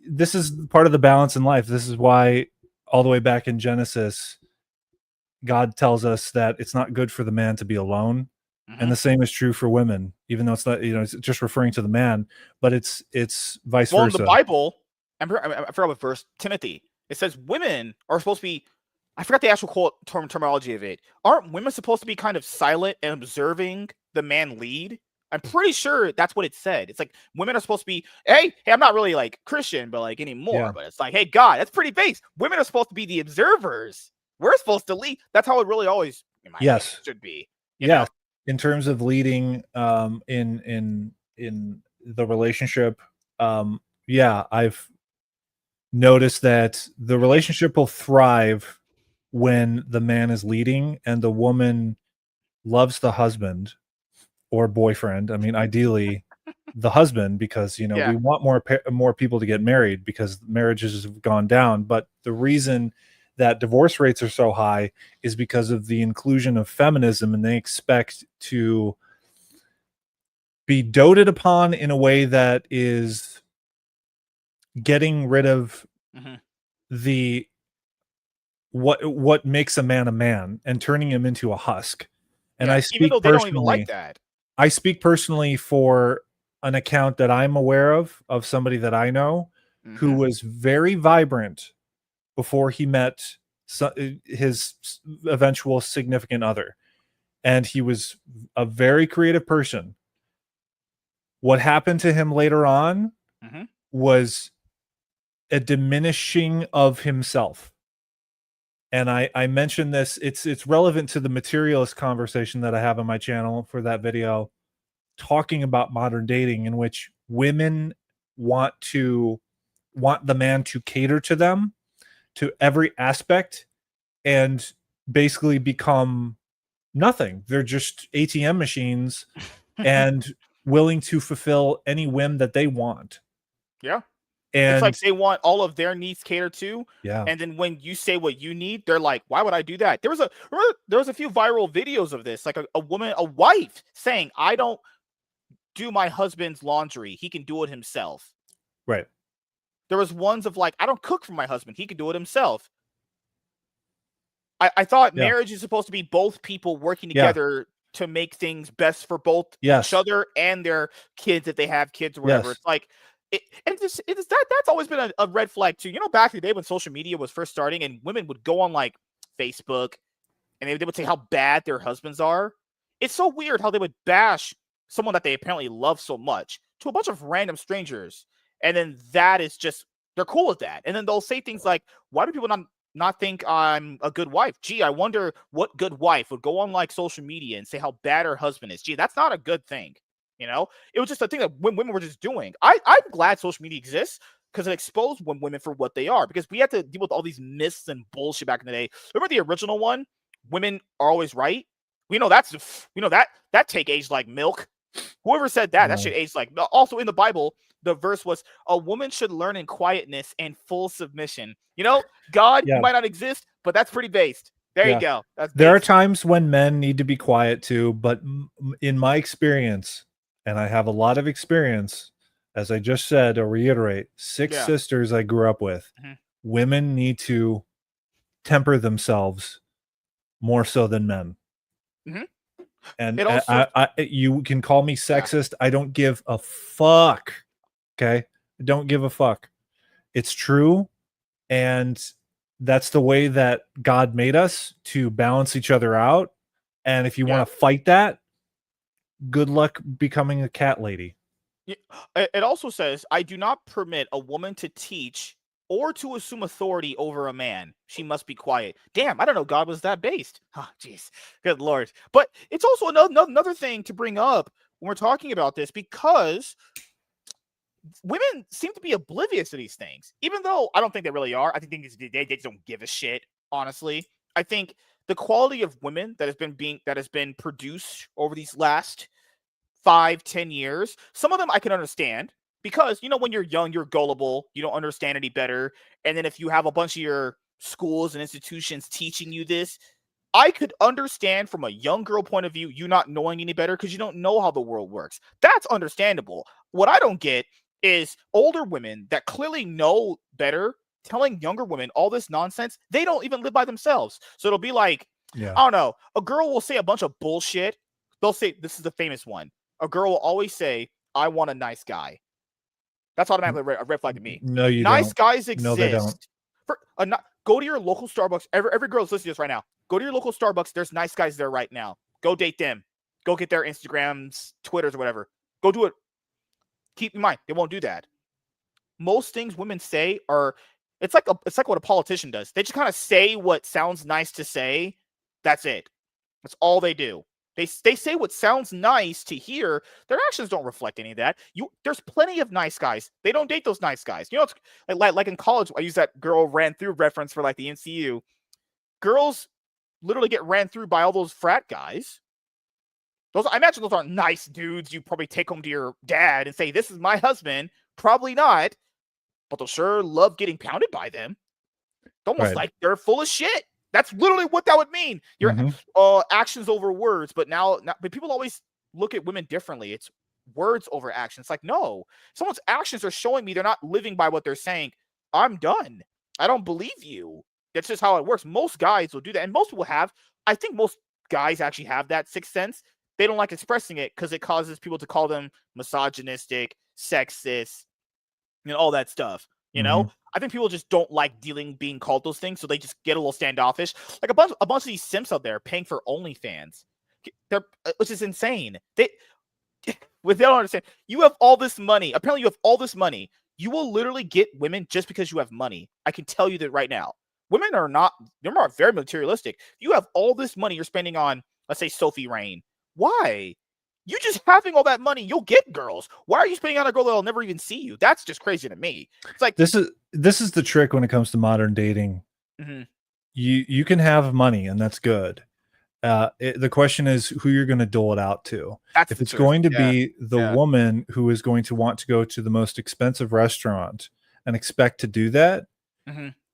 this is part of the balance in life. This is why all the way back in Genesis, God tells us that it's not good for the man to be alone. And the same is true for women, even though it's not, it's just referring to the man, but it's vice versa. Well, in the Bible, I forgot what verse, Timothy, it says women are supposed to be, I forgot the actual terminology of it. Aren't women supposed to be kind of silent and observing the man lead? I'm pretty sure that's what it said. It's like women are supposed to be, hey, I'm not really like Christian, but like anymore. But it's like, hey, God, that's pretty base. Women are supposed to be the observers. We're supposed to lead. That's how it really always, in my opinion, should be. You know? In terms of leading, in the relationship, I've noticed that the relationship will thrive when the man is leading and the woman loves the husband or boyfriend. I mean, ideally the husband, because we want more people to get married because marriages have gone down. But the reason that divorce rates are so high is because of the inclusion of feminism, and they expect to be doted upon in a way that is getting rid of the what makes a man and turning him into a husk. And I speak, even though they don't even like that. I speak personally for an account that I'm aware of somebody that I know who was very vibrant before he met his eventual significant other. And he was a very creative person. What happened to him later on was a diminishing of himself. And I mentioned this, it's relevant to the materialist conversation that I have on my channel for that video, talking about modern dating, in which women want the man to cater to them, to every aspect, and basically become nothing. They're just ATM machines and willing to fulfill any whim that they want. Yeah. And it's like they want all of their needs catered to. Yeah. And then when you say what you need, they're like, why would I do that? There was a few viral videos of this, like a wife saying, I don't do my husband's laundry. He can do it himself. Right. There was ones of like, I don't cook for my husband. He can do it himself. I thought marriage is supposed to be both people working together to make things best for both each other and their kids if they have kids or whatever. It's like, that's always been a red flag too. Back in the day when social media was first starting and women would go on like Facebook and they would say how bad their husbands are. It's so weird how they would bash someone that they apparently love so much to a bunch of random strangers. And then that is just, they're cool with that. And then they'll say things like, why do people not think I'm a good wife? Gee, I wonder what good wife would go on like social media and say how bad her husband is. Gee, that's not a good thing. It was just a thing that women were just doing. I'm glad social media exists because it exposed women for what they are, because we had to deal with all these myths and bullshit back in the day. Remember the original one? Women are always right. We know that take aged like milk. Whoever said that, that shit aged like. Also in the Bible, the verse was, a woman should learn in quietness and full submission. God might not exist, but that's pretty based. There you go. There are times when men need to be quiet too, but in my experience, and I have a lot of experience, as I just said, I'll reiterate, 6 sisters I grew up with, women need to temper themselves more so than men. And you can call me sexist. I don't give a fuck. Okay? I don't give a fuck. It's true. And that's the way that God made us, to balance each other out. And if you want to fight that, good luck becoming a cat lady. It also says, I do not permit a woman to teach or to assume authority over a man. She must be quiet. Damn, I don't know God was that based. Oh, jeez. Good Lord. But it's also another thing to bring up when we're talking about this, because women seem to be oblivious to these things, even though I don't think they really are. I think they just don't give a shit, honestly. I think the quality of women that has been produced over these last 5-10 years, some of them I can understand, because when you're young, you're gullible, you don't understand any better. And then if you have a bunch of your schools and institutions teaching you this, I could understand from a young girl point of view, you not knowing any better because you don't know how the world works. That's understandable. What I don't get is older women that clearly know better telling younger women all this nonsense. They don't even live by themselves. So it'll be like, I don't know, a girl will say a bunch of bullshit they'll say, this is the famous one. A girl will always say, I want a nice guy. That's automatically a red flag to me. No, you nice don't. guys exist. No, they don't. Go to your local Starbucks. Every girl's listening to this right now. Go to your local Starbucks. There's nice guys there right now. Go date them. Go get their Instagrams, Twitters, or whatever. Go do it. Keep in mind, they won't do that. Most things women say are, it's like what a politician does. They just kind of say what sounds nice to say. That's it. That's all they do. They say what sounds nice to hear. Their actions don't reflect any of that. There's plenty of nice guys. They don't date those nice guys. You know, it's like in college, I use that girl ran through reference for like the MCU. Girls literally get ran through by all those frat guys. I imagine those aren't nice dudes you probably take home to your dad and say, this is my husband. Probably not. But they'll sure love getting pounded by them. It's almost like they're full of shit. That's literally what that would mean. Your actions over words. But but people always look at women differently. It's words over actions. It's like, no, someone's actions are showing me they're not living by what they're saying. I'm done. I don't believe you. That's just how it works. Most guys will do that. And most people have. I think most guys actually have that sixth sense. They don't like expressing it because it causes people to call them misogynistic, sexist, all that stuff. You know, I think people just don't like being called those things, so they just get a little standoffish. Like a bunch of these simps out there paying for OnlyFans, which is insane. They don't understand. You have all this money. Apparently, you have all this money. You will literally get women just because you have money. I can tell you that right now. Women they're very materialistic. You have all this money you're spending on, let's say, Sophie Rain. Why? You just having all that money, you'll get girls. Why are you spending on a girl that'll never even see you? That's just crazy to me. It's like this is the trick when it comes to modern dating. You can have money, and that's good. The question is who you're going to dole it out to. If it's going to be the woman who is going to want to go to the most expensive restaurant and expect to do that,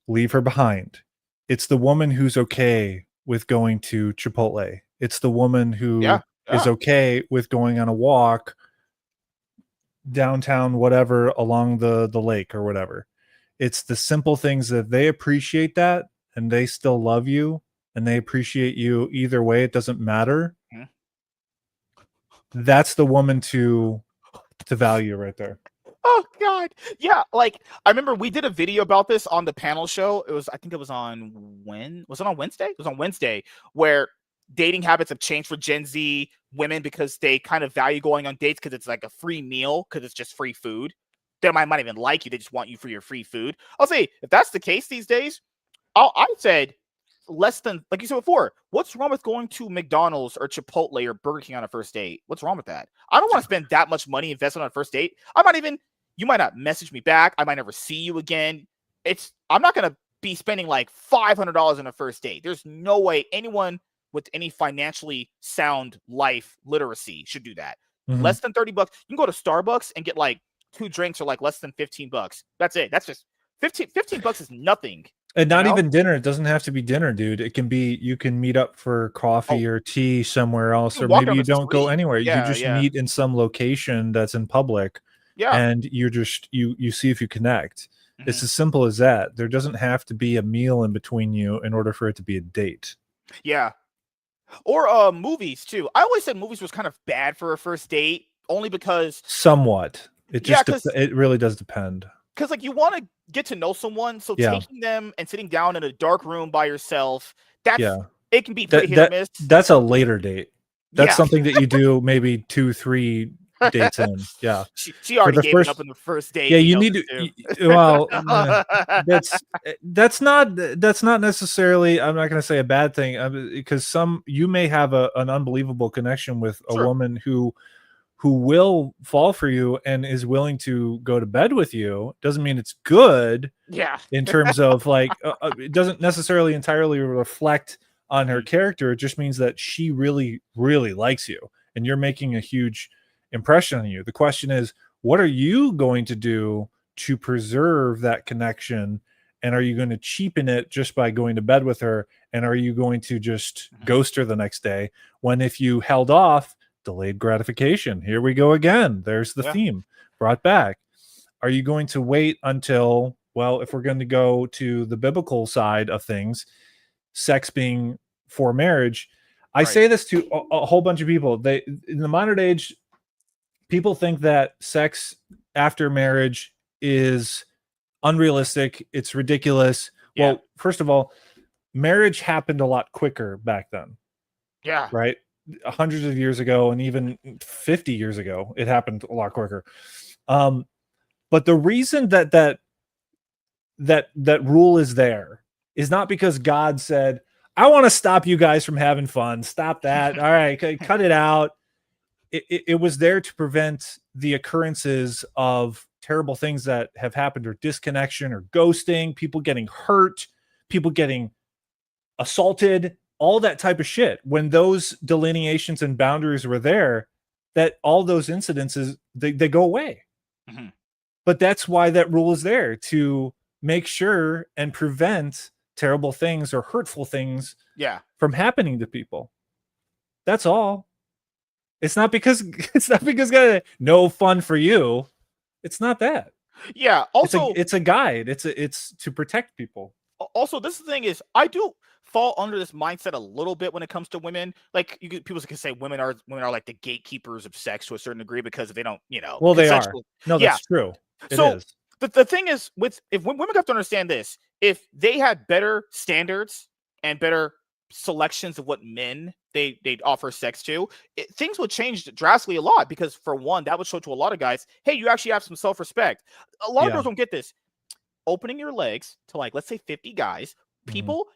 leave her behind. It's the woman who's okay with going to Chipotle. It's the woman who is okay with going on a walk downtown, whatever, along the lake or whatever. It's the simple things that they appreciate that, and they still love you, and they appreciate you either way. It doesn't matter. That's the woman to value right there. Oh God. Yeah. Like I remember we did a video about this on the panel show. I think it was on was it on Wednesday? It was on Wednesday, where dating habits have changed for Gen Z women because they kind of value going on dates because it's like a free meal, because it's just free food. They might even like you. They just want you for your free food. I'll say, if that's the case these days, I said less than, like you said before, what's wrong with going to McDonald's or Chipotle or Burger King on a first date? What's wrong with that? I don't want to spend that much money invested on a first date. You might not message me back. I might never see you again. I'm not going to be spending like $500 on a first date. There's no way anyone with any financially sound life literacy should do that. Less than $30. You can go to Starbucks and get like 2 drinks for like less than $15. That's it. That's just $15 is nothing. And not even dinner. It doesn't have to be dinner, dude. It can be, you can meet up for coffee or tea somewhere else, or maybe you don't go anywhere. You just meet in some location that's in public. And you're just, you see if you connect. It's as simple as that. There doesn't have to be a meal in between you in order for it to be a date. Yeah. Or movies too. I always said movies was kind of bad for a first date, only because somewhat. It just it really does depend. Because like you want to get to know someone, so taking them and sitting down in a dark room by yourself, it can be pretty hit or miss. That's a later date. That's something that you do maybe 2-3 dates in. Yeah. She already gave up on the first date. Yeah, you need to well that's not necessarily, I'm not going to say a bad thing, because you may have an unbelievable connection with a woman who will fall for you and is willing to go to bed with you. Doesn't mean it's good. In terms of like it doesn't necessarily entirely reflect on her character. It just means that she really, really likes you and you're making a huge impression on you. The question is, what are you going to do to preserve that connection? And are you going to cheapen it just by going to bed with her? And are you going to just ghost her the next day? When if you held off, delayed gratification. Here we go again. There's the theme brought back. Are you going to wait until, well, if we're going to go to the biblical side of things, sex being for marriage, I say this to a whole bunch of people. They, in the modern age, people think that sex after marriage is unrealistic. It's ridiculous. Yeah. Well, first of all, marriage happened a lot quicker back then. Yeah. Right? Hundreds of years ago, and even 50 years ago, it happened a lot quicker. But the reason that rule is there is not because God said, I want to stop you guys from having fun. Stop that. All right, cut it out. It was there to prevent the occurrences of terrible things that have happened, or disconnection, or ghosting, people getting hurt, people getting assaulted, all that type of shit. When those delineations and boundaries were there, that all those incidences, they go away. Mm-hmm. But that's why that rule is there, to make sure and prevent terrible things or hurtful things from happening to people. That's all. It's not because no fun for you. It's not that. Yeah. Also, it's a guide. It's to protect people. Also, this thing is, I do fall under this mindset a little bit when it comes to women. Like, people can say women are like the gatekeepers of sex to a certain degree, because if they don't, well, they are. No, that's true. So the thing is, if women have to understand this, if they had better standards and better selections of what men they'd offer sex to, things would change drastically a lot. Because for one, that would show to a lot of guys, hey, you actually have some self-respect. A lot of girls don't get this. Opening your legs to, like, let's say 50 guys, people,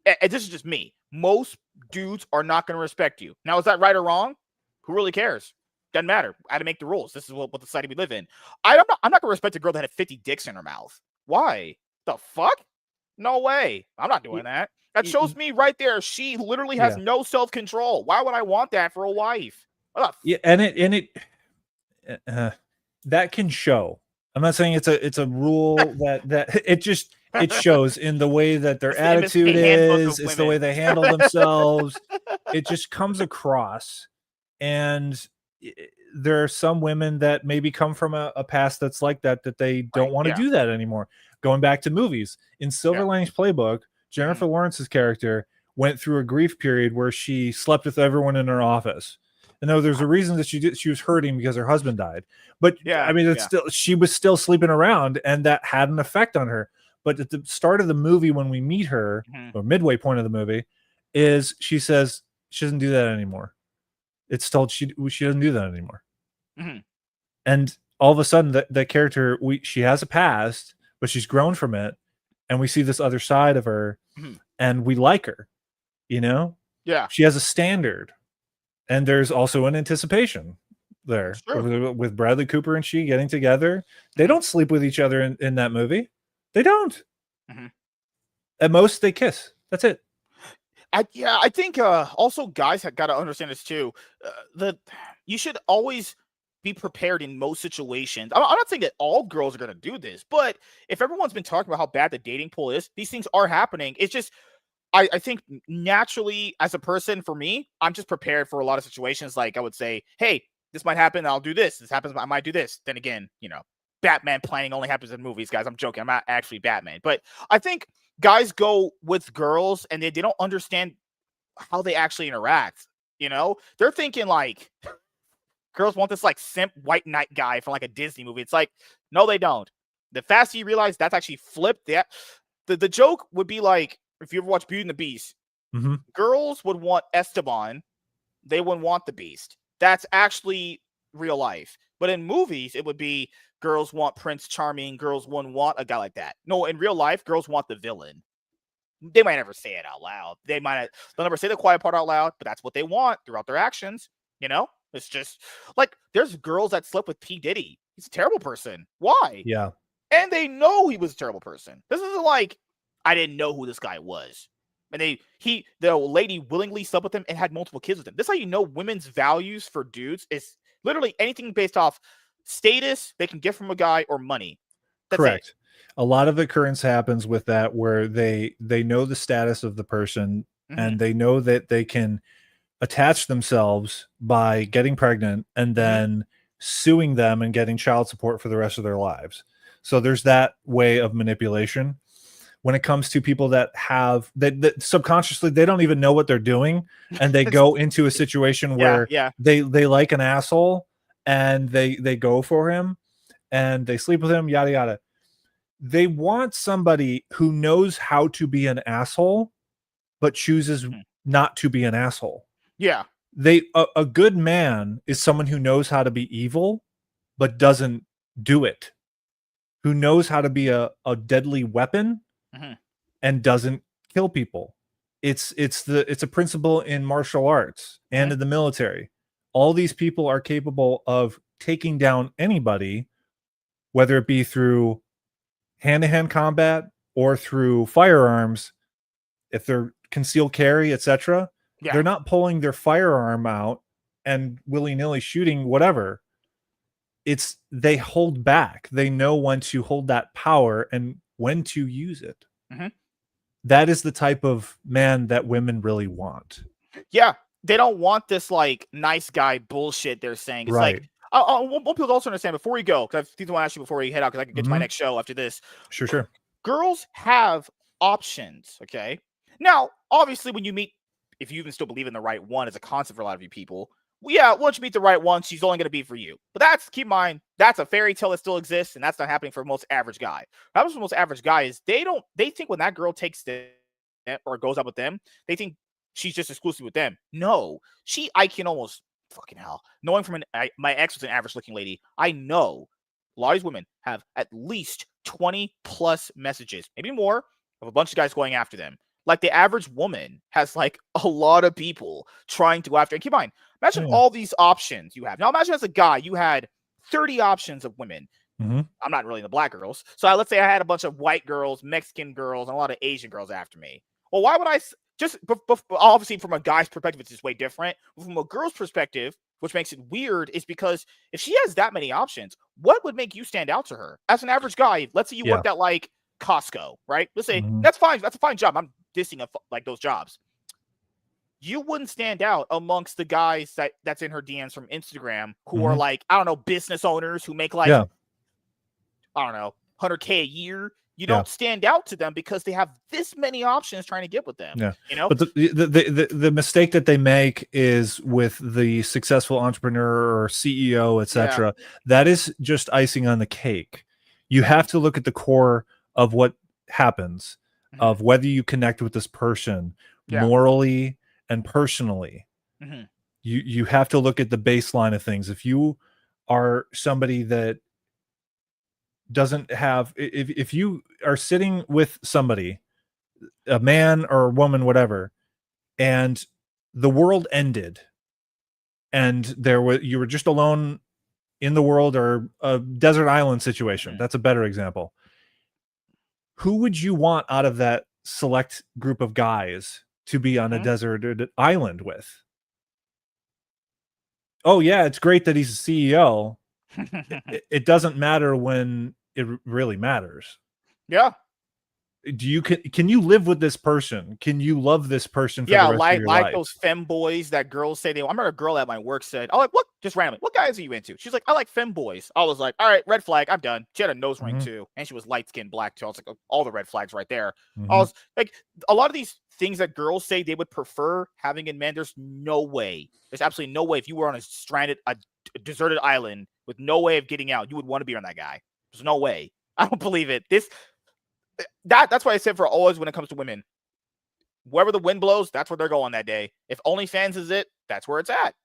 and this is just me, most dudes are not going to respect you. Now, is that right or wrong? Who really cares? Doesn't matter. I had to make the rules. This is what the society we live in. I'm not going to respect a girl that had 50 dicks in her mouth. Why? The fuck? No way. I'm not doing that. That shows me right there, she literally has no self-control. Why would I want that for a wife? Yeah, and that can show. I'm not saying it's a rule that it shows in the way that their attitude is. It's the way they handle themselves. It just comes across. And there are some women that maybe come from a past that's like that they don't want to do that anymore. Going back to movies, in Silver Linings Playbook, Jennifer Lawrence's character went through a grief period where she slept with everyone in her office. And there's a reason that she was hurting because her husband died. But I mean, she was still sleeping around, and that had an effect on her. But at the start of the movie, when we meet her, or midway point of the movie, is she says she doesn't do that anymore. It's told she doesn't do that anymore. And all of a sudden, that character, she has a past, but she's grown from it, and we see this other side of her, and we like her. She has a standard. And there's also an anticipation there with Bradley Cooper and she getting together. They don't sleep with each other in that movie. They don't. At most, they kiss. That's it. I think also guys have got to understand this too. That you should always be prepared in most situations. I'm not saying that all girls are going to do this, but if everyone's been talking about how bad the dating pool is, these things are happening. It's just, I think naturally, as a person, for me, I'm just prepared for a lot of situations. Like, I would say, hey, this might happen. I'll do this. This happens. I might do this. Then again, Batman planning only happens in movies, guys. I'm joking. I'm not actually Batman. But I think guys go with girls and they don't understand how they actually interact. They're thinking like girls want this like simp white knight guy from like a Disney movie. It's like, no, they don't. The faster you realize that's actually flipped, the joke would be like, if you ever watch Beauty and the Beast, girls would want Esteban. They wouldn't want the Beast. That's actually real life. But in movies, it would be girls want Prince Charming. Girls wouldn't want a guy like that. No, in real life, girls want the villain. They might never say it out loud. They'll never say the quiet part out loud, but that's what they want throughout their actions. It's just like there's girls that slept with P. Diddy. He's a terrible person. Why? Yeah. And they know he was a terrible person. This isn't like, I didn't know who this guy was. And the lady willingly slept with him and had multiple kids with him. This is how you know women's values for dudes is literally anything based off status they can get from a guy or money. That's correct. It. A lot of occurrence happens with that where they know the status of the person and they know that they can attach themselves by getting pregnant and then suing them and getting child support for the rest of their lives. So there's that way of manipulation. when it comes to people that have that subconsciously they don't even know what they're doing, and they go into a situation where they like an asshole and they go for him and they sleep with him, yada yada. They want somebody who knows how to be an asshole but chooses not to be an asshole. Yeah. A good man is someone who knows how to be evil but doesn't do it, who knows how to be a deadly weapon and doesn't kill people. It's a principle in martial arts and in the military. All these people are capable of taking down anybody, whether it be through hand-to-hand combat or through firearms. If they're concealed carry, etc., they're not pulling their firearm out and willy-nilly shooting whatever. It's they hold back. They know when to hold that power and when to use it. That is the type of man that women really want. Yeah, they don't want this like nice guy bullshit they're saying. It's like, I want people to also understand before we go, because I think I want to ask you before we head out, because I can get to my next show after this. Sure. Girls have options, okay? Now, obviously, when you meet, if you even still believe in the right one as a concept for a lot of you people, once you meet the right one, she's only going to be for you. But keep in mind, that's a fairy tale that still exists, and that's not happening for most average guy. What happens for most average guy is they think when that girl takes them or goes out with them, they think she's just exclusive with them. No, I can almost, fucking hell, knowing from my ex was an average looking lady, I know a lot of these women have at least 20 plus messages, maybe more, of a bunch of guys going after them. Like the average woman has like a lot of people trying to go after. And keep in mind, imagine all these options you have. Now imagine as a guy, you had 30 options of women. I'm not really into black girls. So let's say I had a bunch of white girls, Mexican girls, and a lot of Asian girls after me. Well, why would I obviously from a guy's perspective, it's just way different. But from a girl's perspective, which makes it weird, is because if she has that many options, what would make you stand out to her? As an average guy, let's say you worked at like Costco, right? Let's say that's fine. That's a fine job. I'm dissing like those jobs. You wouldn't stand out amongst the guys that's in her DMs from Instagram who are like, I don't know, business owners who make like, I don't know, 100K a year. You don't stand out to them because they have this many options trying to get with them. You know, but the mistake that they make is with the successful entrepreneur or CEO, etc. That is just icing on the cake. You have to look at the core of what happens, of whether you connect with this person morally and personally. You have to look at the baseline of things. If you are somebody that doesn't have, if you are sitting with somebody, a man or a woman, whatever, and the world ended and you were just alone in the world, or a desert island situation, that's a better example. Who would you want out of that select group of guys to be on a deserted island with? Oh yeah, it's great that he's a CEO. It doesn't matter when it really matters. Yeah. Can you live with this person? Can you love this person for the rest of your life? Those femboys that girls say I remember a girl at my work said, "Oh, like what? Just randomly, what guys are you into?" She's like, "I like femboys." I was like, "All right, red flag. I'm done." She had a nose ring too, and she was light skinned, black too. I was like, oh, all the red flags right there. I was like, a lot of these things that girls say they would prefer having in men. There's no way. There's absolutely no way. If you were on a deserted island with no way of getting out, you would want to be on that guy. There's no way. I don't believe it. That's why I said for always when it comes to women, wherever the wind blows, that's where they're going that day. If OnlyFans is it, that's where it's at.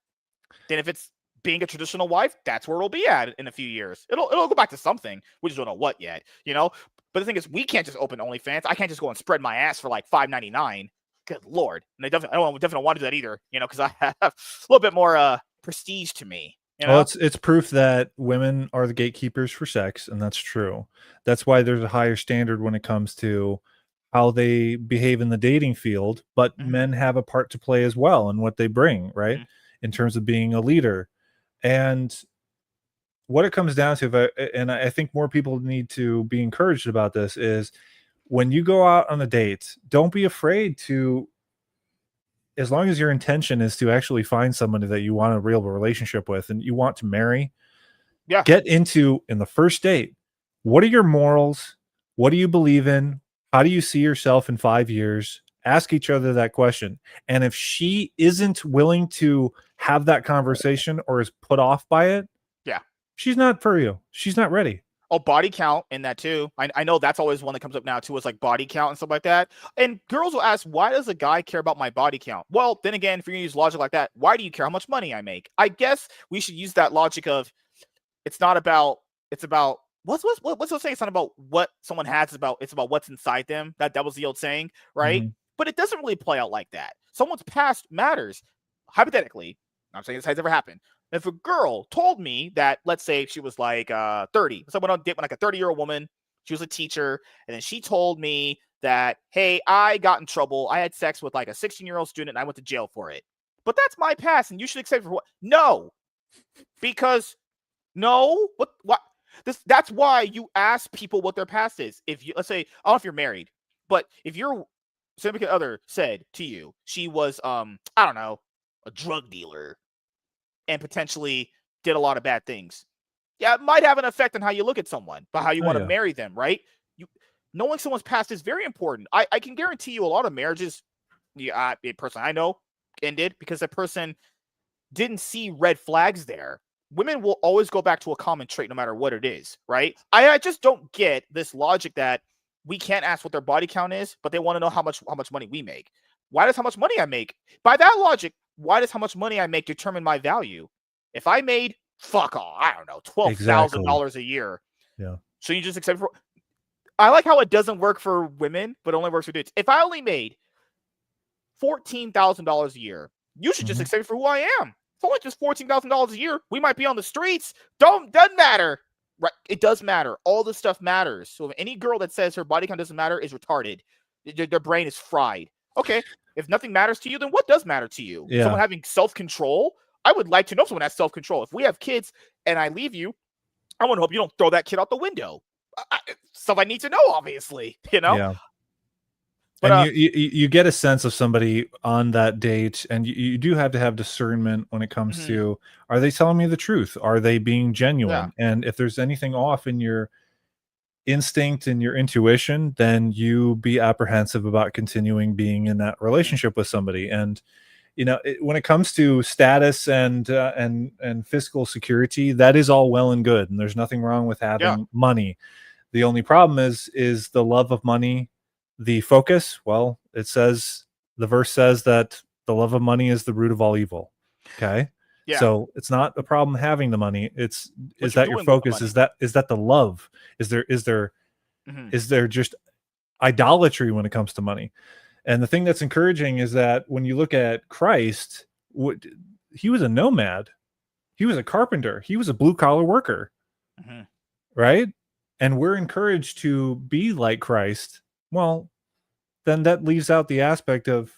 Then if it's being a traditional wife, that's where it'll be at in a few years. It'll go back to something. We just don't know what yet, you know? But the thing is, we can't just open OnlyFans. I can't just go and spread my ass for like $5.99. Good Lord. And I definitely don't want to do that either, you know, because I have a little bit more prestige to me. You know? Well, it's proof that women are the gatekeepers for sex, and that's true. That's why there's a higher standard when it comes to how they behave in the dating field, but men have a part to play as well in what they bring, right? In terms of being a leader. And what it comes down to, and I think more people need to be encouraged about this, is when you go out on a date, don't be afraid to, as long as your intention is to actually find somebody that you want a real relationship with and you want to marry, get into, in the first date, what are your morals? What do you believe in? How do you see yourself in 5 years? Ask each other that question. And if she isn't willing to have that conversation or is put off by it, yeah, she's not for you. She's not ready. Oh, body count in that too. I know that's always one that comes up now too, is like body count and stuff like that. And girls will ask, why does a guy care about my body count? Well, then again, if you're gonna use logic like that, why do you care how much money I make? I guess we should use that logic of it's about what's the saying? It's not about what someone has, it's about what's inside them. That was the old saying, right? Mm-hmm. But it doesn't really play out like that. Someone's past matters. Hypothetically, I'm saying this has ever happened. If a girl told me that, let's say she was like 30, so I went on a date with like a 30-year-old woman, she was a teacher, and then she told me that, hey, I got in trouble. I had sex with like a 16-year-old student and I went to jail for it. But that's my past and you should accept it for what? No. Because no, what that's why you ask people what their past is. If you, let's say, I don't know if you're married, but if your significant other said to you she was I don't know, a drug dealer and potentially did a lot of bad things, yeah, it might have an effect on how you look at someone, but how you want to marry them, right? Knowing someone's past is very important. I can guarantee you a lot of marriages, a person I know ended because that person didn't see red flags there. Women will always go back to a common trait no matter what it is, right? I just don't get this logic that we can't ask what their body count is, but they want to know how much money we make. Why does how much money I make? By that logic, why does how much money I make determine my value? If I made fuck all, I don't know, $12,000 a year. Yeah. So you just accept for. I like how it doesn't work for women, but only works for dudes. If I only made $14,000 a year, you should just accept for who I am. It's only just $14,000 a year. We might be on the streets. Doesn't matter. Right? It does matter. All this stuff matters. So if any girl that says her body count doesn't matter is retarded. Their brain is fried. Okay. If nothing matters to you, then what does matter to you? Yeah. Someone having self-control? I would like to know someone has self-control. If we have kids and I leave you, I want to hope you don't throw that kid out the window. Stuff I need to know, obviously, you know? Yeah. But, and you get a sense of somebody on that date, and you do have to have discernment when it comes to, are they telling me the truth? Are they being genuine? Yeah. And if there's anything off in your instinct and your intuition, then you be apprehensive about continuing being in that relationship with somebody. And you know, when it comes to status and fiscal security, that is all well and good, and there's nothing wrong with having money. The only problem is the love of money the focus. Well, it says, the verse says that the love of money is the root of all evil. Okay. Yeah. So it's not a problem having the money. Is that your focus? Is that the love? Is there just idolatry when it comes to money? And the thing that's encouraging is that when you look at Christ, he was a nomad. He was a carpenter. He was a blue collar worker. Right? And we're encouraged to be like Christ. Well, then that leaves out the aspect of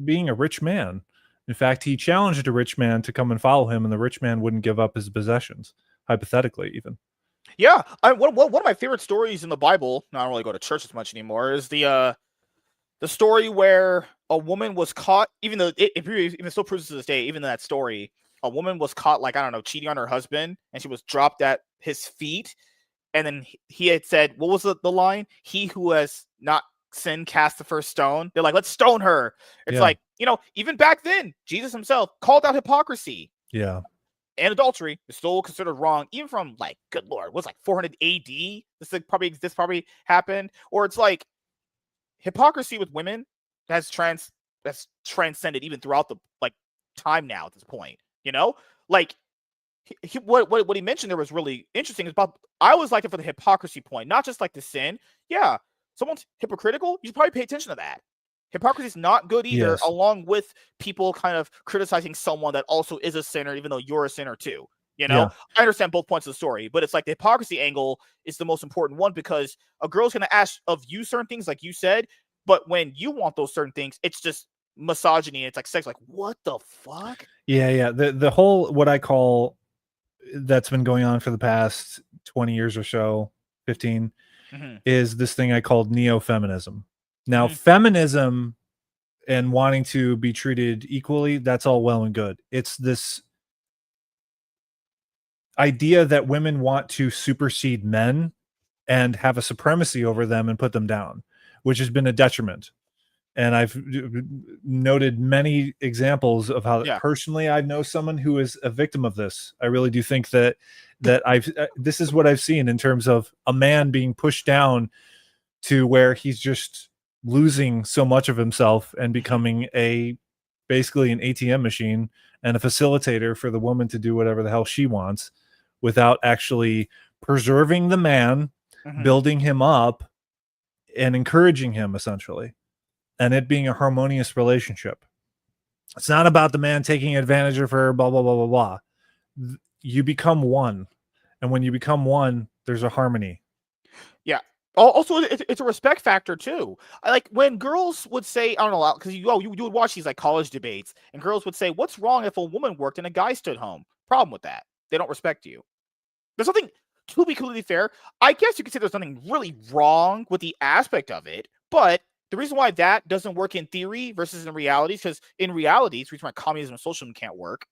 being a rich man. In fact, he challenged a rich man to come and follow him, and the rich man wouldn't give up his possessions, hypothetically, even. Yeah, one of my favorite stories in the Bible, I don't really go to church as much anymore, is the story where a woman was caught, even though it still proves to this day, even in that story, a woman was caught, like, I don't know, cheating on her husband, and she was dropped at his feet. And then he had said, what was the line? He who has not sinned cast the first stone. They're like, let's stone her. It's like, you know, even back then, Jesus himself called out hypocrisy. Yeah. And adultery is still considered wrong, even from, like, good Lord, what's like 400 AD? This probably happened. Or it's like hypocrisy with women that's transcended even throughout the, like, time now at this point, you know? Like, what he mentioned there was really interesting. Is about, I always liked it for the hypocrisy point, not just like the sin. Yeah, someone's hypocritical, you should probably pay attention to that. Hypocrisy is not good either, along with people kind of criticizing someone that also is a sinner, even though you're a sinner too. You know, I understand both points of the story, but it's like the hypocrisy angle is the most important one, because a girl's going to ask of you certain things, like you said, but when you want those certain things, it's just misogyny. It's like sex. Like, what the fuck? Yeah. The whole, what I call, that's been going on for the past 20 years or so, 15, is this thing I called neo-feminism. Now, feminism and wanting to be treated equally, that's all well and good. It's this idea that women want to supersede men and have a supremacy over them and put them down. which has been a detriment. And I've noted many examples of how personally I know someone who is a victim of this. I really do think that this is what I've seen in terms of a man being pushed down to where he's just losing so much of himself and becoming basically an ATM machine and a facilitator for the woman to do whatever the hell she wants without actually preserving the man, building him up, and encouraging him, essentially, and it being a harmonious relationship. It's not about the man taking advantage of her, blah, blah, blah, blah, blah. You become one. And when you become one, there's a harmony. Yeah. Also, it's a respect factor too. Like when girls would say, I don't know, because you would watch these like college debates, and girls would say, "What's wrong if a woman worked and a guy stood home?" Problem with that? They don't respect you. There's something, to be completely fair, I guess you could say there's nothing really wrong with the aspect of it, but the reason why that doesn't work in theory versus in reality is because in reality, it's the reason why communism and socialism can't work.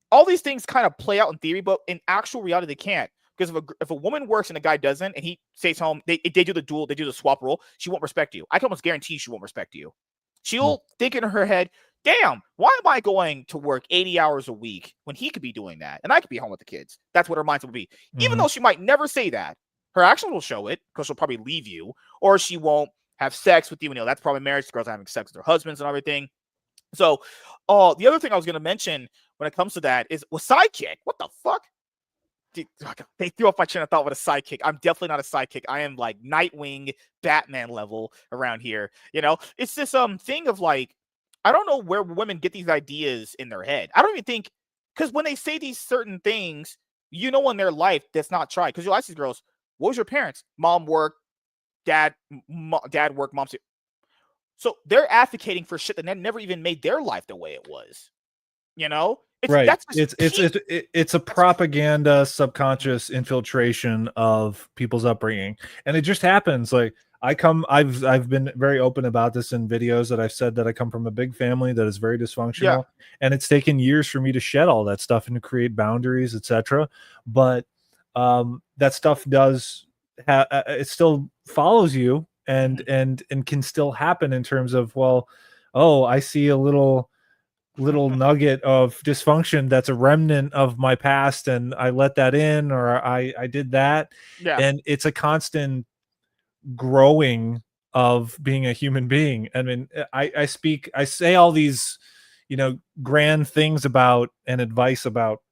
All these things kind of play out in theory, but in actual reality, they can't. Because if a woman works and a guy doesn't, and he stays home, they do the duel, they do the swap role, she won't respect you. I can almost guarantee she won't respect you. She'll think in her head, damn, why am I going to work 80 hours a week when he could be doing that? And I could be home with the kids. That's what her mindset would be. Even though she might never say that, her actions will show it, because she'll probably leave you, or she won't have sex with you. That's probably marriage. Girls are having sex with their husbands and everything. So, the other thing I was going to mention when it comes to that is, sidekick. What the fuck? Dude, they threw off my train of thought with a sidekick. I'm definitely not a sidekick. I am like Nightwing, Batman level around here. It's this thing of like, I don't know where women get these ideas in their head. I don't even think, because when they say these certain things, in their life that's not tried. Because you'll ask these girls, what was your parents? Mom worked, dad worked, mom. So they're advocating for shit that never even made their life the way it was. Right. It's a propaganda subconscious infiltration of people's upbringing, and it just happens. Like I've been very open about this in videos that I've said that I come from a big family that is very dysfunctional, and it's taken years for me to shed all that stuff and to create boundaries, etc. But that stuff does it still follows you and can still happen in terms of, well, I see a little nugget of dysfunction that's a remnant of my past, and I let that in, or I did that. And it's a constant growing of being a human being. I mean, I say all these grand things about and advice about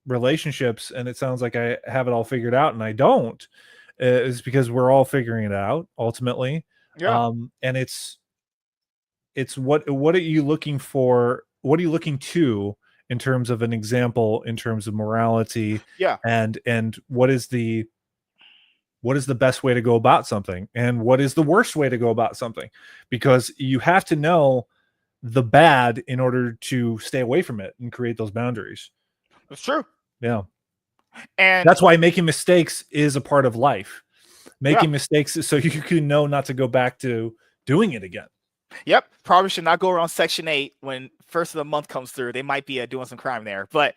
relationships, and it sounds like I have it all figured out, and I don't. Is because we're all figuring it out ultimately. And it's what are you looking for? What are you looking to in terms of an example, in terms of morality? And what is the best way to go about something, and what is the worst way to go about something? Because you have to know the bad in order to stay away from it and create those boundaries. That's true. Yeah. And that's why making mistakes is a part of life. Making mistakes so you can know not to go back to doing it again. Yep. Probably should not go around Section 8 when first of the month comes through. They might be doing some crime there. But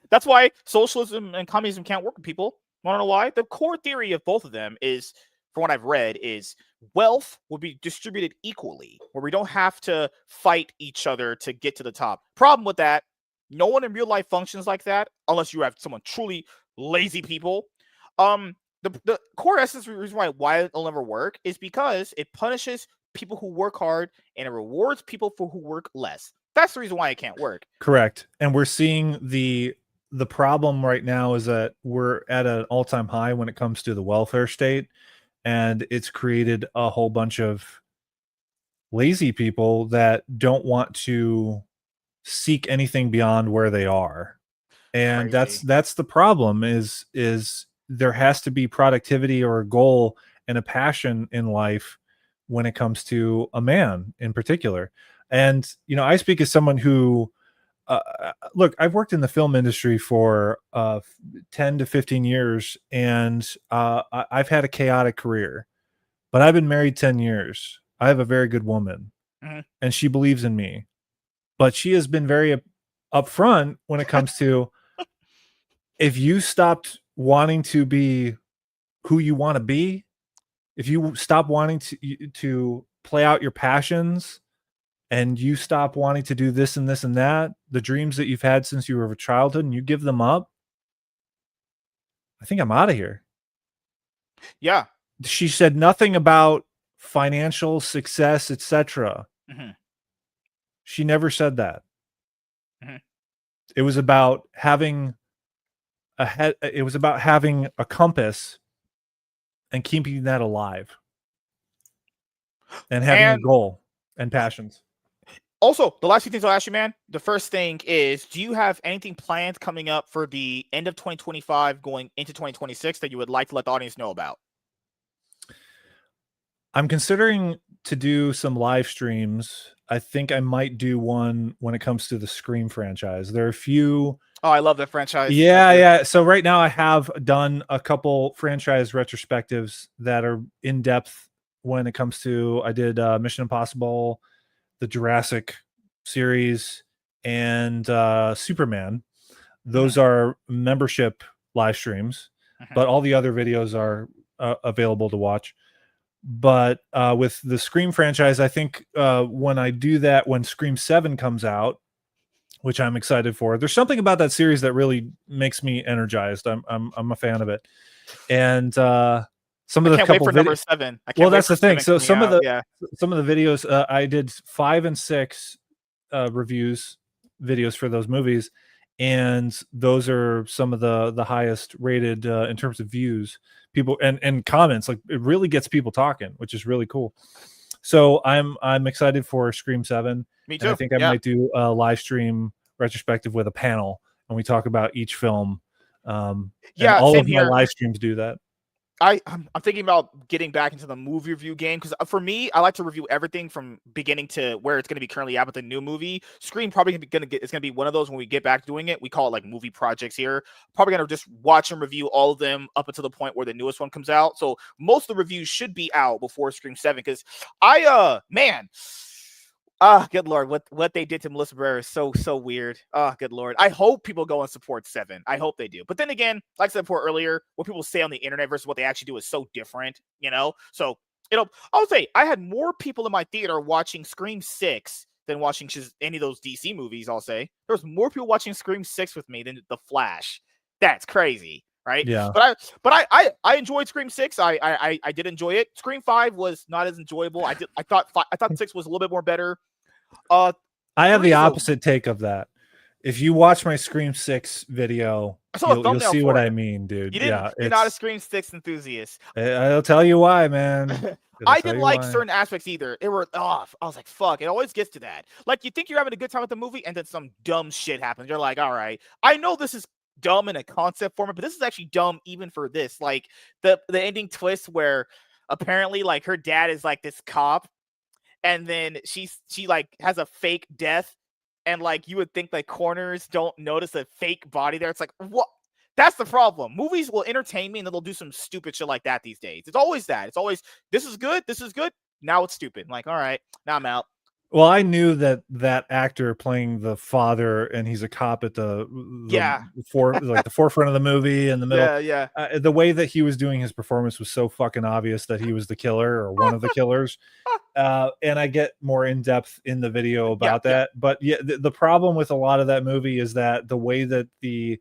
that's why socialism and communism can't work with people. Want to know why? The core theory of both of them is, from what I've read, is wealth will be distributed equally, where we don't have to fight each other to get to the top. Problem with that, no one in real life functions like that unless you have someone truly lazy people. The core essence of the reason why it'll never work is because it punishes people who work hard and it rewards people who work less. That's the reason why it can't work. Correct. And we're seeing the problem right now is that we're at an all-time high when it comes to the welfare state, and it's created a whole bunch of lazy people that don't want to seek anything beyond where they are. And that's the problem is there has to be productivity or a goal and a passion in life when it comes to a man in particular. And I speak as someone who look, I've worked in the film industry for 10 to 15 years, and I've had a chaotic career, but I've been married 10 years. I have a very good woman, and she believes in me, but she has been very upfront when it comes to if you stopped wanting to be who you want to be, if you stop wanting to play out your passions, and you stop wanting to do this and this and that, the dreams that you've had since you were a childhood, and you give them up, I think I'm out of here. Yeah. She said nothing about financial success, etc. Mm-hmm. She never said that. Mm-hmm. It was about having it was about having a compass and keeping that alive, and having a goal and passions. Also, the last few things I'll ask you, man. The first thing is, do you have anything planned coming up for the end of 2025 going into 2026 that you would like to let the audience know about? I'm considering to do some live streams. I think I might do one when it comes to the Scream franchise. There are a few. Oh, I love that franchise. Yeah. So right now I have done a couple franchise retrospectives that are in depth when it comes to, I did Mission Impossible, the Jurassic series, and Superman. Those are membership live streams, but all the other videos are available to watch. But with the Scream franchise, I think when I do that, when Scream 7 comes out, which I'm excited for, there's something about that series that really makes me energized. I'm a fan of it. And some of the can't wait for number 7. I can't well, wait that's for the thing. 7 So some coming of the out. some of the videos I did 5 and 6 videos for those movies, and those are some of the highest rated in terms of views, people and comments. Like, it really gets people talking, which is really cool. So I'm excited for Scream 7. Me too. And I think I might do a live stream retrospective with a panel, and we talk about each film. And all of my live streams do that. I'm thinking about getting back into the movie review game, because for me, I like to review everything from beginning to where it's going to be currently at with the new movie. Scream probably it's going to be one of those when we get back to doing it. We call it like movie projects here. Probably going to just watch and review all of them up until the point where the newest one comes out. So most of the reviews should be out before Scream 7, because good Lord, what they did to Melissa Barrera is so weird. Good Lord. I hope people go and support 7. I hope they do. But then again, like I said before earlier, what people say on the internet versus what they actually do is so different, So, I'll say I had more people in my theater watching Scream 6 than watching any of those DC movies, I'll say. There was more people watching Scream 6 with me than The Flash. That's crazy, right? Yeah. But I enjoyed Scream 6. I did enjoy it. Scream 5 was not as enjoyable. I thought 6 was a little bit more better. I have the opposite take of that. If you watch my Scream 6 video, you'll see what I mean, dude. You're not a Scream 6 enthusiast. I'll tell you why, man. I didn't like certain aspects either. It were off. I was like, fuck. It always gets to that. Like, you think you're having a good time with the movie, and then some dumb shit happens. You're like, all right, I know this is dumb in a concept format, but this is actually dumb even for this. Like, the ending twist where apparently, like, her dad is like this cop, and then she like has a fake death, and like you would think like coroners don't notice a fake body there. It's like, what? That's the problem. Movies will entertain me, and then they'll do some stupid shit like that these days. It's always that. It's always, this is good. Now it's stupid. I'm like, all right, now I'm out. Well, I knew that actor playing the father, and he's a cop at the forefront of the movie in the middle. Yeah. The way that he was doing his performance was so fucking obvious that he was the killer or one of the killers. And I get more in depth in the video about that. Yeah. But yeah, the problem with a lot of that movie is that the way that the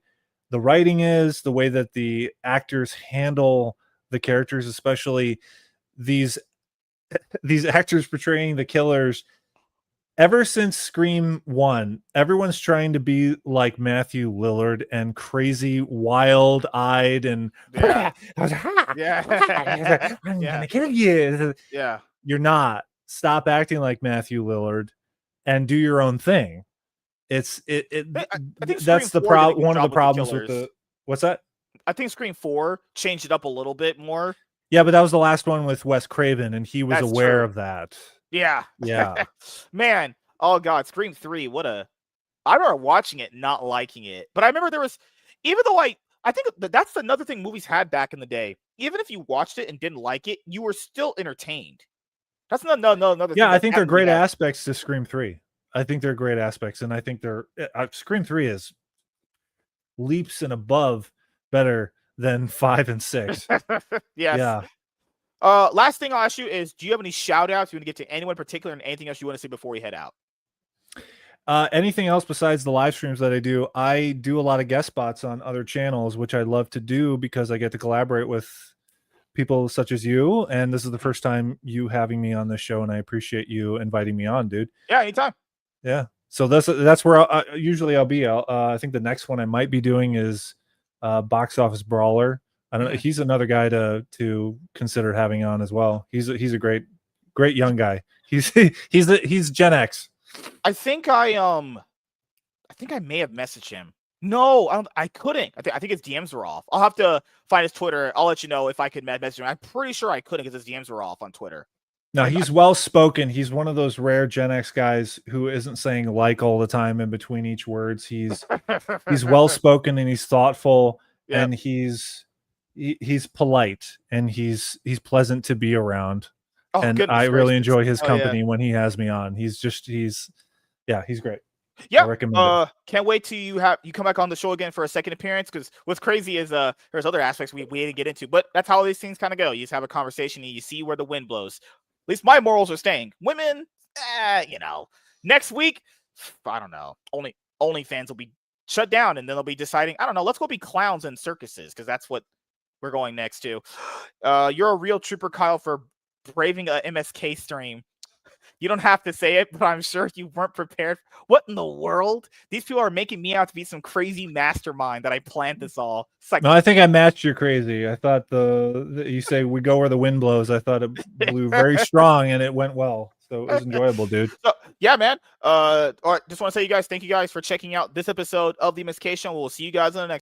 writing is, the way that the actors handle the characters, especially these actors portraying the killers. Ever since Scream 1, everyone's trying to be like Matthew Lillard and crazy, wild-eyed, and I'm gonna kill you. Yeah, you're not. Stop acting like Matthew Lillard and do your own thing. I think that's the problem. One of the problems with the what's that? I think Scream 4 changed it up a little bit more. Yeah, but that was the last one with Wes Craven, and he was aware of that. Yeah. Man. Oh God, Scream 3. I remember watching it, not liking it. But I remember there was, even though I think that's another thing movies had back in the day. Even if you watched it and didn't like it, you were still entertained. That's another thing. Yeah, I think they're great aspects to Scream 3. I think they're great aspects, and I think Scream 3 is leaps and above better than 5 and 6. Yes. Yeah. Last thing I'll ask you is, do you have any shout outs you want to get to anyone in particular and anything else you want to say before we head out? Anything else besides the live streams that I do a lot of guest spots on other channels, which I love to do because I get to collaborate with people such as you. And this is the first time you having me on this show, and I appreciate you inviting me on, dude. Yeah, anytime. Yeah. So that's where usually I'll be. I think the next one I might be doing is Box Office Brawler. I don't know. He's another guy to consider having on as well. He's a great young guy. He's Gen X. I think I may have messaged him. No, I couldn't. I think his DMs were off. I'll have to find his Twitter. I'll let you know if I could message him. I'm pretty sure I couldn't because his DMs were off on Twitter. No, he's well spoken. He's one of those rare Gen X guys who isn't saying like all the time in between each words. He's well spoken and he's thoughtful, and he's polite, and he's pleasant to be around. Oh, and I really enjoy his company when he has me on. He's great. Yeah, I recommend it. Can't wait till you come back on the show again for a second appearance, because what's crazy is there's other aspects we didn't get into, but that's how these things kind of go. You just have a conversation and you see where the wind blows. At least my morals are staying. Women, next week, I don't know. OnlyFans will be shut down, and then they'll be deciding, I don't know, let's go be clowns in circuses, because that's what we're going next to. You're a real trooper, Kyle, for braving a MSK stream. You don't have to say it, but I'm sure you weren't prepared. What in the world? These people are making me out to be some crazy mastermind that I planned this all. Like, no, I think I matched your crazy. I thought you say we go where the wind blows. I thought it blew very strong and it went well. So it was enjoyable, dude. So, yeah, man. All right, just want to say, thank you guys for checking out this episode of the MSK Show. We'll see you guys in the next